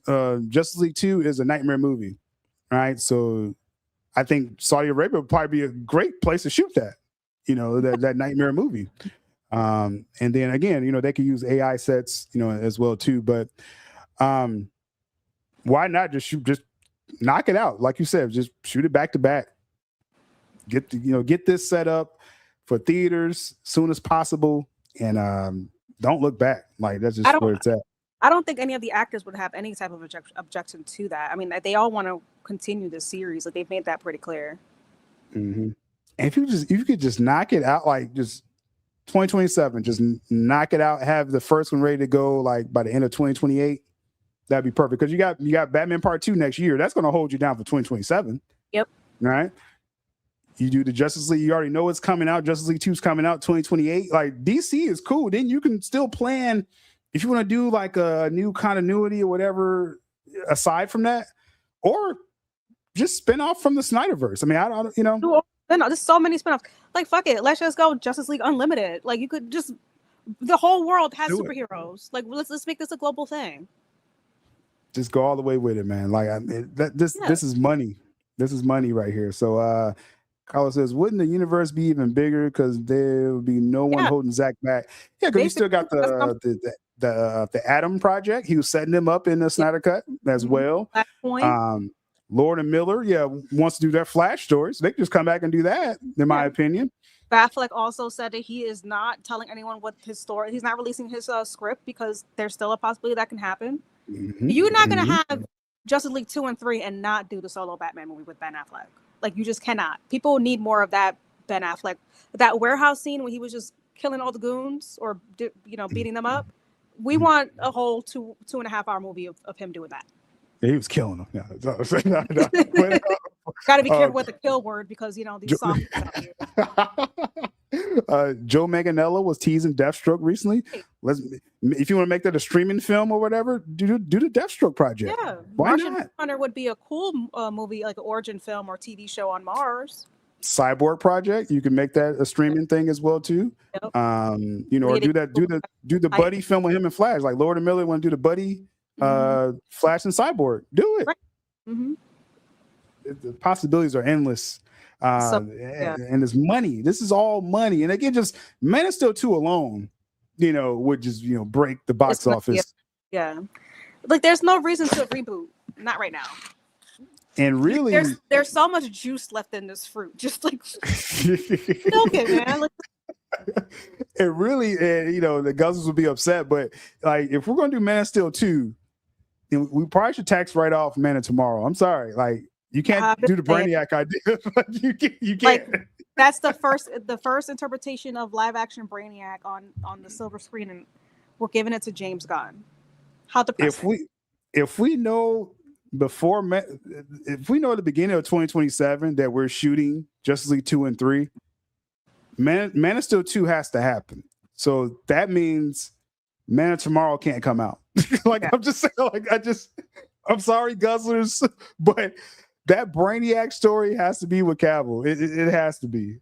Justice League 2 is a Nightmare movie, right? So I think Saudi Arabia would probably be a great place to shoot that, you know, that Nightmare movie. And then again, you know, they could use AI sets, you know, as well too. But why not just knock it out? Like you said, just shoot it back to back. Get this set up for theaters soon as possible, and don't look back. Like, that's just where it's at. I don't think any of the actors would have any type of objection to that. I mean, they all want to continue the series. Like, they've made that pretty clear. Mm-hmm. And if you could just knock it out, like just 2027, just knock it out, have the first one ready to go like by the end of 2028, that'd be perfect. Because you got Batman Part 2 next year. That's going to hold you down for 2027. Yep. Right. You do the Justice League, you already know it's coming out. Justice League 2 is coming out 2028. Like, DC is cool. Then you can still plan if you want to do like a new continuity or whatever aside from that, or just spin off from the Snyderverse. I mean, I don't, you know. No, there's so many spinoffs. Like, fuck it. Let's just go Justice League Unlimited. Like, you could just, the whole world has superheroes. Like, let's make this a global thing. Just go all the way with it, man. Like, I mean, this is money. This is money right here. So, Carlos says, wouldn't the universe be even bigger because there would be no one holding Zack back? Yeah, because you still got the Atom Project. He was setting them up in the Snyder Cut as well. That point. Lord and Miller, wants to do their Flash stories. They can just come back and do that, in my opinion. Affleck also said that he is not telling anyone what his story. He's not releasing his script because there's still a possibility that can happen. Mm-hmm. You're not going to have Justice League 2 and 3 and not do the solo Batman movie with Ben Affleck. Like, you just cannot. People need more of that Ben Affleck. That warehouse scene when he was just killing all the goons or, beating them up. We want a whole 2.5 hour movie of him doing that. Yeah, he was killing them. Got to be careful with the kill word because, these songs. Joe Manganiello was teasing Deathstroke recently. If you want to make that a streaming film or whatever, do the Deathstroke project. Yeah, why not? Hunter would be a cool movie, like an origin film or TV show on Mars. Cyborg project, you can make that a streaming thing as well too. Yep. Or do the buddy film with him and Flash. Like Lord and Miller want to do the buddy Flash and Cyborg. Do it. Right. Mm-hmm. The possibilities are endless. And there's money. This is all money. And again, just Man of Steel 2 alone, would just, break the box office. Yeah. Like, there's no reason to reboot. Not right now. And really, there's so much juice left in this fruit. Just like, okay, man. And really, the Guzzlers would be upset. But like, if we're gonna do Man of Steel 2, then we probably should tax write off Man of Tomorrow. I'm sorry, like. You can't do the Brainiac idea. you can't. Like, that's the first interpretation of live action Brainiac on the silver screen, and we're giving it to James Gunn. How depressing. If we know at the beginning of 2027 that we're shooting Justice League 2 and 3, Man of Steel 2 has to happen. So that means Man of Tomorrow can't come out. I'm just saying. I'm sorry, Guzzlers, but. That Brainiac story has to be with Cavill. It has to be.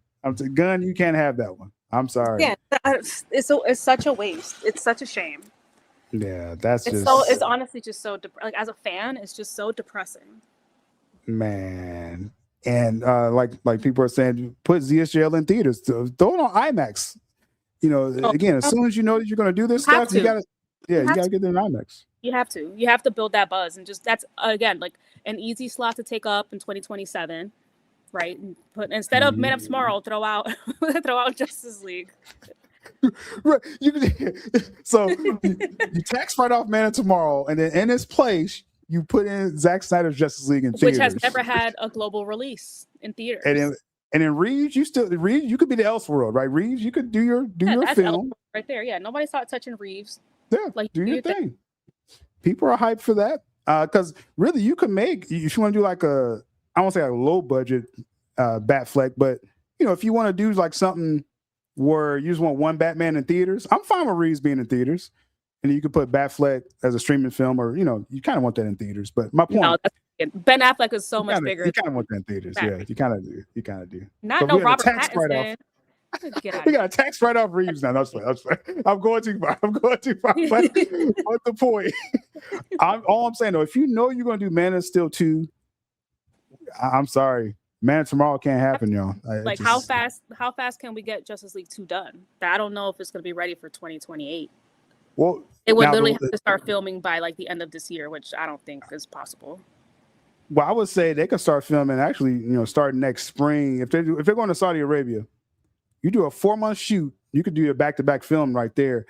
Gunn, you can't have that one. I'm sorry. Yeah, it's such a waste. It's such a shame. Yeah, it's honestly just so like, as a fan, it's just so depressing. Man, and like people are saying, put ZSJL in theaters. Throw it on IMAX. Again, as soon as you know that you're going to do this stuff, you gotta get it in IMAX. You have to build that buzz, and just that's again like an easy slot to take up in 2027, right? And instead of Man of Tomorrow, throw out Justice League. Right. So you tax right off Man of Tomorrow, and then in its place you put in Zack Snyder's Justice League in theaters, which has never had a global release in theaters. And then Reeves, you could be the Elseworld, right? Reeves, you could do your that's film right there. Yeah, nobody saw it touching Reeves. Yeah, Like, do your thing. People are hyped for that. Because really, you can make, if you want to do like I won't say a low budget Batfleck, but if you want to do like something where you just want one Batman in theaters, I'm fine with Reeves being in theaters. And you could put Batfleck as a streaming film, or you kind of want that in theaters. But my point, no, Ben Affleck is so much bigger. You kind of want that in theaters, Batman. yeah. You kind of do. You kind of do. Not so no Robert Pattinson. We got a tax write-off Reeves now. That's fine. I'm going too far. But what's the point? All I'm saying though, if you're going to do Man of Steel 2, I'm sorry, Man of Tomorrow can't happen, y'all. Like how fast can we get Justice League 2 done? I don't know if it's going to be ready for 2028. Well, it would literally have to start filming by like the end of this year, which I don't think is possible. Well, I would say they could start filming actually, starting next spring. If they're going to Saudi Arabia, you do a 4-month shoot, you could do a back-to-back film right there.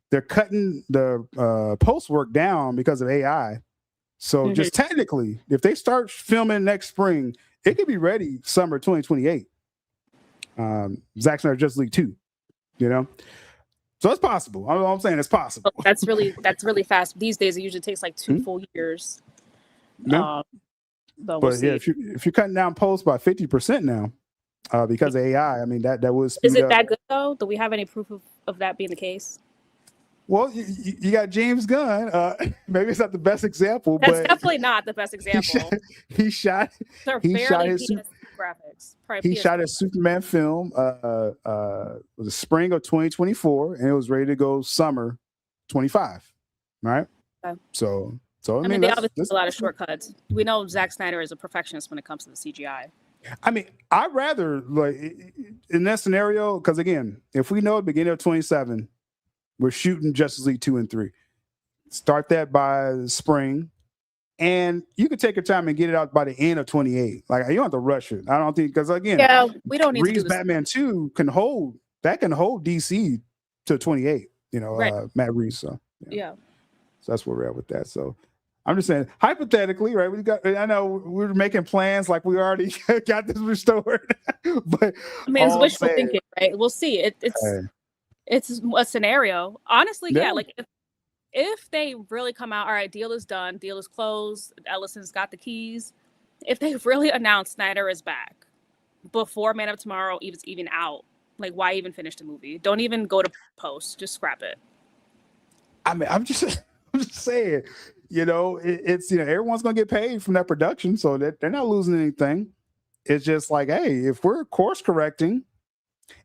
They're cutting the post work down because of AI. So just technically, if they start filming next spring, it could be ready summer 2028. Zack Snyder Justice League 2, So it's possible. I'm saying it's possible. That's really fast. These days, it usually takes like 2 full years. Yeah. But yeah, if you're cutting down posts by 50% now, because of AI, I mean that would speed Is it up. that good though? Do we have any proof of that being the case? Well, you got James Gunn. Maybe it's not the best example, That's but definitely not the best example. He shot his Superman film. Was the spring of 2024, and it was ready to go summer 25. Right. Okay. So I mean, they obviously a lot of shortcuts. We know Zack Snyder is a perfectionist when it comes to the CGI. I mean, I'd rather like in that scenario, because again, if we know at the beginning of 27, we're shooting Justice League 2 and 3. Start that by the spring, and you can take your time and get it out by the end of 28. Like you don't have to rush it. I don't think because again, we don't need Reeves to do Batman 2 can hold DC to 28. Right. Matt Reeves. So yeah. So that's where we're at with that. So I'm just saying, hypothetically, right? I know we're making plans like we already got this restored, but I mean, it's wishful thinking, right? We'll see. It's a scenario. Honestly, yeah. Like if they really come out, all right, deal is done, deal is closed, Ellison's got the keys. If they really announce Snyder is back before Man of Tomorrow is even out, like why even finish the movie? Don't even go to post. Just scrap it. I mean, I'm just saying. It's everyone's gonna get paid from that production, so that they're not losing anything. It's just like, hey, if we're course correcting,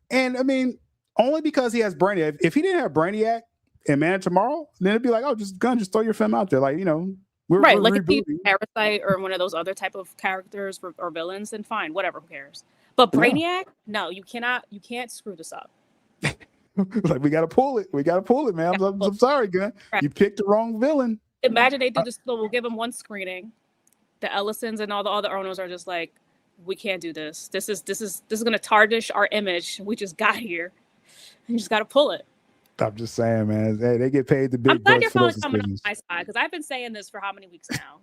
and I mean, only because he has Brainiac. If he didn't have Brainiac and Man of Tomorrow, then it'd be like, oh, just throw your film out there, like we're like rebooting. if he Parasite or one of those other type of characters or villains, then fine, whatever, who cares? But Brainiac, no, you can't screw this up. Like we gotta pull it, man. I'm sorry, Gunn. Right. You picked the wrong villain. Imagine they do this. We'll give them one screening. The Ellisons and all the other owners are just like, we can't do this. This is going to tarnish our image. We just got here. You just got to pull it. I'm just saying, man. They get paid the big I'm glad bucks you're for those finally coming decisions. on my side because I've been saying this for how many weeks now?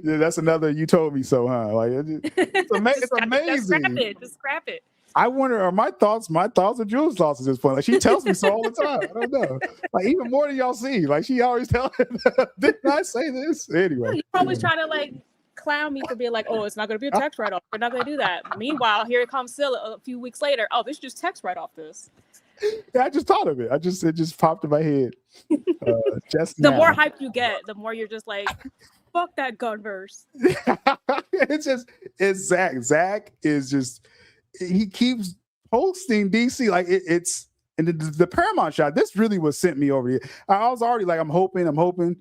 That's another you told me so, huh? Like it's amazing. Just scrap it. I wonder, are my thoughts or Jules' thoughts at this point? Like she tells me so all the time. I don't know. Like even more than y'all see. Like she always tells didn't I say this? Anyway. You're always trying to like clown me for being like, oh, it's not gonna be a text write-off. We're not gonna do that. Meanwhile, here it comes still a few weeks later. Oh, this just text write-off this. Yeah, I just thought of it. It just popped in my head. The more hype you get, the more you're just like, fuck that Gunverse. It's Zack. Zack is just he keeps posting DC like it's and the Paramount shot. This really was sent me over here. I was already like, I'm hoping.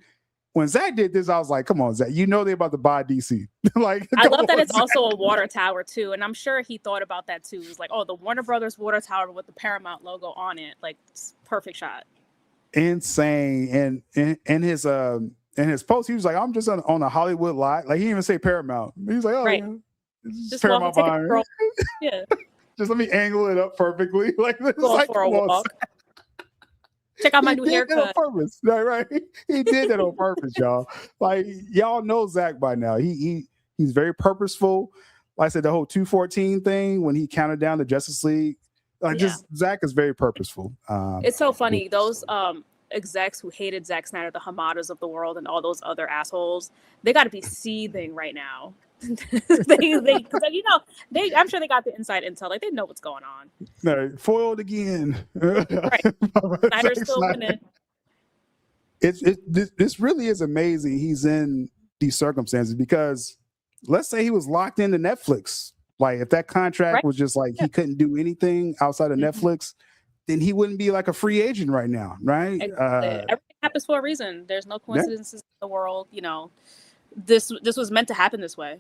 When Zack did this, I was like, come on, Zack, they're about to buy DC. Like, I love that it's Zack. Also a water tower too, and I'm sure he thought about that too. He's like, oh, the Warner Brothers water tower with the Paramount logo on it, like perfect shot. Insane. And his post, he was like, I'm just on a Hollywood lot. Like he didn't even say Paramount. He was like, oh, right. Just Paramount behind. Yeah. Just let me angle it up perfectly. Like this is go like for a walk. Check out my new haircut. On purpose. Right. He did that on purpose, y'all. Like y'all know Zack by now. He's very purposeful. like I said, the whole 214 thing when he counted down the Justice League. Just Zack is very purposeful. It's so funny. Those execs who hated Zack Snyder, the Hamadas of the world, and all those other assholes, they got to be seething right now. I'm sure they got the inside intel. Like, they know what's going on. No, foiled again. Right. Snyder's still winning. This really is amazing. He's in these circumstances because let's say he was locked into Netflix. Like, if that contract was just like he couldn't do anything outside of Netflix, then he wouldn't be like a free agent right now, right? Everything happens for a reason. There's no coincidences in the world. You know, this was meant to happen this way.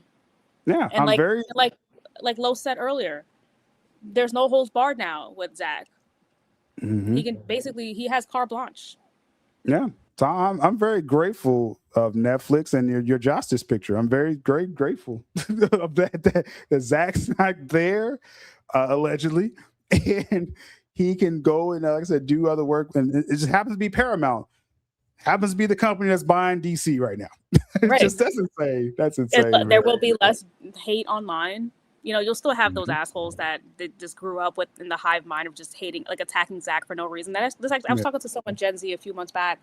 Yeah, and like Lo said earlier, there's no holds barred now with Zack. He can he has carte blanche. Yeah. So I'm very grateful of Netflix and your justice picture. I'm very grateful of that Zack's not there, allegedly, and he can go and, like I said, do other work. And it just happens to be Paramount. Happens to be the company that's buying DC right now. That's insane. That's insane. There will be less hate online. You know, you'll still have those assholes that just grew up with in the hive mind of just hating, like attacking Zack for no reason. I was talking to someone Gen Z a few months back,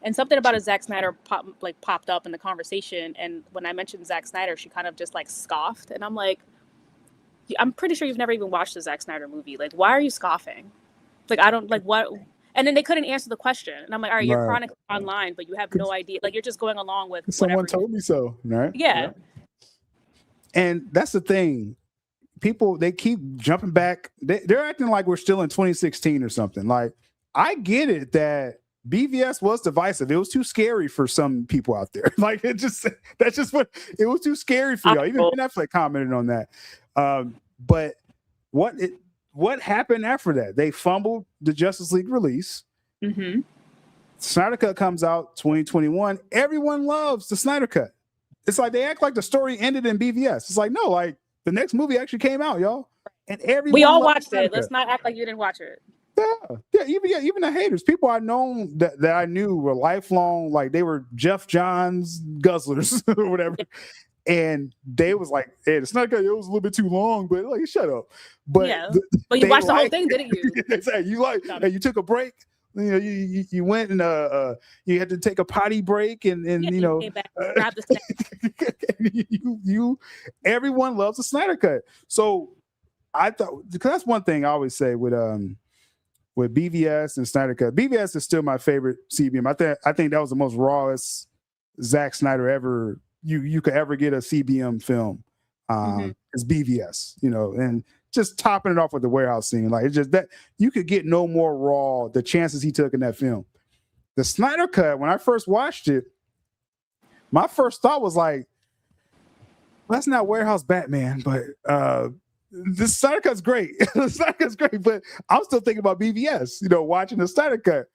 and something about a Zack Snyder popped up in the conversation. And when I mentioned Zack Snyder, she kind of just like scoffed. And I'm like, I'm pretty sure you've never even watched a Zack Snyder movie. Like, why are you scoffing? Like, I don't like what. And then they couldn't answer the question. And I'm like, all right, you're chronically online, but you have no idea. Like, you're just going along with someone told me so, right? Yeah. And that's the thing. People, they keep jumping back. They're acting like we're still in 2016 or something. Like, I get it that BVS was divisive. It was too scary for some people out there. Like, that's just what it was too scary for y'all. Even Netflix commented on that. But what happened after that? They fumbled the Justice League release. Snyder Cut comes out 2021. Everyone loves the Snyder Cut. It's like they act like the story ended in BVS. It's like, no, like the next movie actually came out, y'all. And we all watched it. Let's not act like you didn't watch it. Yeah, even the haters, people I know that I knew were lifelong, like they were Jeff Johns guzzlers or whatever. And they was like, hey, the Snyder Cut, it was a little bit too long, but like, shut up. But but you watched the whole thing, didn't you? Hey, you took a break. You know, you went and you had to take a potty break and you know, came back, grabbed the snack. Everyone loves the Snyder Cut. So I thought, because that's one thing I always say with BVS and Snyder Cut. BVS is still my favorite CBM. I think that was the most rawest Zack Snyder ever. You could ever get a CBM film. It's BVS, you know, and just topping it off with the warehouse scene. Like, it's just that you could get no more raw, the chances he took in that film. The Snyder Cut, when I first watched it, my first thought was like, well, that's not Warehouse Batman, but the Snyder Cut's great. The Snyder Cut's great, but I'm still thinking about BVS, you know, watching the Snyder Cut.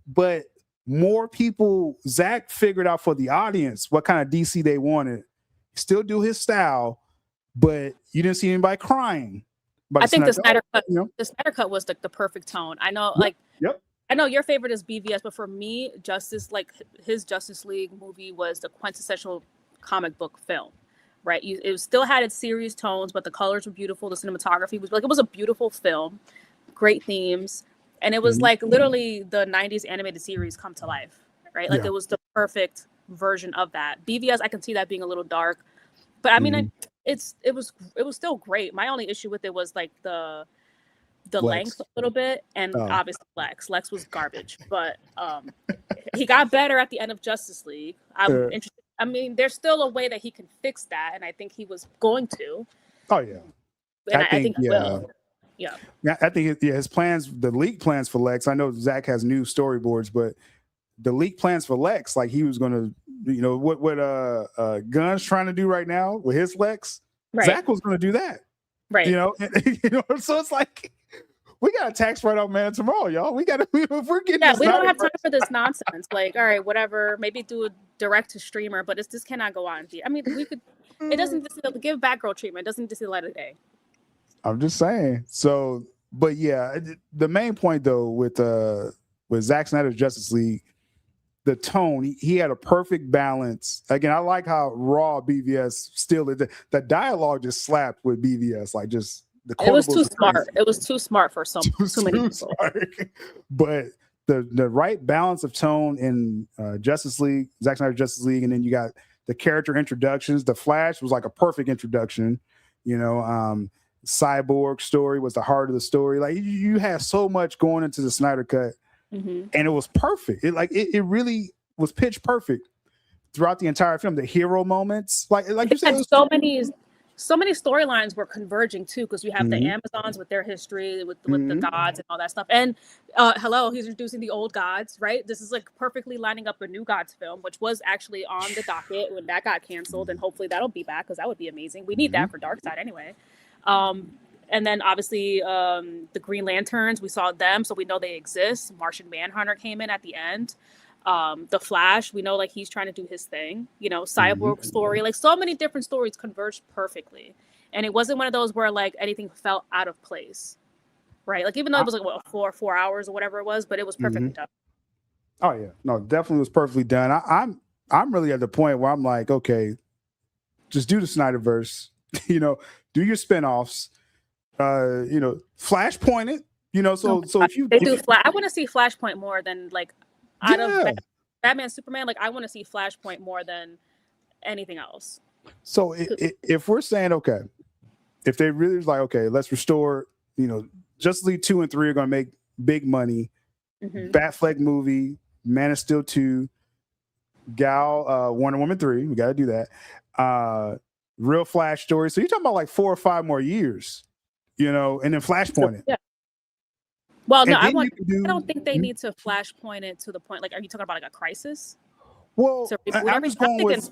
But more people, Zack figured out for the audience what kind of DC they wanted. Still do his style, but you didn't see anybody crying. I think the Snyder Cut, the Snyder Cut was like the perfect tone. I know, I know your favorite is BVS, but for me, his Justice League movie was the quintessential comic book film, right? It still had its serious tones, but the colors were beautiful. The cinematography was like, it was a beautiful film, great themes. And it was like literally the 90s animated series come to life, right? Like it was the perfect version of that. BVS, I can see that being a little dark, but I mean, it was still great. My only issue with it was like the length a little bit, and obviously Lex was garbage, but he got better at the end of Justice League. I'm interested. I mean, there's still a way that he can fix that, and I think he was going to. Oh yeah, and I think he will. Yeah, I think his plans, the leak plans for Lex. I know Zack has new storyboards, but the leak plans for Lex, like he was going to, you know, what Gunn's trying to do right now with his Lex. Right. Zack was going to do that, right? You know, so it's like we got a tax write-off man tomorrow, y'all. We got to, if we're getting, we don't have time for this nonsense. Like, all right, whatever, maybe do a direct to streamer, but this cannot go on. I mean, we could. It doesn't just give Batgirl treatment. It doesn't just see the light of day. I'm just saying. So, but yeah, the main point though with Zack Snyder's Justice League, the tone. He had a perfect balance. Again, I like how raw BVS still is. The dialogue just slapped with BVS, like just the. It was too quotables were smart. crazy. It was too smart for too many people. Smart. But the right balance of tone in Justice League, Zack Snyder's Justice League, and then you got the character introductions. The Flash was like a perfect introduction. Cyborg story was the heart of the story. Like you had so much going into the Snyder Cut, and it was perfect. It really was pitch perfect throughout the entire film. The hero moments, like you said, so many storylines were converging too, because we have the Amazons with their history with the gods and all that stuff. And he's introducing the old gods, right? This is like perfectly lining up a new gods film, which was actually on the docket when that got canceled, and hopefully that'll be back because that would be amazing. We need that for Darkseid anyway. And then obviously the Green Lanterns, we saw them, so we know they exist. Martian Manhunter came in at the end. The Flash, we know like he's trying to do his thing, Cyborg story, like so many different stories converged perfectly. And it wasn't one of those where like anything felt out of place, right? Like even though it was like 4 hours or whatever it was, but it was perfectly done. Oh yeah, no, definitely was perfectly done. I'm really at the point where I'm like, okay, just do the Snyderverse, do your spinoffs, Flashpoint it, so if you I want to see Flashpoint more than like out of Batman, Superman, like I want to see Flashpoint more than anything else. So if we're saying, okay, if they really was like, okay, let's restore, Justice League 2 and 3 are going to make big money. Batfleck movie, Man of Steel 2, Gal, Wonder Woman 3, we got to do that. Real Flash story. So you're talking about like 4 or 5 more years, and then Flashpoint it. Yeah. Well, no, I don't think they need to Flashpoint it to the point. Like, are you talking about like a crisis? Well, I'm just going with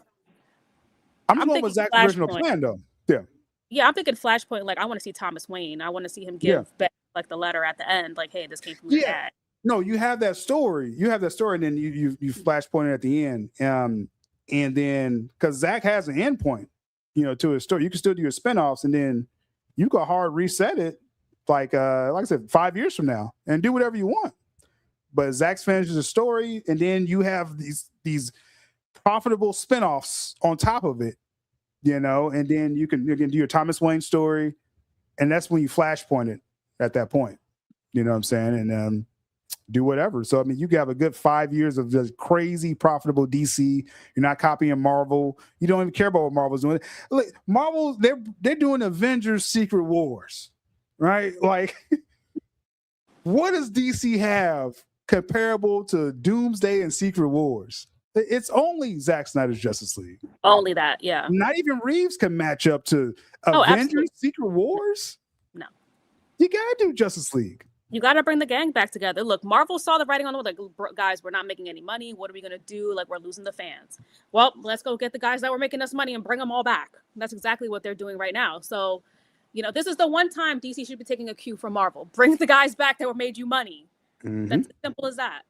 Zack's original plan, though. Yeah. Yeah, I'm thinking Flashpoint. Like, I want to see Thomas Wayne. I want to see him give back, like the letter at the end. Like, hey, this came from your dad. No, you have that story. And then you Flashpoint it at the end. And then because Zack has an end point, to his story, you can still do your spinoffs, and then you can hard reset it. Like I said, 5 years from now, and do whatever you want. But Zack finishes the story, and then you have these profitable spinoffs on top of it, and then you can do your Thomas Wayne story, and that's when you Flashpoint it at that point. You know what I'm saying? And do whatever. So I mean, you have a good 5 years of just crazy profitable DC. You're not copying Marvel. You don't even care about what Marvel's doing. Look, Marvel, they're doing Avengers Secret Wars. Right? Like, what does DC have comparable to Doomsday and Secret Wars? It's only Zack Snyder's Justice League. Only that, yeah. Not even Reeves can match up to Avengers Secret Wars. No. You gotta do Justice League. You gotta bring the gang back together. Look, Marvel saw the writing on the wall. Like, guys, we're not making any money. What are we gonna do? Like, we're losing the fans. Well, let's go get the guys that were making us money and bring them all back. That's exactly what they're doing right now. So, this is the one time DC should be taking a cue from Marvel. Bring the guys back that were made you money. That's as simple as that.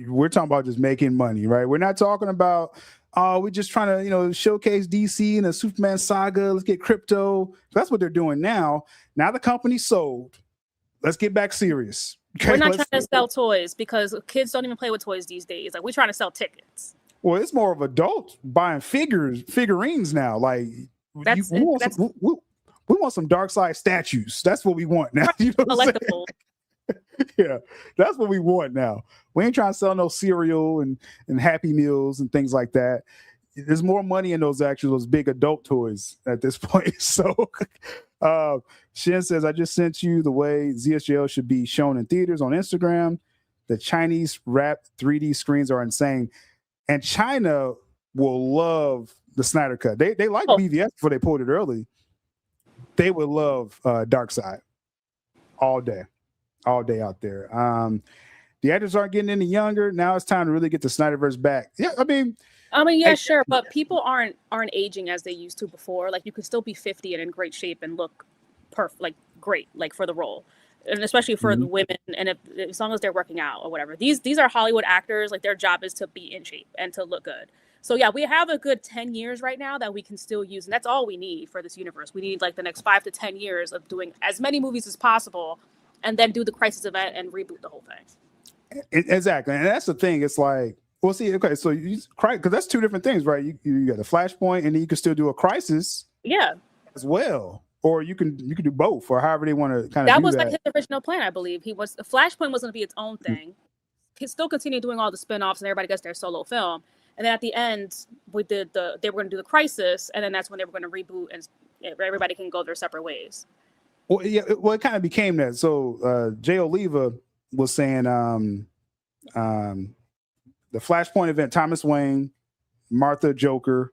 We're talking about just making money, right? We're not talking about, we're just trying to, showcase DC and a Superman saga. Let's get crypto. That's what they're doing now. Now the company's sold. Let's get back serious. Okay? We're not trying to sell toys because kids don't even play with toys these days. Like, we're trying to sell tickets. Well, it's more of adults buying figurines now. Like, we want some Darkseid statues. That's what we want now. Collectible. Yeah, that's what we want now. We ain't trying to sell no cereal and Happy Meals and things like that. There's more money in those big adult toys at this point. So Shin says, I just sent you the way ZSJL should be shown in theaters on Instagram. The Chinese wrapped 3D screens are insane. And China will love the Snyder Cut. They like BVS before they pulled it early. They would love Darkseid all day out there. The actors aren't getting any younger. Now it's time to really get the Snyderverse back. Yeah, I mean, sure, but people aren't aging as they used to before. Like, you could still be 50 and in great shape and look perfect, like great, like for the role, and especially for the women. And as long as they're working out or whatever, these are Hollywood actors. Like, their job is to be in shape and to look good. So yeah, we have a good 10 years right now that we can still use, and that's all we need for this universe. We need like the next 5 to 10 years of doing as many movies as possible, and then do the crisis event and reboot the whole thing. Exactly, and that's the thing. It's like, well, see, okay, so you because that's two different things, right? You got a flashpoint, and then you can still do a crisis, Yeah, as well, or you can do both, or however they want to kind of that do was that. like his original plan, I believe. Flashpoint was going to be its own thing. He still continued doing all the spin-offs, and everybody gets their solo film. And then at the end, they were going to do the crisis, and then that's when they were going to reboot, and everybody can go their separate ways. Well, yeah, it kind of became that. So Jay Oliva was saying the Flashpoint event, Thomas Wayne, Martha Joker,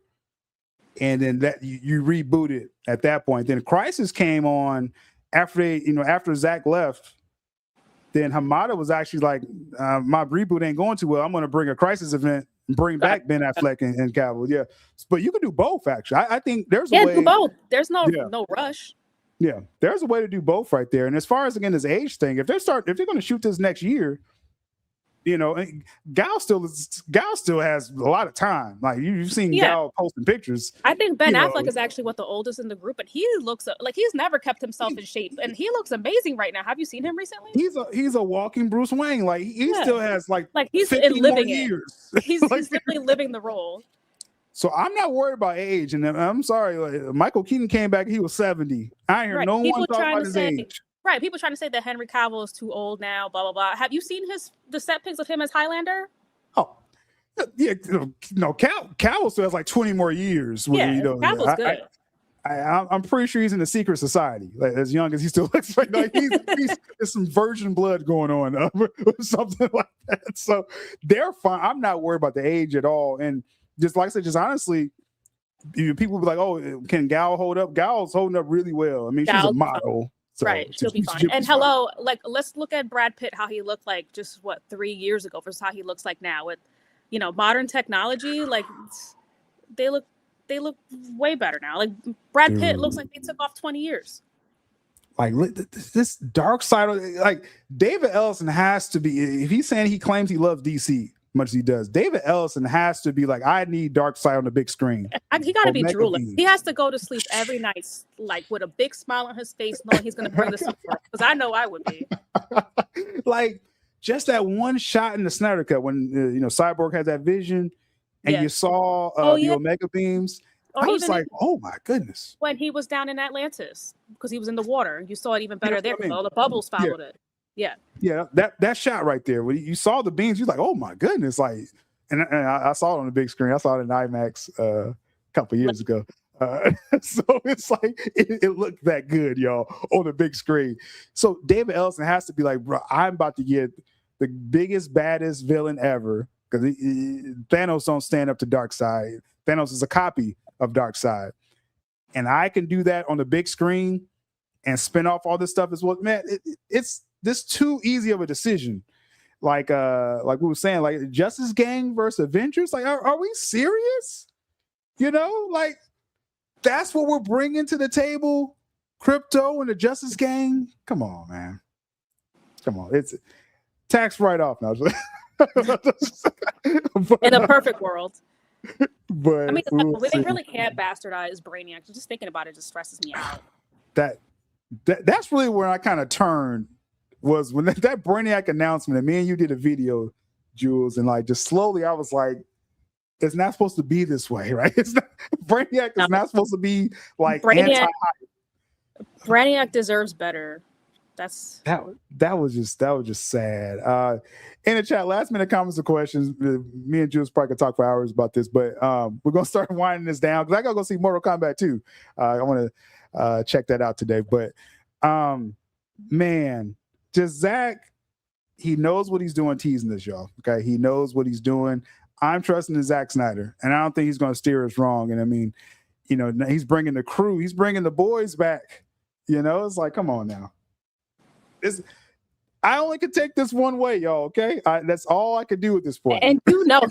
and then that you rebooted at that point. Then Crisis came on after Zack left. Then Hamada was actually like, my reboot ain't going too well. I'm going to bring a Crisis event and bring back Ben Affleck and Cavill. Yeah, but you can do both. Actually, I think there's a way. Do both. There's no rush. Yeah, there's a way to do both right there. And as far as, again, this age thing, if they're going to shoot this next year, Gal still has a lot of time. Like you've seen Gal posting pictures. I think Ben Affleck is actually the oldest in the group, and he looks like he's never kept himself in shape, and he looks amazing right now. Have you seen him recently? He's a walking Bruce Wayne. Like he still has like he's 50 living more it. years. He's literally living the role. So I'm not worried about age, and I'm sorry. Like, Michael Keaton came back; he was 70. I hear no one talk about his age. Right, people trying to say that Henry Cavill is too old now, blah blah blah. Have you seen the set pics of him as Highlander? Oh, yeah, Cavill still has like 20 more years. Cavill's good. I'm pretty sure he's in the secret society, like as young as he still looks. Like there's some virgin blood going on, or something like that. So they're fine. I'm not worried about the age at all. And just like I said, just honestly, people be like, "Oh, can Gal hold up?" Gal's holding up really well. I mean, she's a model. So, right, she'll be fine. And like let's look at Brad Pitt, how he looked like just 3 years ago versus how he looks like now with, modern technology. Like they look way better now. Like Brad Pitt looks like they took off 20 years. Like this dark side of, like, David Ellison has to be, if he's saying he claims he loves DC much as he does, David Ellison has to be like, I need dark side on the big screen. He got to be drooling. He has to go to sleep every night like with a big smile on his face, knowing he's going to bring the super. Because I know I would be. Like just that one shot in the Snyder Cut when Cyborg had that vision, and you saw the Omega beams. I was like, oh my goodness. When he was down in Atlantis, because he was in the water, you saw it even better there because all the bubbles followed it. Yeah. Yeah, that shot right there, when you saw the beams, you're like, oh my goodness. Like, and I saw it on the big screen. I saw it in IMAX a couple years ago. So it's like it looked that good, y'all, on the big screen. So David Ellison has to be like, bro, I'm about to get the biggest, baddest villain ever, because Thanos don't stand up to Darkseid. Thanos is a copy of Darkseid, and I can do that on the big screen and spin off all this stuff as well. Man, it's this too easy of a decision. Like we were saying, like Justice Gang versus Avengers. Like, are we serious? Like that's what we're bringing to the table. Crypto and the Justice Gang. Come on, man. Come on. It's tax write-off now. In a perfect world. But I mean, they really can't bastardize Brainiac. Just thinking about it just stresses me out. That's really where I kind of turned, was when that Brainiac announcement, and me and you did a video, Jules, and like just slowly I was like, it's not supposed to be this way, right? It's not, Brainiac is not supposed to be like Brainiac deserves better. That was just sad. In the chat, last minute comments or questions. Me and Jules probably could talk for hours about this, but we're gonna start winding this down because I gotta go see Mortal Kombat 2. I want to check that out today. But man, just Zack, he knows what he's doing teasing this, y'all. Okay, he knows what he's doing. I'm trusting in Zack Snyder, and I don't think he's gonna steer us wrong. And I mean, he's bringing the crew, he's bringing the boys back. It's like, come on now. I only could take this one way, y'all. Okay, that's all I could do at this point. And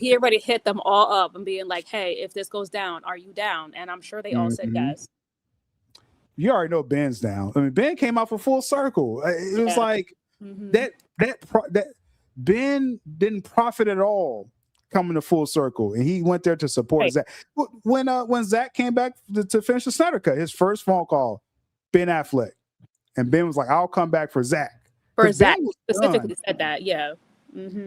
he already hit them all up and being like, "Hey, if this goes down, are you down?" And I'm sure they all said yes. You already know Ben's down. I mean, Ben came out for Full Circle. It was like that Ben didn't profit at all coming to Full Circle, and he went there to support Zack. When Zack came back to finish the Snyder Cut, his first phone call, Ben Affleck. And Ben was like, I'll come back for Zack. For Zack specifically said that, yeah.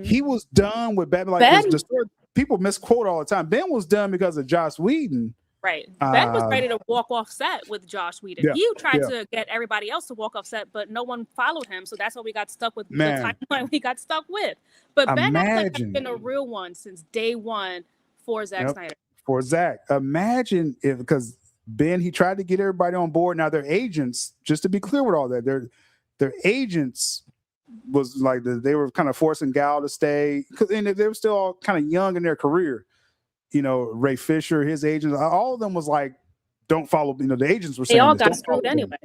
He was done with Batman. Like Ben- the story, people misquote all the time. Ben was done because of Joss Whedon. Right. Ben was ready to walk off set with Joss Whedon. Yeah, He tried to get everybody else to walk off set, but no one followed him. So that's why we got stuck with the timeline we got stuck with. But Ben Affleck has been a real one since day one for Zack Snyder. For Zack. Imagine if, because Ben, he tried to get everybody on board. Now their agents, just to be clear with all that, their agents was like they were kind of forcing Gal to stay, because they were still all kind of young in their career. You know, Ray Fisher, his agents, all of them was like, don't follow. You know, the agents were saying they all this, got screwed anyway.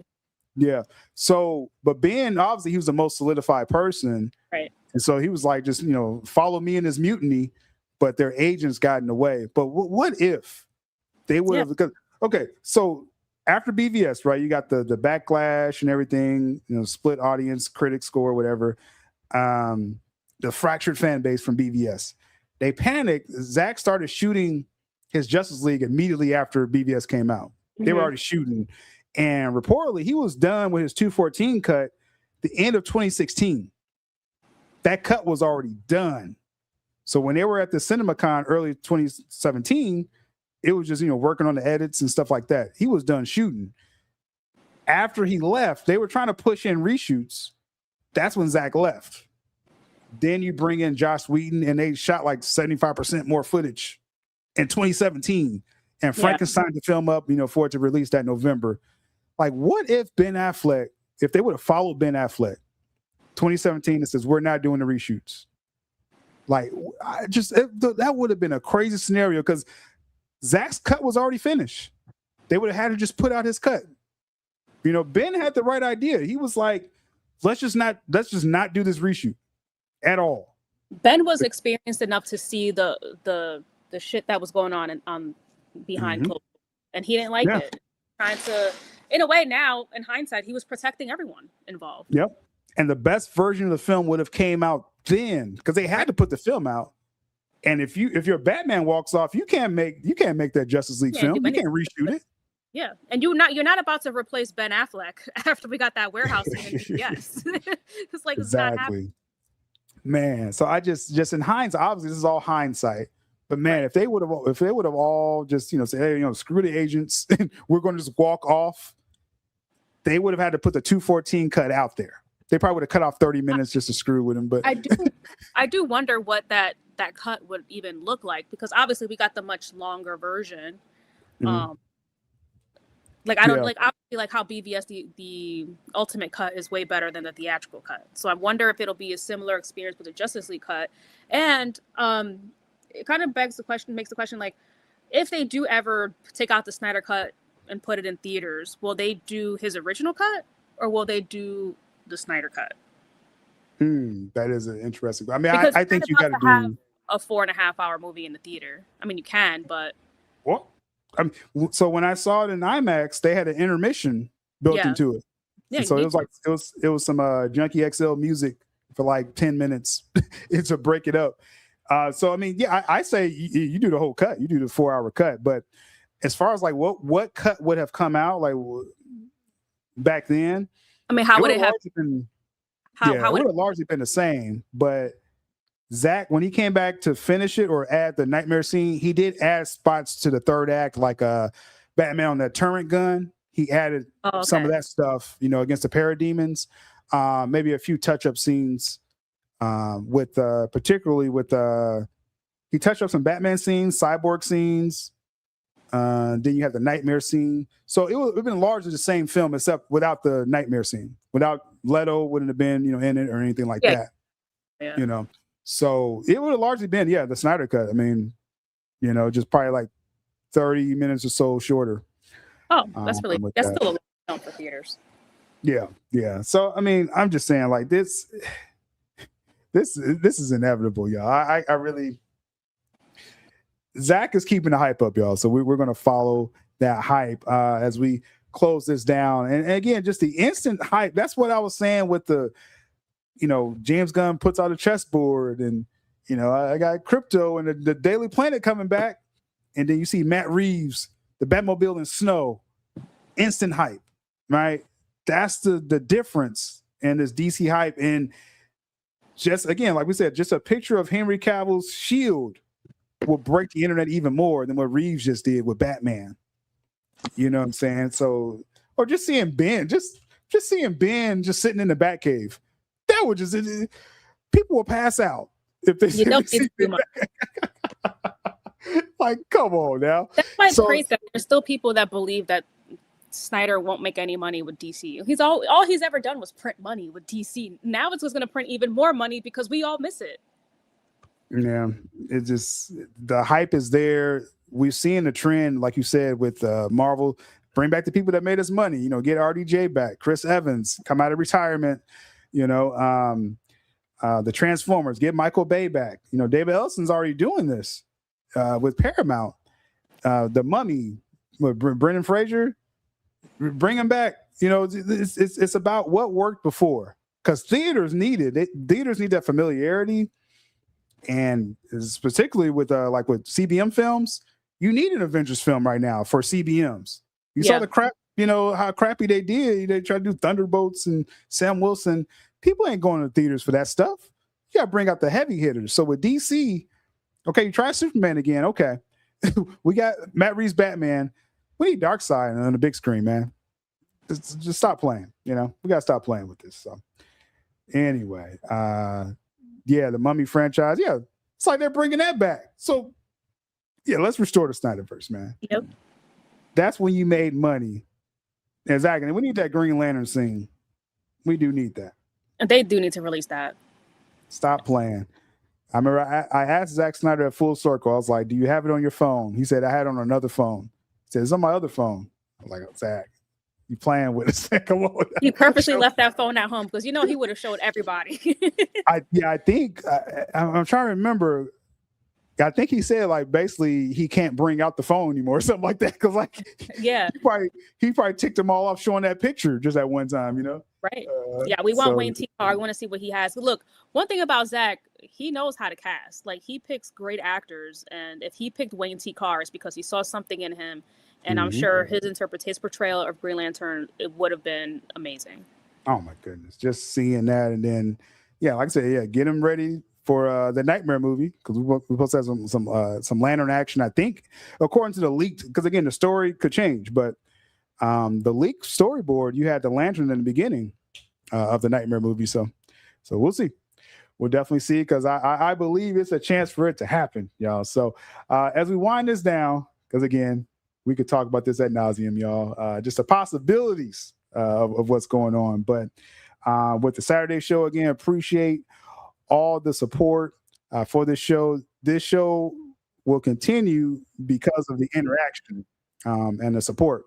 Yeah. So, but Ben, obviously, he was the most solidified person, right? And so he was like, just follow me in this mutiny. But their agents got in the way. But what if they would have? Because okay, so after BVS, right, you got the backlash and everything, split audience, critic score, whatever. The fractured fan base from BVS. They panicked. Zack started shooting his Justice League immediately after BVS came out. They were already shooting. And reportedly, he was done with his 214 cut the end of 2016. That cut was already done. So when they were at the CinemaCon early 2017, it was just, working on the edits and stuff like that. He was done shooting. After he left, they were trying to push in reshoots. That's when Zack left. Then you bring in Joss Whedon, and they shot like 75% more footage in 2017 and Frankenstein the film up, for it to release that November. Like, what if Ben Affleck, if they would have followed Ben Affleck, 2017, it says, we're not doing the reshoots. Like, that would have been a crazy scenario, because Zack's cut was already finished. They would have had to just put out his cut. Ben had the right idea. He was like, let's just not do this reshoot at all. Ben was experienced enough to see the shit that was going on behind closed doors, and he didn't like it. Trying to, in a way, now in hindsight, he was protecting everyone involved. Yep. And the best version of the film would have came out then, because they had to put the film out. And if your Batman walks off, you can't make that Justice League film. You can't reshoot it. Yeah, and you're not about to replace Ben Affleck after we got that warehouse scene in BVS. It's like, it's not happening. Man, so I just in hindsight, obviously this is all hindsight, but man, if they would have all just say, hey, screw the agents, we're going to just walk off, they would have had to put the 214 cut out there. They probably would have cut off 30 minutes just to screw with him. But I do wonder what that cut would even look like, because obviously we got the much longer version. Like I don't like obviously like how BVS the ultimate cut is way better than the theatrical cut. So I wonder if it'll be a similar experience with the Justice League cut. And it kind of makes the question like, if they do ever take out the Snyder cut and put it in theaters, will they do his original cut or will they do the Snyder cut? That is an interesting. I mean, I think you got to do a 4.5 hour movie in the theater. I mean, you can, but what? So when I saw it in IMAX, they had an intermission built into it. Yeah, so it was some Junkie XL music for like 10 minutes to break it up. So I mean, I say you do the whole cut. You do the 4-hour cut. But as far as like what cut would have come out like back then, I mean, how would it have been? It would have largely been the same. But Zack, when he came back to finish it or add the nightmare scene, he did add spots to the third act, like Batman on that turret gun. He added some of that stuff, against the parademons. Maybe a few touch-up scenes particularly with he touched up some Batman scenes, Cyborg scenes. Then you have the nightmare scene. So it would have been largely the same film, except without the nightmare scene. Without Leto, wouldn't have been, in it or anything like that. Yeah. So it would have largely been, the Snyder cut. I mean, just probably like 30 minutes or so shorter. Oh, that's still a long film for theaters. Yeah. So I mean, I'm just saying, like this is inevitable, y'all. I really, Zack is keeping the hype up, y'all. So we're gonna follow that hype as we close this down. And again, just the instant hype. That's what I was saying with the. James Gunn puts out a chessboard and, I got Crypto and the Daily Planet coming back. And then you see Matt Reeves, the Batmobile in snow, instant hype, right? That's the difference in this DC hype. And just again, like we said, just a picture of Henry Cavill's shield will break the internet even more than what Reeves just did with Batman. You know what I'm saying? So, or just seeing Ben, just seeing Ben just sitting in the Batcave, that would just people will pass out if they see too much. Like, come on now. That's why it's crazy that there's still people that believe that Snyder won't make any money with DCU. He's all he's ever done was print money with DC. Now it's just going to print even more money because we all miss it. Yeah, it just, the hype is there. We're seeing the trend, like you said, with Marvel. Bring back the people that made us money. You know, get RDJ back, Chris Evans, come out of retirement. You know, the Transformers, get Michael Bay back. You know, David Ellison's already doing this with Paramount. The Mummy, with Brendan Fraser, bring him back. You know, it's about what worked before, because theaters need it. Theaters need that familiarity. And particularly with like with CBM films, you need an Avengers film right now for CBMs. You saw the crap, you know, how crappy they did. They tried to do Thunderbolts and Sam Wilson. People ain't going to theaters for that stuff. You got to bring out the heavy hitters. So with DC, okay, you try Superman again. Okay, we got Matt Reeves' Batman. We need Darkseid on the big screen, man. Just stop playing. You know, we got to stop playing with this. So anyway, yeah, the Mummy franchise. Yeah, it's like they're bringing that back. So, yeah, let's restore the Snyderverse, man. Yep. That's when you made money. Exactly. We need that Green Lantern scene. We do need that. And they do need to release that. Stop playing. I remember I asked Zack Snyder at Full Circle. I was like, do you have it on your phone? He said, I had it on another phone. He said, it's on my other phone. I was like, oh, Zack, you playing with us? Come on. He purposely left that phone at home because, you know, he would have showed everybody. I think I'm trying to remember. I think he said, like, basically he can't bring out the phone anymore or something like that. Because, like, yeah, he probably ticked them all off showing that picture just at one time, you know? Right. Yeah, we want Wayne T. Carr. We want to see what he has. But look, one thing about Zack, he knows how to cast. Like, he picks great actors. And if he picked Wayne T. Carr, it's because he saw something in him. And I'm sure his portrayal of Green Lantern, it would have been amazing. Oh, my goodness. Just seeing that. And then, yeah, like I said, yeah, get him ready for the Nightmare movie, because we're supposed to have some Lantern action, I think, according to the leaked, because again, the story could change, but the leaked storyboard, you had the Lantern in the beginning of the Nightmare movie. So we'll see. We'll definitely see, because I believe it's a chance for it to happen, y'all. So as we wind this down, because again, we could talk about this ad nauseum, y'all, just the possibilities of what's going on. But with the Saturday show, again, appreciate all the support for this show. This show will continue because of the interaction and the support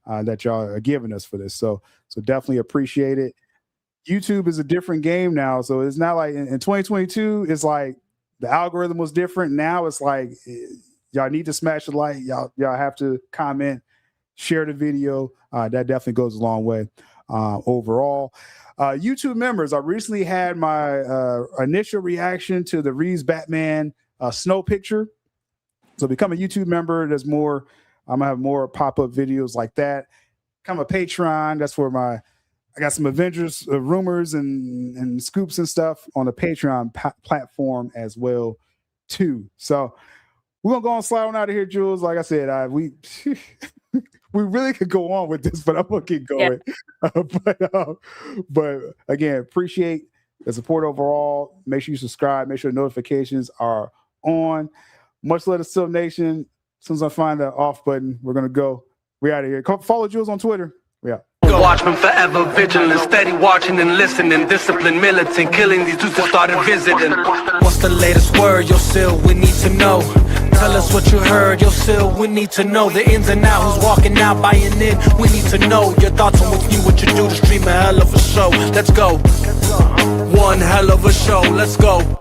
that y'all are giving us for this. So definitely appreciate it. YouTube is a different game now. So it's not like in 2022, it's like the algorithm was different. Now it's like y'all need to smash the like. Y'all have to comment, share the video. That definitely goes a long way overall. YouTube members, I recently had my initial reaction to the Reeves Batman snow picture. So become a YouTube member. There's more. I'm gonna have more pop-up videos like that. Become a Patreon. That's where I got some Avengers rumors and scoops and stuff on the Patreon platform as well too. So we're gonna go on slide on out of here, Jules. Like I said, we really could go on with this, but I'm gonna keep going. Yeah. But again, appreciate the support overall. Make sure you subscribe. Make sure notifications are on. Much love to Sylab Nation. As soon as I find the off button, we're gonna go. We out of here. Follow Jules on Twitter. Yeah. Watchman forever vigilant, steady watching and listening, disciplined, militant, killing these dudes that started visiting. What's the latest word, yo, Syl? We need to know. Tell us what you heard, yo, Syl. We need to know the ins and outs. Who's walking out, buying in? We need to know your thoughts on what you do to stream a hell of a show. Let's go. One hell of a show. Let's go.